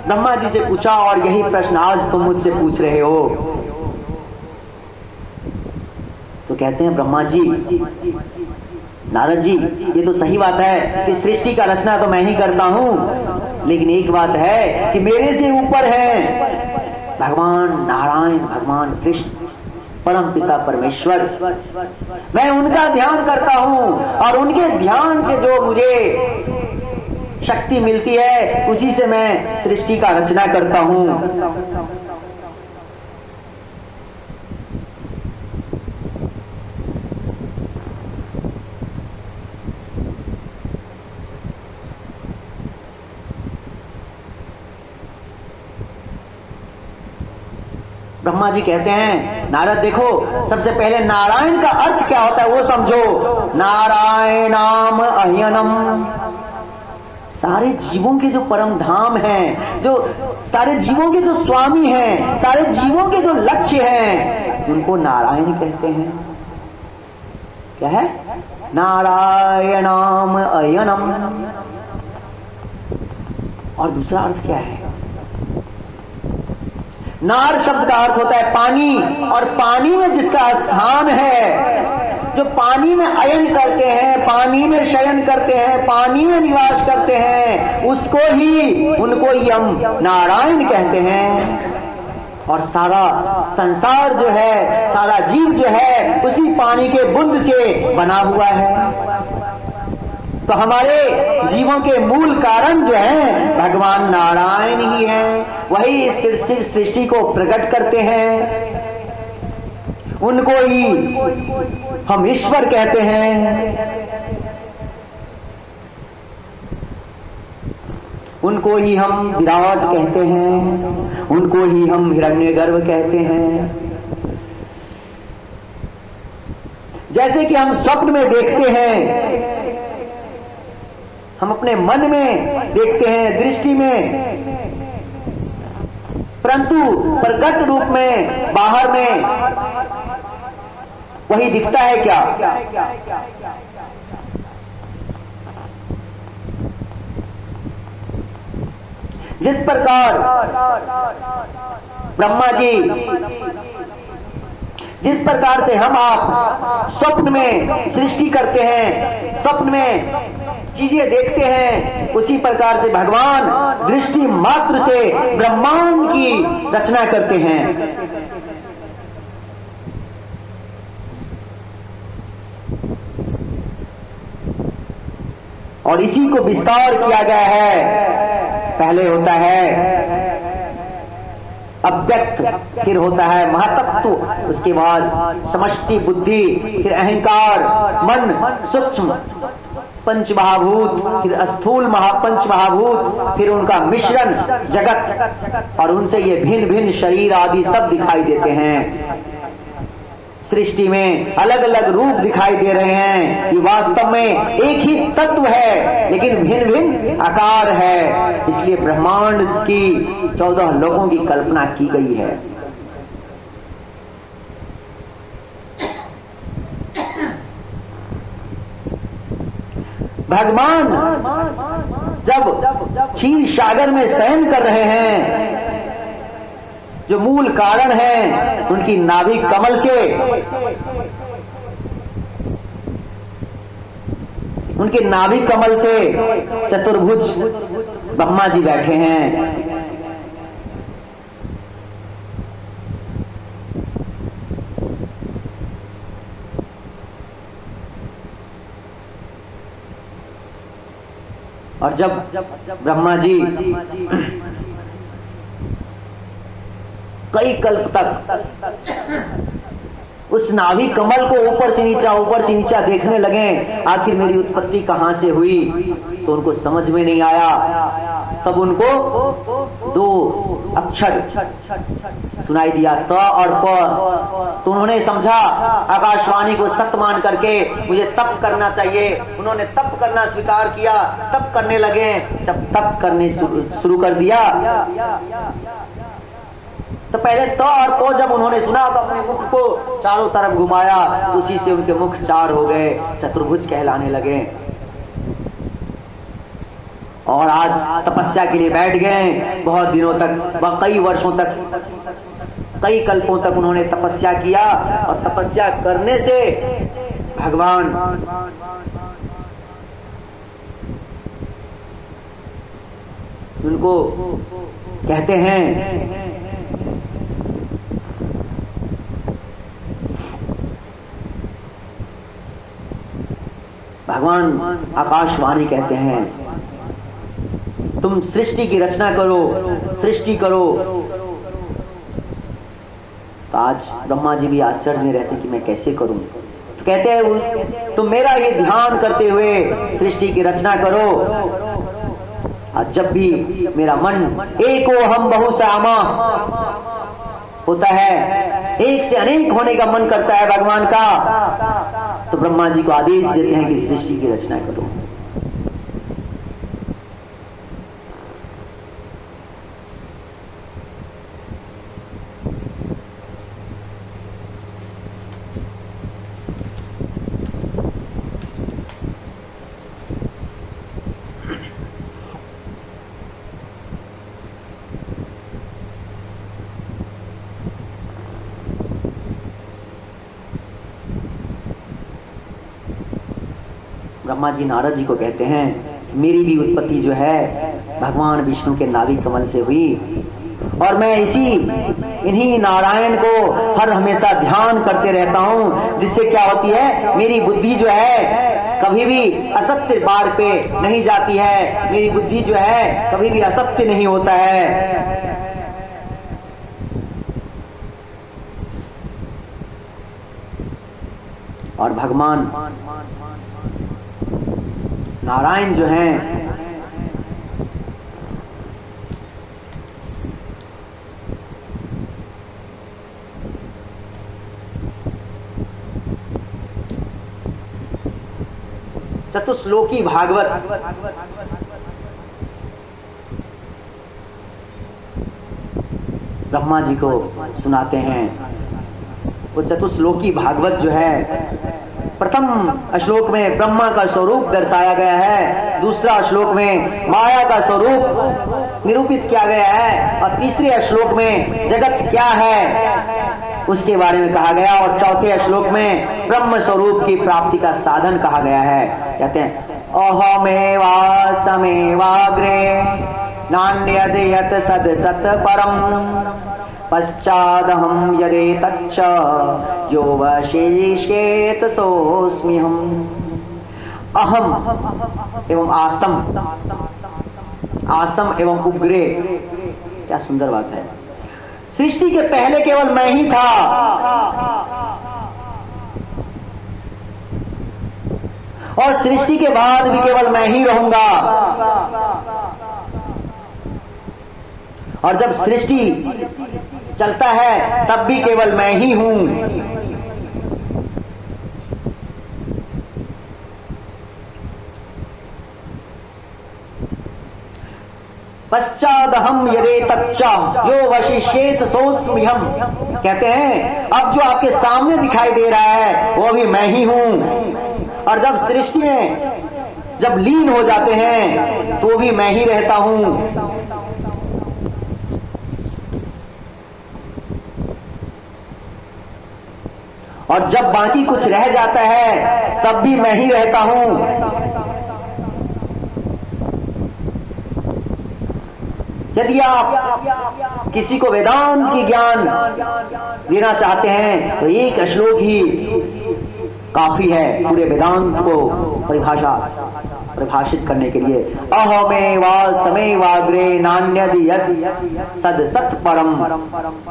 ब्रह्मा जी से पूछा और यही प्रश्न आज तुम मुझसे पूछ रहे हो। तो कहते हैं ब्रह्मा जी, नारद जी ये तो सही बात है कि सृष्टि का रचना तो मैं ही करता हूं, लेकिन एक बात है कि मेरे से ऊपर है भगवान नारायण, भगवान कृष्ण, परम पिता परमेश्वर। मैं उनका ध्यान करता हूं और उनके ध्यान से जो मुझे शक्ति मिलती है उसी से मैं सृष्टि का रचना करता हूं। ब्रह्मा जी कहते हैं नारद देखो, सबसे पहले नारायण का अर्थ क्या होता है वो समझो। नारायणाम अह्यनम, सारे जीवों के जो परम धाम हैं, जो सारे जीवों के जो स्वामी हैं, सारे जीवों के जो लक्ष्य हैं, उनको नारायण कहते हैं। क्या है? नारायणाम अयनम। और दूसरा अर्थ क्या है? नार शब्द का अर्थ होता है पानी, और पानी में जिसका स्थान है, जो पानी में अयन करते हैं, पानी में शयन करते हैं, पानी में निवास करते हैं, उनको ही हम नारायण कहते हैं। और सारा संसार जो है, सारा जीव जो है, उसी पानी के बूंद से बना हुआ है। तो हमारे जीवों के मूल कारण जो है भगवान नारायण ही हैं। वही इस सृष्टि को प्रकट करते हैं, उनको ही हम ईश्वर कहते हैं, उनको ही हम विराट कहते हैं, उनको ही हम हिरण्यगर्भ कहते हैं। जैसे कि हम स्वप्न में देखते हैं, हम अपने मन में देखते हैं, दृष्टि में, परंतु प्रकट रूप में, बाहर में वही दिखता है क्या? जिस प्रकार ब्रह्मा जी, जिस प्रकार से हम आप स्वप्न में सृष्टि करते हैं, स्वप्न में चीजें देखते हैं, उसी प्रकार से भगवान दृष्टि मात्र से ब्रह्मांड की रचना करते हैं। और इसी को विस्तार किया गया है। पहले होता है अव्यक्त, फिर होता है महातत्व, उसके बाद समष्टि बुद्धि, फिर अहंकार, मन, सूक्ष्म पंच महाभूत, फिर स्थूल पंच महाभूत, फिर उनका मिश्रण जगत, और उनसे ये भिन्न भिन्न शरीर आदि सब दिखाई देते हैं। सृष्टि में अलग अलग रूप दिखाई दे रहे हैं। ये वास्तव में एक ही तत्व है, लेकिन भिन्न भिन्न आकार है। इसलिए ब्रह्मांड की 14 लोकों की कल्पना की गई है। भगवान जब क्षीर सागर में शयन कर रहे हैं, जो मूल कारण है उनकी नाभि कमल से, उनके नाभि कमल से चतुर्भुज ब्रह्मा जी बैठे हैं। और जब ब्रह्मा जी कई कल्प तक उस नाभि कमल को ऊपर से नीचा देखने लगे, आखिर मेरी उत्पत्ति कहां से हुई, तो उनको समझ में नहीं आया। तब उनको 2 अक्षर सुनाई दिया, त और प। तो उन्होंने समझा, आकाशवाणी को सत्य मान करके मुझे तप करना चाहिए। उन्होंने तप करना स्वीकार किया, तप करने लगे। जब तप करने शुरू कर दिया, तो पहले तो और तो जब उन्होंने सुना तो अपने मुख को चारों तरफ घुमाया, उसी से उनके मुख 4 हो गए, चतुर्भुज कहलाने लगे। और आज तपस्या के लिए बैठ गए। बहुत दिनों तक, कई वर्षों तक, कई कल्पों तक उन्होंने तपस्या किया। और तपस्या करने से भगवान उनको कहते हैं, भगवान आकाशवाणी कहते हैं, तुम सृष्टि की रचना करो, सृष्टि करो। तो आज ब्रह्मा जी भी आश्चर्य में रहते कि मैं कैसे करूं। तो कहते हैं, तुम मेरा ये ध्यान करते हुए सृष्टि की रचना करो। और जब भी मेरा मन एको हम बहुश्यामा होता है, एक से अनेक होने का मन करता है भगवान का, तो ब्रह्मा जी को आदेश देते हैं कि सृष्टि की रचना करो। ब्रह्मा जी नारद जी को कहते हैं, मेरी भी उत्पत्ति जो है भगवान विष्णु के नाभि कमल से हुई, और मैं इन्हीं नारायण को हर हमेशा ध्यान करते रहता हूँ, जिससे क्या होती है, मेरी बुद्धि जो है कभी भी असत्य मार्ग पे नहीं जाती है, मेरी बुद्धि जो है कभी भी असत्य नहीं होता है। और भगवान नारायण जो हैं चतुश्लोकी भागवत ब्रह्मा जी को सुनाते हैं। वो चतुश्लोकी भागवत जो है, प्रथम श्लोक में ब्रह्मा का स्वरूप दर्शाया गया है, दूसरा श्लोक में माया का स्वरूप निरूपित किया गया है, और तीसरे श्लोक में जगत क्या है उसके बारे में कहा गया, और चौथे श्लोक में ब्रह्म स्वरूप की प्राप्ति का साधन कहा गया है। कहते हैं अहमेवा समेवाग्रे नान्यद यत् सद सत परम पश्चादहं यदे तच्च यो वशेषेत सोऽस्म्यहम्। अहम एवं आसम, आसम एवं उग्रे, क्या सुंदर बात है। सृष्टि के पहले केवल मैं ही था, और सृष्टि के बाद भी केवल मैं ही रहूंगा, और जब सृष्टि चलता है तब भी केवल मैं ही हूं। पश्चादहम यदे तच्चा यो वशिष्येत सोऽस्म्यहम्। कहते हैं अब जो आपके सामने दिखाई दे रहा है वो भी मैं ही हूं, और जब सृष्टि में जब लीन हो जाते हैं तो भी मैं ही रहता हूं। और जब बाकी कुछ रह जाता है तब भी मैं ही रहता हूं। यदि आप किसी को वेदांत की ज्ञान देना चाहते हैं तो एक श्लोक ही काफी है पूरे वेदांत को परिभाषित करने के लिए। अहमेवा समेवाग्रे नान्यद यत् सद सत परम।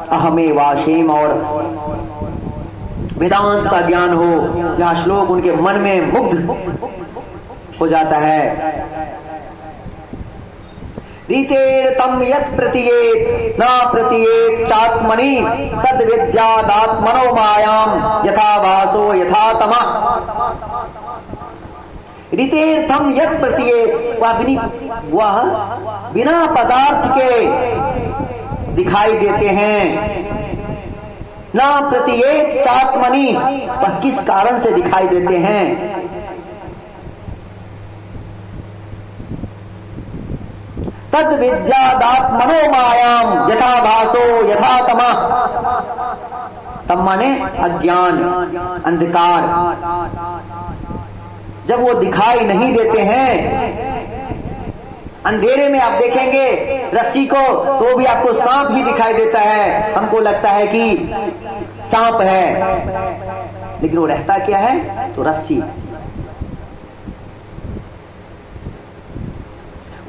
अहमेवा क्षेम और वेदांत का ज्ञान हो, यह श्लोक उनके मन में मुग्ध हो जाता है। रीतेर्तम यत् प्रतीयेत न प्रतीयेत चात्मनि तद विद्यादात्मनो मायाम यथा भासो यथा तमः। रीतेर्तम यत् प्रतीयेत, वह बिना पदार्थ के दिखाई देते हैं। ना प्रतीयेत चात्मनि, वह किस कारण से दिखाई देते हैं। तद विद्यादात्मनो मायाम यथा भासो यथा तमः। तम माने अज्ञान, अंधकार। जब वो दिखाई नहीं देते हैं, अंधेरे में आप देखेंगे रस्सी को तो भी आपको सांप ही दिखाई देता है, हमको लगता है कि सांप है, लेकिन वो रहता क्या है, तो रस्सी।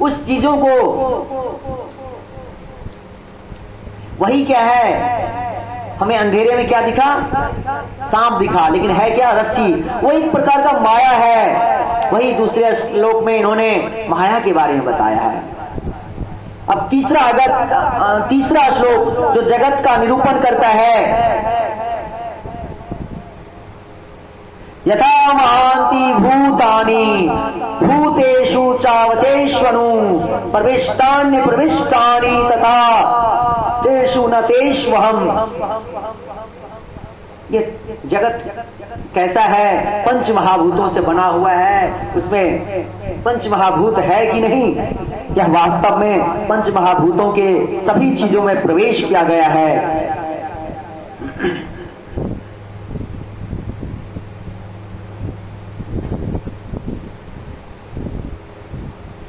उस चीजों को, वही क्या है, हमें अंधेरे में क्या दिखा, सांप दिखा, लेकिन है क्या, रस्सी। वो एक प्रकार का माया है। वही दूसरे श्लोक में इन्होंने माया के बारे में बताया है। अब तीसरा श्लोक जो जगत का निरूपण करता है, यथा महांति भूतानि भूतेषु चावचेष्वनु प्रविष्टान्य प्रविष्टानि तथा तेषु न तेष्वहम्। ये जगत कैसा है, पंच महाभूतों से बना हुआ है, उसमें पंच महाभूत है कि नहीं, यह वास्तव में पंच महाभूतों के सभी चीजों में प्रवेश किया गया है।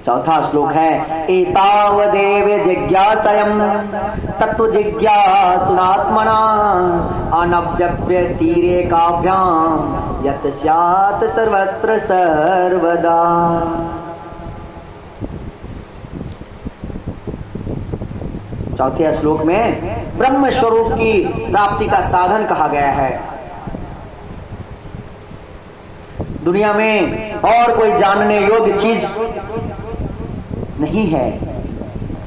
चौथा श्लोक है एतावदेव जिज्ञासयम् तत्व जिज्ञासुनात्मना अनव्यप्य तीरे काभ्याम यत् स्यात् सर्वत्र सर्वदा। चौथे श्लोक में ब्रह्म स्वरूप की प्राप्ति का साधन कहा गया है। दुनिया में और कोई जानने योग्य चीज नहीं है।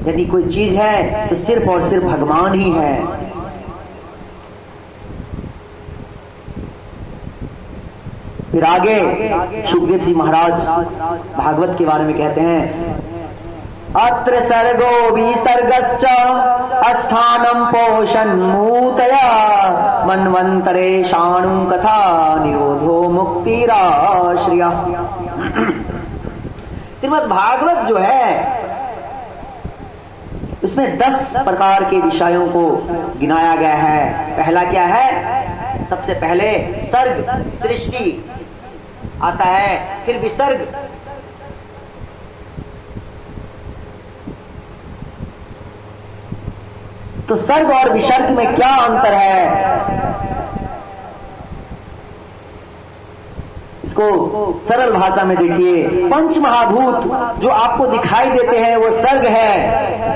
यदि कोई चीज है तो सिर्फ और सिर्फ भगवान ही है। फिर आगे सुखदेव जी महाराज भागवत के बारे में कहते हैं अत्र सर्गो विसर्गश्च अस्थानं पोषन्मूतया मन्वन्तरे शाणु कथा निरोधो मुक्तिराश्रिया। श्रीमद् भागवत जो है उसमें 10 प्रकार के विषयों को गिनाया गया है। पहला क्या है? सबसे पहले सर्ग सृष्टि आता है, फिर विसर्ग, तो सर्ग और विसर्ग में क्या अंतर है? इसको सरल भाषा में देखिए। पंच महाभूत जो आपको दिखाई देते हैं वो सर्ग है।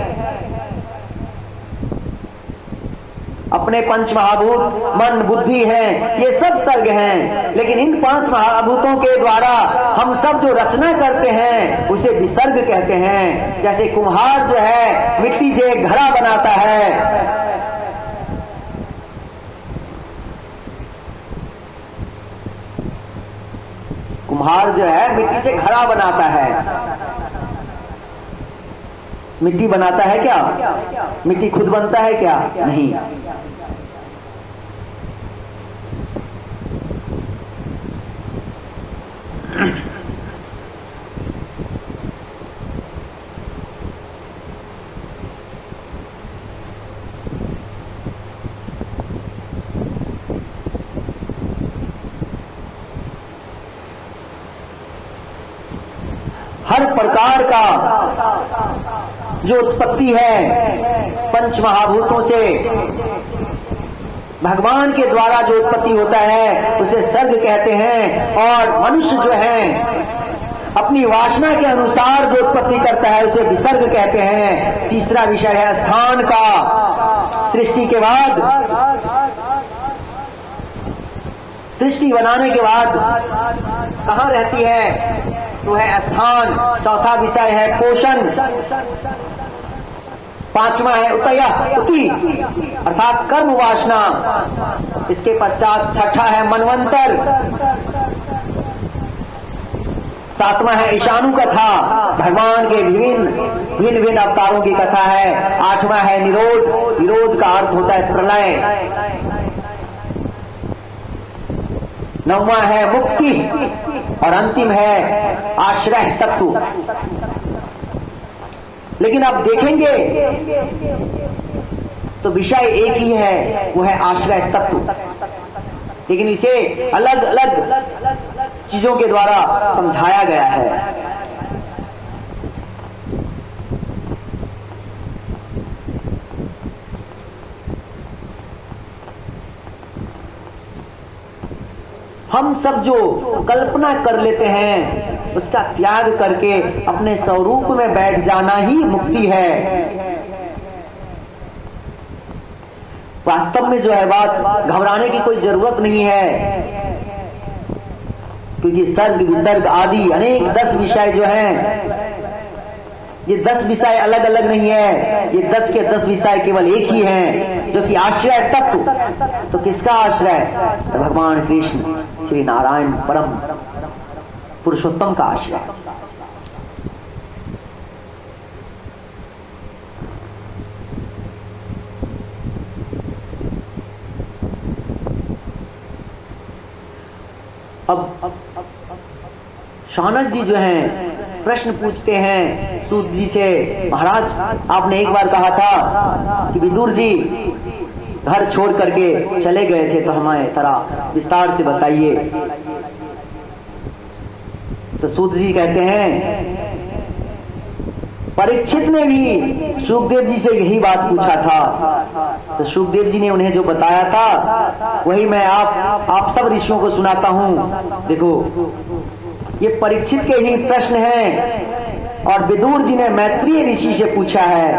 अपने पंच महाभूत मन बुद्धि हैं, ये सब सर्ग हैं। लेकिन इन 5 महाभूतों के द्वारा हम सब जो रचना करते हैं उसे विसर्ग कहते हैं। जैसे कुम्हार जो है मिट्टी से एक घड़ा बनाता है, कुम्हार जो है मिट्टी से घड़ा बनाता है। मिट्टी बनाता है क्या? मिट्टी खुद बनता है क्या? नहीं। हर प्रकार का जो उत्पत्ति है पंच महाभूतों से, भगवान के द्वारा जो उत्पत्ति होता है उसे सर्ग कहते हैं। और मनुष्य जो है अपनी वासना के अनुसार जो उत्पत्ति करता है उसे विसर्ग कहते हैं। तीसरा विषय है स्थान का। सृष्टि के बाद, सृष्टि बनाने के बाद कहाँ रहती है? तो है स्थान। चौथा विषय है पोषण। 5वां है उति अर्थात कर्म वासना। इसके पश्चात 6ठा है मनवंतर। 7वां है ईशानु कथा, भगवान के भिन्न अवतारों की कथा है। 8वां है निरोध। निरोध का अर्थ होता है प्रलय। 9वां है मुक्ति और अंतिम है आश्रय तत्व। लेकिन आप देखेंगे तो विषय एक ही है, वो है आश्रय तत्व। लेकिन इसे अलग अलग चीजों के द्वारा समझाया गया है। हम सब जो कल्पना कर लेते हैं उसका त्याग करके अपने स्वरूप में बैठ जाना ही मुक्ति है। वास्तव में जो है बात, घबराने की कोई जरूरत नहीं है, क्योंकि सर्ग विसर्ग आदि अनेक 10 विषय जो हैं, ये 10 विषय अलग अलग नहीं है। ये 10 के 10 विषय केवल एक ही हैं, जो कि आश्रय तत्व। तो किसका आश्रय? तो भगवान कृष्ण श्री नारायण परम पुरुषोत्तम का आश्रय। अब शौनक जी जो हैं प्रश्न पूछते हैं सूत जी से, महाराज आपने एक बार कहा था कि विदुर जी घर छोड़ करके चले गए थे, तो हमें तरह विस्तार से बताइए। तो सूत जी कहते हैं परीक्षित ने भी सुखदेव जी से यही बात पूछा था। तो सुखदेव जी ने उन्हें जो बताया था वही मैं आप सब ऋषियों को सुनाता हूं। देखो, ये परीक्षित के ही प्रश्न हैं और विदुर जी ने मैत्रेय ऋषि से पूछा है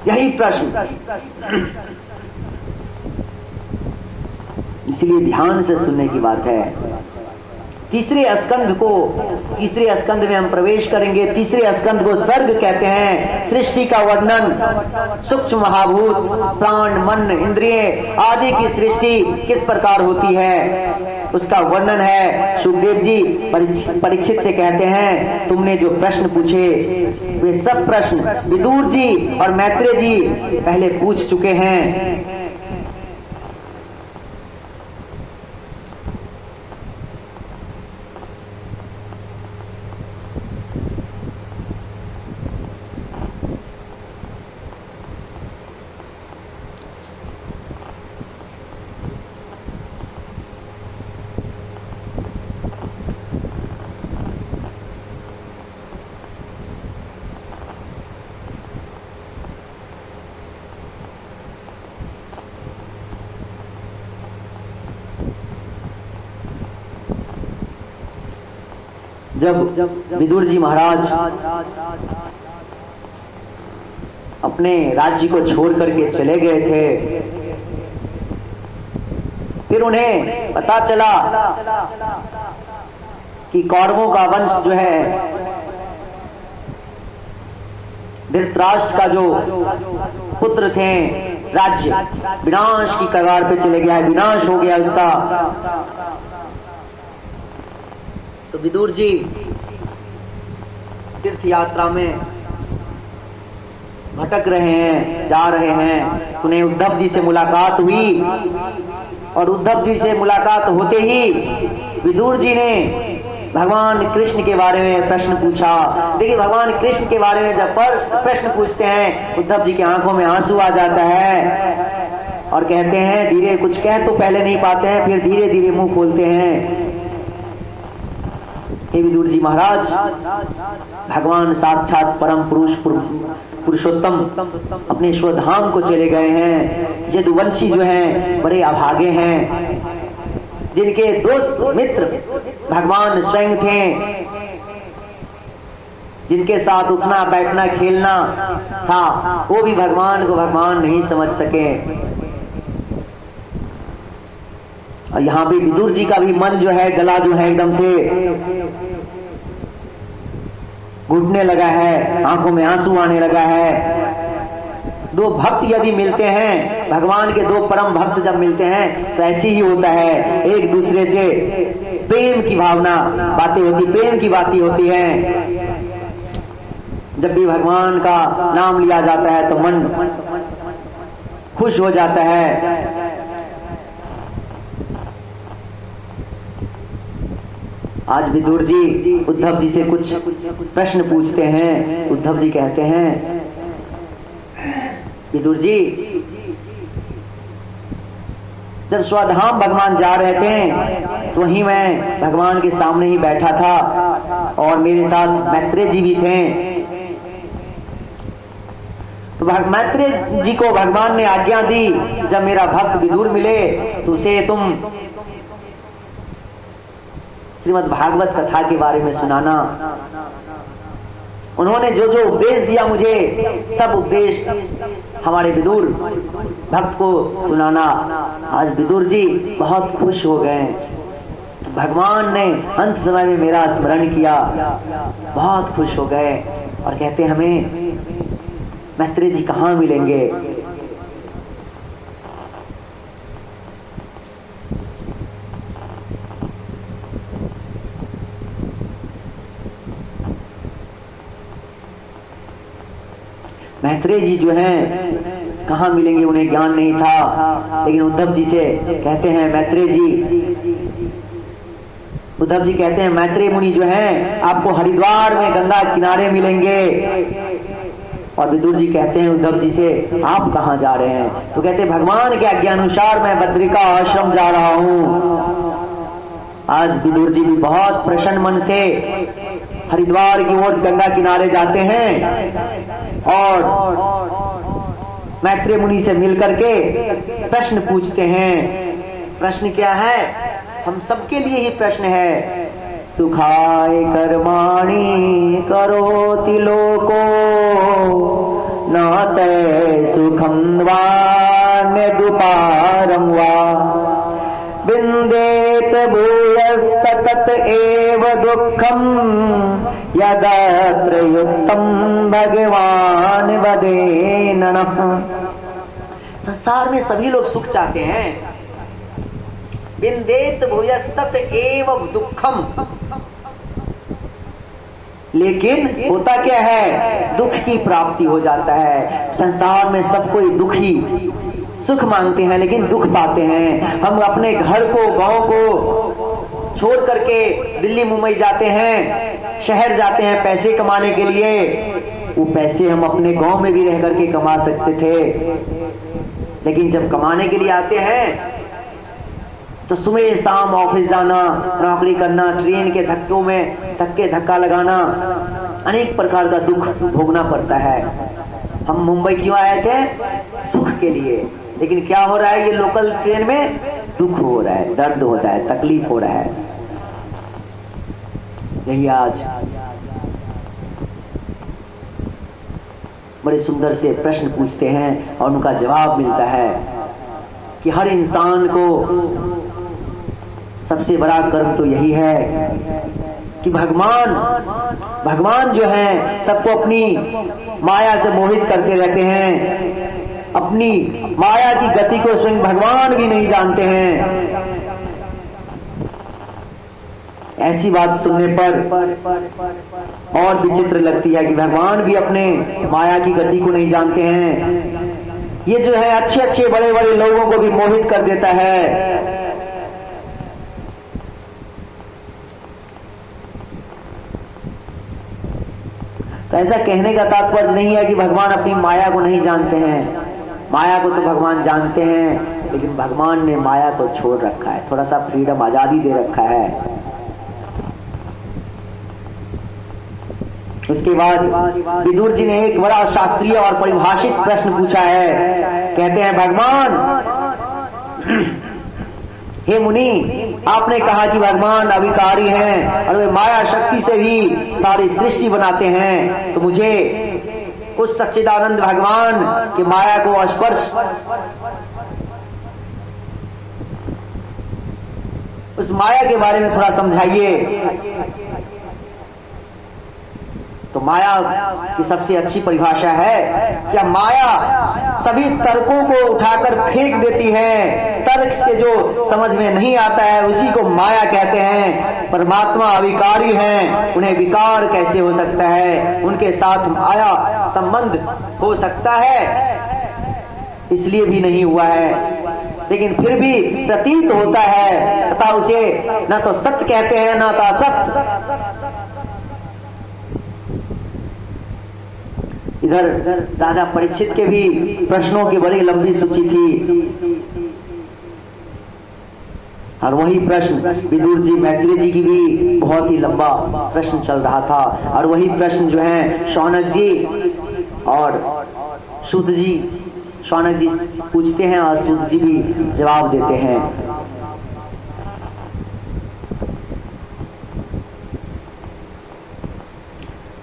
यही प्रश्न। इसलिए ध्यान से सुनने की बात है। तीसरे स्कंद में हम प्रवेश करेंगे। तीसरे स्कंद को सर्ग कहते हैं। सृष्टि का वर्णन, सूक्ष्म महाभूत, प्राण, मन, इंद्रिय आदि की सृष्टि किस प्रकार होती है उसका वर्णन है। सुखदेव जी परीक्षित से कहते हैं तुमने जो प्रश्न पूछे वे सब प्रश्न विदुर जी और मैत्रेय जी पहले पूछ चुके हैं। जब विदुर जी महाराज अपने राज्य को छोड़ करके चले गए थे, फिर उन्हें पता चला कि कौरवों का वंश जो है धृतराष्ट्र का जो पुत्र थे, राज्य विनाश की कगार पे चले गया, विनाश हो गया उसका। तो विदुर जी तीर्थ यात्रा में भटक रहे हैं, जा रहे हैं। उन्हें उद्धव जी से मुलाकात हुई और उद्धव जी से मुलाकात होते ही विदुर जी ने भगवान कृष्ण के बारे में प्रश्न पूछा। देखिए, भगवान कृष्ण के बारे में जब प्रश्न पूछते हैं उद्धव जी की आंखों में आंसू आ जाता है और कहते हैं, धीरे कुछ कह तो पहले नहीं पाते हैं, फिर धीरे धीरे मुंह खोलते हैं। हे विदुर जी महाराज, भगवान साक्षात परम पुरुषोत्तम अपने स्वधाम को चले गए हैं। यदुवंशी जो हैं बड़े अभागे हैं, जिनके दोस्त मित्र भगवान स्वयं थे, जिनके साथ उठना बैठना खेलना था, वो भी भगवान को भगवान नहीं समझ सके। और यहाँ पे विदुर जी का भी मन जो है, गला जो है एकदम से घुटने लगा है, आंखों में आंसू आने लगा है। दो भक्त यदि मिलते हैं, भगवान के दो परम भक्त जब मिलते हैं तो ऐसे ही होता है, एक दूसरे से प्रेम की भावना बातें होती, प्रेम की बातें होती हैं। जब भी भगवान का नाम लिया जाता है तो मन खुश हो जाता है। आज विदुर जी उद्धव जी से कुछ प्रश्न पूछते हैं। उद्धव जी कहते हैं, विदुर जी जब स्वधाम भगवान जा रहे थे तो वहीं मैं भगवान के सामने ही बैठा था और मेरे साथ मैत्रेय जी भी थे। तो मैत्रेय जी को भगवान ने आज्ञा दी, जब मेरा भक्त विदुर मिले तो उसे तुम श्रीमद् भागवत कथा के बारे में सुनाना। उन्होंने जो जो उपदेश दिया मुझे, सब उपदेश हमारे विदुर भक्त को सुनाना। आज विदुर जी बहुत खुश हो गए। भगवान ने अंत समय में मेरा स्मरण किया, बहुत खुश हो गए और कहते हमें मैत्रेय जी कहाँ मिलेंगे। मैत्रेय जी जो हैं कहाँ मिलेंगे उन्हें ज्ञान नहीं था, लेकिन उद्धव जी से कहते हैं मैत्रेय जी, उद्धव जी कहते हैं मैत्रेय मुनि जो हैं आपको हरिद्वार में गंगा किनारे मिलेंगे। और विदुर जी कहते हैं उद्धव जी से आप कहाँ जा रहे हैं? तो कहते हैं भगवान के आज्ञानुसार मैं बद्रिका आश्रम जा रहा हूँ। आज विदुर जी भी बहुत प्रसन्न मन से हरिद्वार की ओर गंगा किनारे जाते हैं और मैत्रेय मुनि से मिलकर के प्रश्न पूछते हैं। प्रश्न क्या है? हम सबके लिए ही प्रश्न है। सुखाय कर्माणि करोति लोको न ते सुखं वा न्यदुपारं वा विन्देत भूयस्ततत एव दुःखं यदत्र युक्तं भगवान वदेन नः। संसार में सभी लोग सुख चाहते हैं। विन्देत भूयस्तत एव दुःखम, लेकिन होता क्या है? दुख की प्राप्ति हो जाता है। संसार में सब कोई दुखी, सुख मांगते हैं लेकिन दुख पाते हैं। हम अपने घर को, गांव को छोड़ करके दिल्ली मुंबई जाते हैं, शहर जाते हैं पैसे कमाने के लिए। वो पैसे हम अपने गांव में भी रह करके कमा सकते थे, लेकिन जब कमाने के लिए आते हैं तो सुबह शाम ऑफिस जाना, नौकरी करना, ट्रेन के धक्कों में धक्का लगाना, अनेक प्रकार का दुख भोगना पड़ता है। हम मुंबई क्यों आए थे? सुख के लिए, लेकिन क्या हो रहा है? ये लोकल ट्रेन में दुख हो रहा है, दर्द होता है, तकलीफ हो रहा है। यही आज बड़े सुंदर से प्रश्न पूछते हैं और उनका जवाब मिलता है कि हर इंसान को सबसे बड़ा कर्म तो यही है कि भगवान जो है सबको अपनी माया से मोहित करके रहते हैं। अपनी माया की गति को स्वयं भगवान भी नहीं जानते हैं। ऐसी बात सुनने पर और विचित्र लगती है कि भगवान भी अपने माया की गति को नहीं जानते हैं। ये जो है अच्छे अच्छे बड़े बड़े लोगों को भी मोहित कर देता है। तो ऐसा कहने का तात्पर्य नहीं है कि भगवान अपनी माया को नहीं जानते हैं। माया को तो भगवान जानते हैं, लेकिन भगवान ने माया को छोड़ रखा है, थोड़ा सा फ्रीडम, आजादी दे रखा है। उसके बाद विदुर जी ने एक बड़ा शास्त्रीय और परिभाषित प्रश्न पूछा है। कहते हैं, भगवान, हे मुनि, आपने कहा कि भगवान अविकारी हैं और वे माया शक्ति से भी सारी सृष्टि बनाते हैं, तो मुझे उस सच्चिदानंद भगवान की माया को स्पर्श, उस माया के बारे में थोड़ा समझाइए। तो माया की सबसे अच्छी परिभाषा है कि माया सभी तर्कों को उठाकर फेंक देती है। तर्क से जो समझ में नहीं आता है उसी को माया कहते हैं। परमात्मा अविकारी हैं, उन्हें विकार कैसे हो सकता है? उनके साथ माया संबंध हो सकता है? इसलिए भी नहीं हुआ है, लेकिन फिर भी प्रतीत होता है, तथा उसे न तो सत्य कहते हैं न तो असत्य। इधर राजा परीक्षित के भी प्रश्नों की बड़ी लंबी सूची थी और वही प्रश्न विदुर जी, मैत्रेय जी की भी बहुत ही लंबा प्रश्न चल रहा था। और वही प्रश्न जो है शौनक जी और सूत जी, शौनक जी पूछते हैं और सूत जी भी जवाब देते हैं।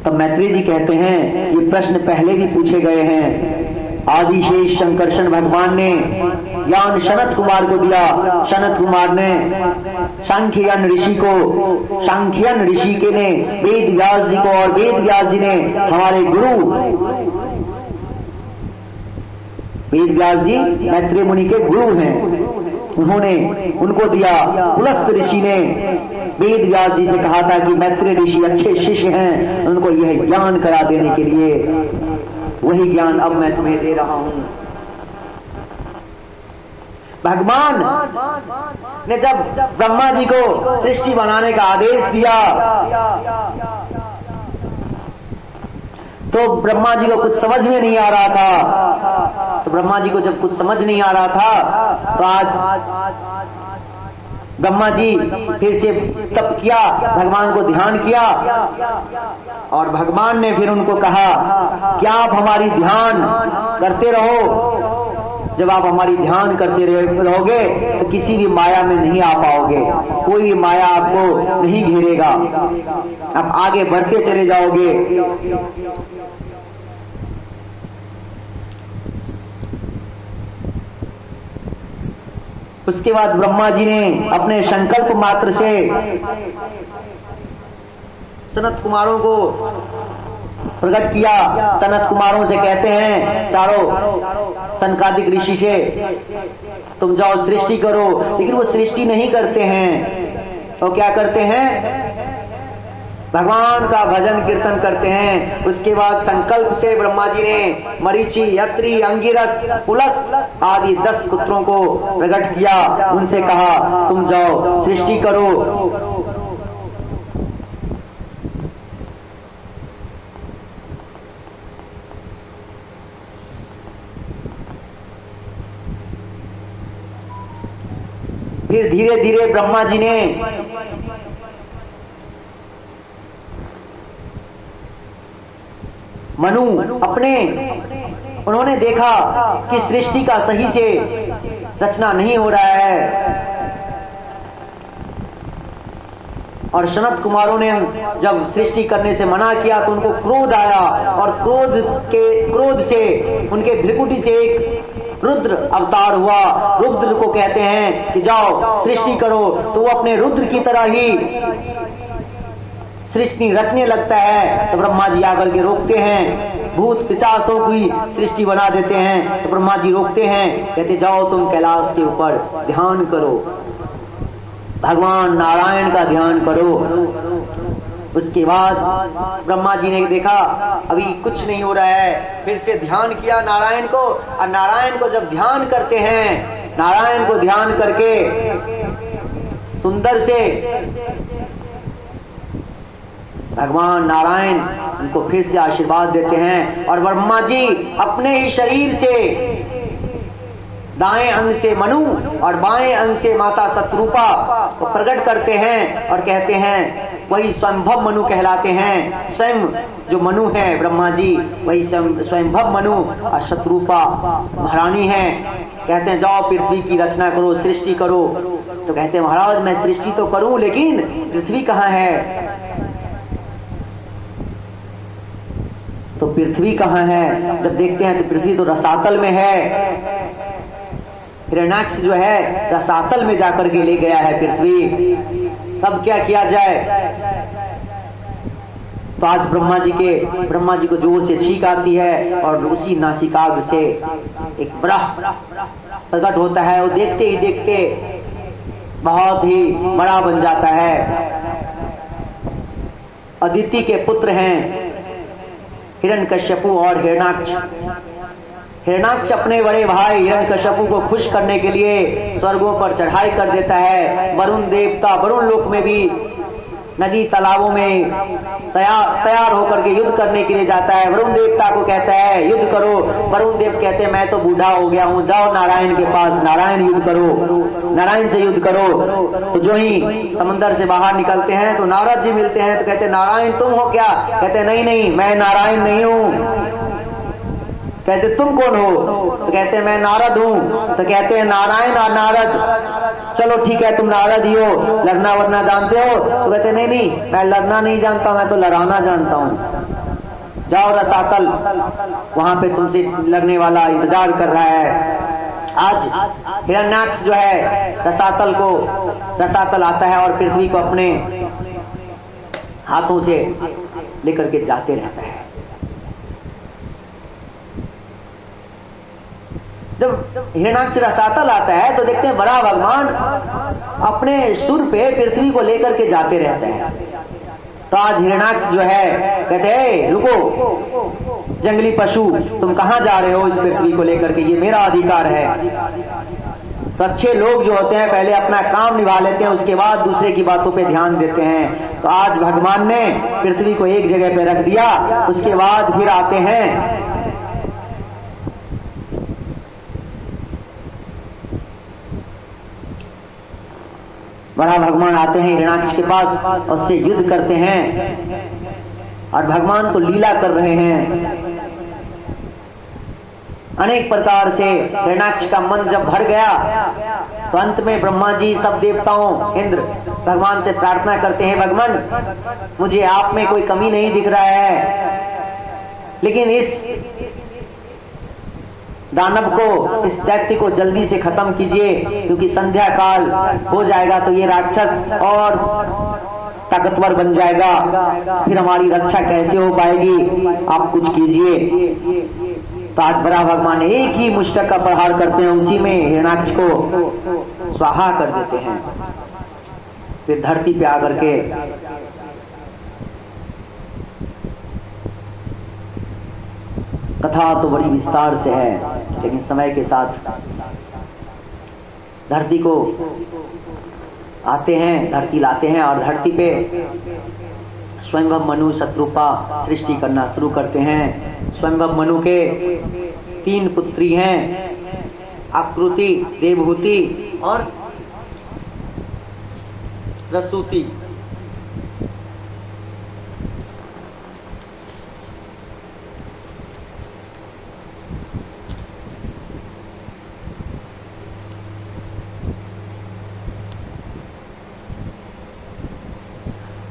तब मैत्रेय जी कहते हैं, ये प्रश्न पहले भी पूछे गए हैं। आदिशेष शंकरशन भगवान ने ज्ञान सनत कुमार को दिया। सनत कुमार ने सांख्ययन ऋषि को, सांख्ययन ऋषि के ने वेद व्यास जी को, और वेद व्यास जी ने हमारे गुरु वेद व्यास जी मैत्रेय मुनि के गुरु हैं, उन्होंने उनको दिया। पुलस्त ऋषि ने वेद व्यास जी से कहा था कि मैत्रेय ऋषि अच्छे शिष्य हैं, उनको यह ज्ञान करा देने के लिए, वही ज्ञान अब मैं तुम्हें दे रहा हूं। भगवान ने जब ब्रह्मा जी को सृष्टि बनाने का आदेश दिया तो ब्रह्मा जी को कुछ समझ में नहीं आ रहा था। तो ब्रह्मा जी को जब कुछ समझ नहीं आ रहा था तो आज ब्रह्मा जी फिर से तप किया, भगवान को ध्यान किया और भगवान ने फिर उनको कहा क्या आप हमारी ध्यान करते रहो। जब आप हमारी ध्यान करते रहोगे तो किसी भी माया में नहीं आ पाओगे, कोई भी माया आपको नहीं घेरेगा, आप आगे बढ़ते चले जाओगे। उसके बाद ब्रह्मा जी ने अपने संकल्प मात्र से सनत कुमारों को प्रकट किया। सनत कुमारों से कहते हैं, चारों सनकादिक ऋषि से, तुम जाओ सृष्टि करो। लेकिन वो सृष्टि नहीं करते हैं, वो क्या करते हैं, भगवान का भजन कीर्तन करते हैं। उसके बाद संकल्प से ब्रह्मा जी ने मरीचि, यत्री, अंगिरस, पुलस आदि 10 पुत्रों को प्रकट किया। उनसे कहा तुम जाओ सृष्टि करो। फिर धीरे धीरे ब्रह्मा जी ने मनु उन्होंने देखा कि सृष्टि का सही से रचना नहीं हो रहा है और सनत कुमारों ने जब सृष्टि करने से मना किया तो उनको क्रोध आया और क्रोध से उनके भ्रिकुटी से एक रुद्र अवतार हुआ। रुद्र को कहते हैं कि जाओ सृष्टि करो, तो वो अपने रुद्र की तरह ही सृष्टि रचने लगता है। तो ब्रह्मा जी आकर के रोकते हैं, भूत पिशाचों की सृष्टि बना देते हैं। तो ब्रह्मा जी रोकते हैं, कहते जाओ तुम कैलाश के ऊपर ध्यान करो, भगवान नारायण का ध्यान करो। उसके बाद ब्रह्मा जी ने देखा अभी कुछ नहीं हो रहा है, फिर से ध्यान किया नारायण को। और नारायण को जब ध्यान करते हैं, नारायण को ध्यान करके सुंदर से भगवान नारायण उनको फिर से आशीर्वाद देते हैं और ब्रह्मा जी अपने ही शरीर से दाएं अंग से मनु और बाएं अंग से माता शतरूपा को प्रकट करते हैं और कहते हैं वही स्वयंभव मनु कहलाते हैं। स्वयं जो मनु है ब्रह्मा जी वही स्वयंभव मनु और शतरूपा महारानी है। कहते हैं जाओ पृथ्वी की रचना करो, सृष्टि करो। तो कहते हैं महाराज मैं सृष्टि तो करूं लेकिन पृथ्वी कहाँ है? तो पृथ्वी कहाँ है? जब देखते हैं तो पृथ्वी तो रसातल में है। हिरण्याक्ष जो है रसातल में जाकर के ले गया है पृथ्वी। तब क्या किया जाए? तो आज ब्रह्मा जी को जोर से छींक आती है और उसी नासिकाग्र से एक ब्रह प्रकट होता है। वो देखते ही देखते बहुत ही बड़ा बन जाता है। अदिति के पुत्र हैं हिरण्यकश्यपु और हिरण्याक्ष। हिरण्याक्ष अपने बड़े भाई हिरण्यकश्यपु को खुश करने के लिए स्वर्गों पर चढ़ाई कर देता है। वरुण देवता वरुण लोक में भी नदी तालाबों में तैयार होकर के युद्ध करने के लिए जाता है। वरुण देवता को कहता है युद्ध करो। वरुण देव कहते हैं मैं तो बूढ़ा हो गया हूँ, जाओ नारायण के पास, नारायण युद्ध करो, नारायण से युद्ध करो। तो जो ही समंदर से बाहर निकलते हैं तो नारद जी मिलते हैं। तो कहते हैं नारायण तुम हो क्या? कहते नहीं नहीं मैं नारायण नहीं हूँ। कहते तुम कौन हो? तो कहते हैं मैं नारद हूँ। तो कहते हैं नारायण और नारद, चलो ठीक है तुम नारद ही हो, लड़ना वरना जानते हो? तो कहते नहीं नहीं मैं लड़ना नहीं जानता, मैं तो लड़ाना जानता हूँ। जाओ रसातल, वहां पे तुमसे लड़ने वाला इंतजार कर रहा है। आज हिरण्याक्ष जो है रसातल आता है और पृथ्वी को अपने हाथों से लेकर के जाते रहता है। जब हिरण्याक्ष रसातल आता है तो देखते हैं बड़ा भगवान अपने सुर पे पृथ्वी को लेकर के जाते रहते हैं। तो आज हिरण्याक्ष जो है कहते हैं रुको जंगली पशु, तुम कहाँ जा रहे हो इस पृथ्वी को लेकर के? ये मेरा अधिकार है। तो अच्छे लोग जो होते हैं पहले अपना काम निभा लेते हैं, उसके बाद दूसरे की बातों पे ध्यान देते हैं। तो आज भगवान ने पृथ्वी को एक जगह पे रख दिया, उसके बाद फिर आते हैं बड़ा भगवान आते हैं हिरण्याक्ष के पास और उससे युद्ध करते हैं और भगवान तो लीला कर रहे हैं। अनेक प्रकार से हिरण्याक्ष का मन जब भर गया तो अंत में ब्रह्मा जी सब देवताओं इंद्र भगवान से प्रार्थना करते हैं, भगवान मुझे आप में कोई कमी नहीं दिख रहा है, लेकिन इस दानव को, इस दैत्य को जल्दी से खत्म कीजिए, क्योंकि संध्या काल हो जाएगा तो ये राक्षस और ताकतवर बन जाएगा, फिर हमारी रक्षा कैसे हो पाएगी, आप कुछ कीजिए। तो आज बड़ा भगवान एक ही मुष्टक का प्रहार करते हैं, उसी में हिरण्याक्ष को स्वाहा कर देते हैं। फिर धरती पे आकर के कथा तो बड़ी विस्तार से है, लेकिन समय के साथ धरती को आते हैं, धरती लाते हैं और धरती पे स्वयंभव मनु शत्रुपा सृष्टि करना शुरू करते हैं। स्वयंभव मनु के 3 पुत्री हैं, आकृति, देवहूति और रसूति।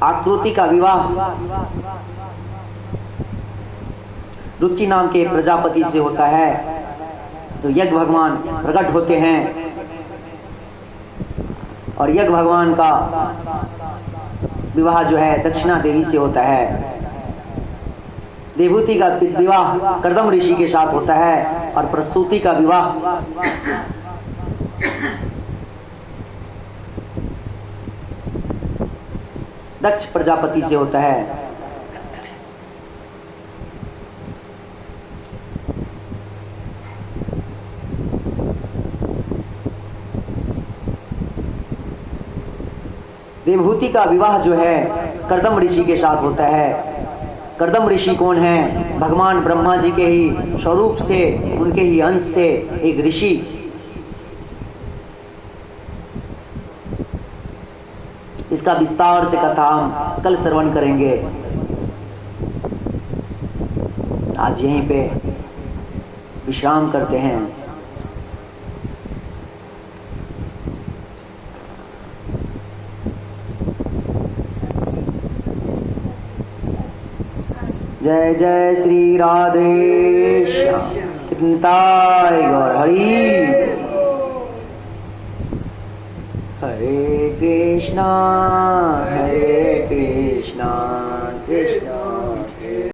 आकृति का विवाह रुचि नाम के प्रजापति से होता है, तो यज्ञ भगवान प्रकट होते हैं और यज्ञ भगवान का विवाह जो है दक्षिणा देवी से होता है। देवहूति का विवाह कर्दम ऋषि के साथ होता है और प्रसूति का विवाह दक्ष प्रजापति से होता है। देवहूति का विवाह जो है कर्दम ऋषि के साथ होता है। कर्दम ऋषि कौन है? भगवान ब्रह्मा जी के ही स्वरूप से, उनके ही अंश से एक ऋषि। इसका विस्तार से कथा हम कल श्रवण करेंगे। आज यहीं पे विश्राम करते हैं। जय जय श्री राधे श्याम गौर हरि। हरे कृष्णा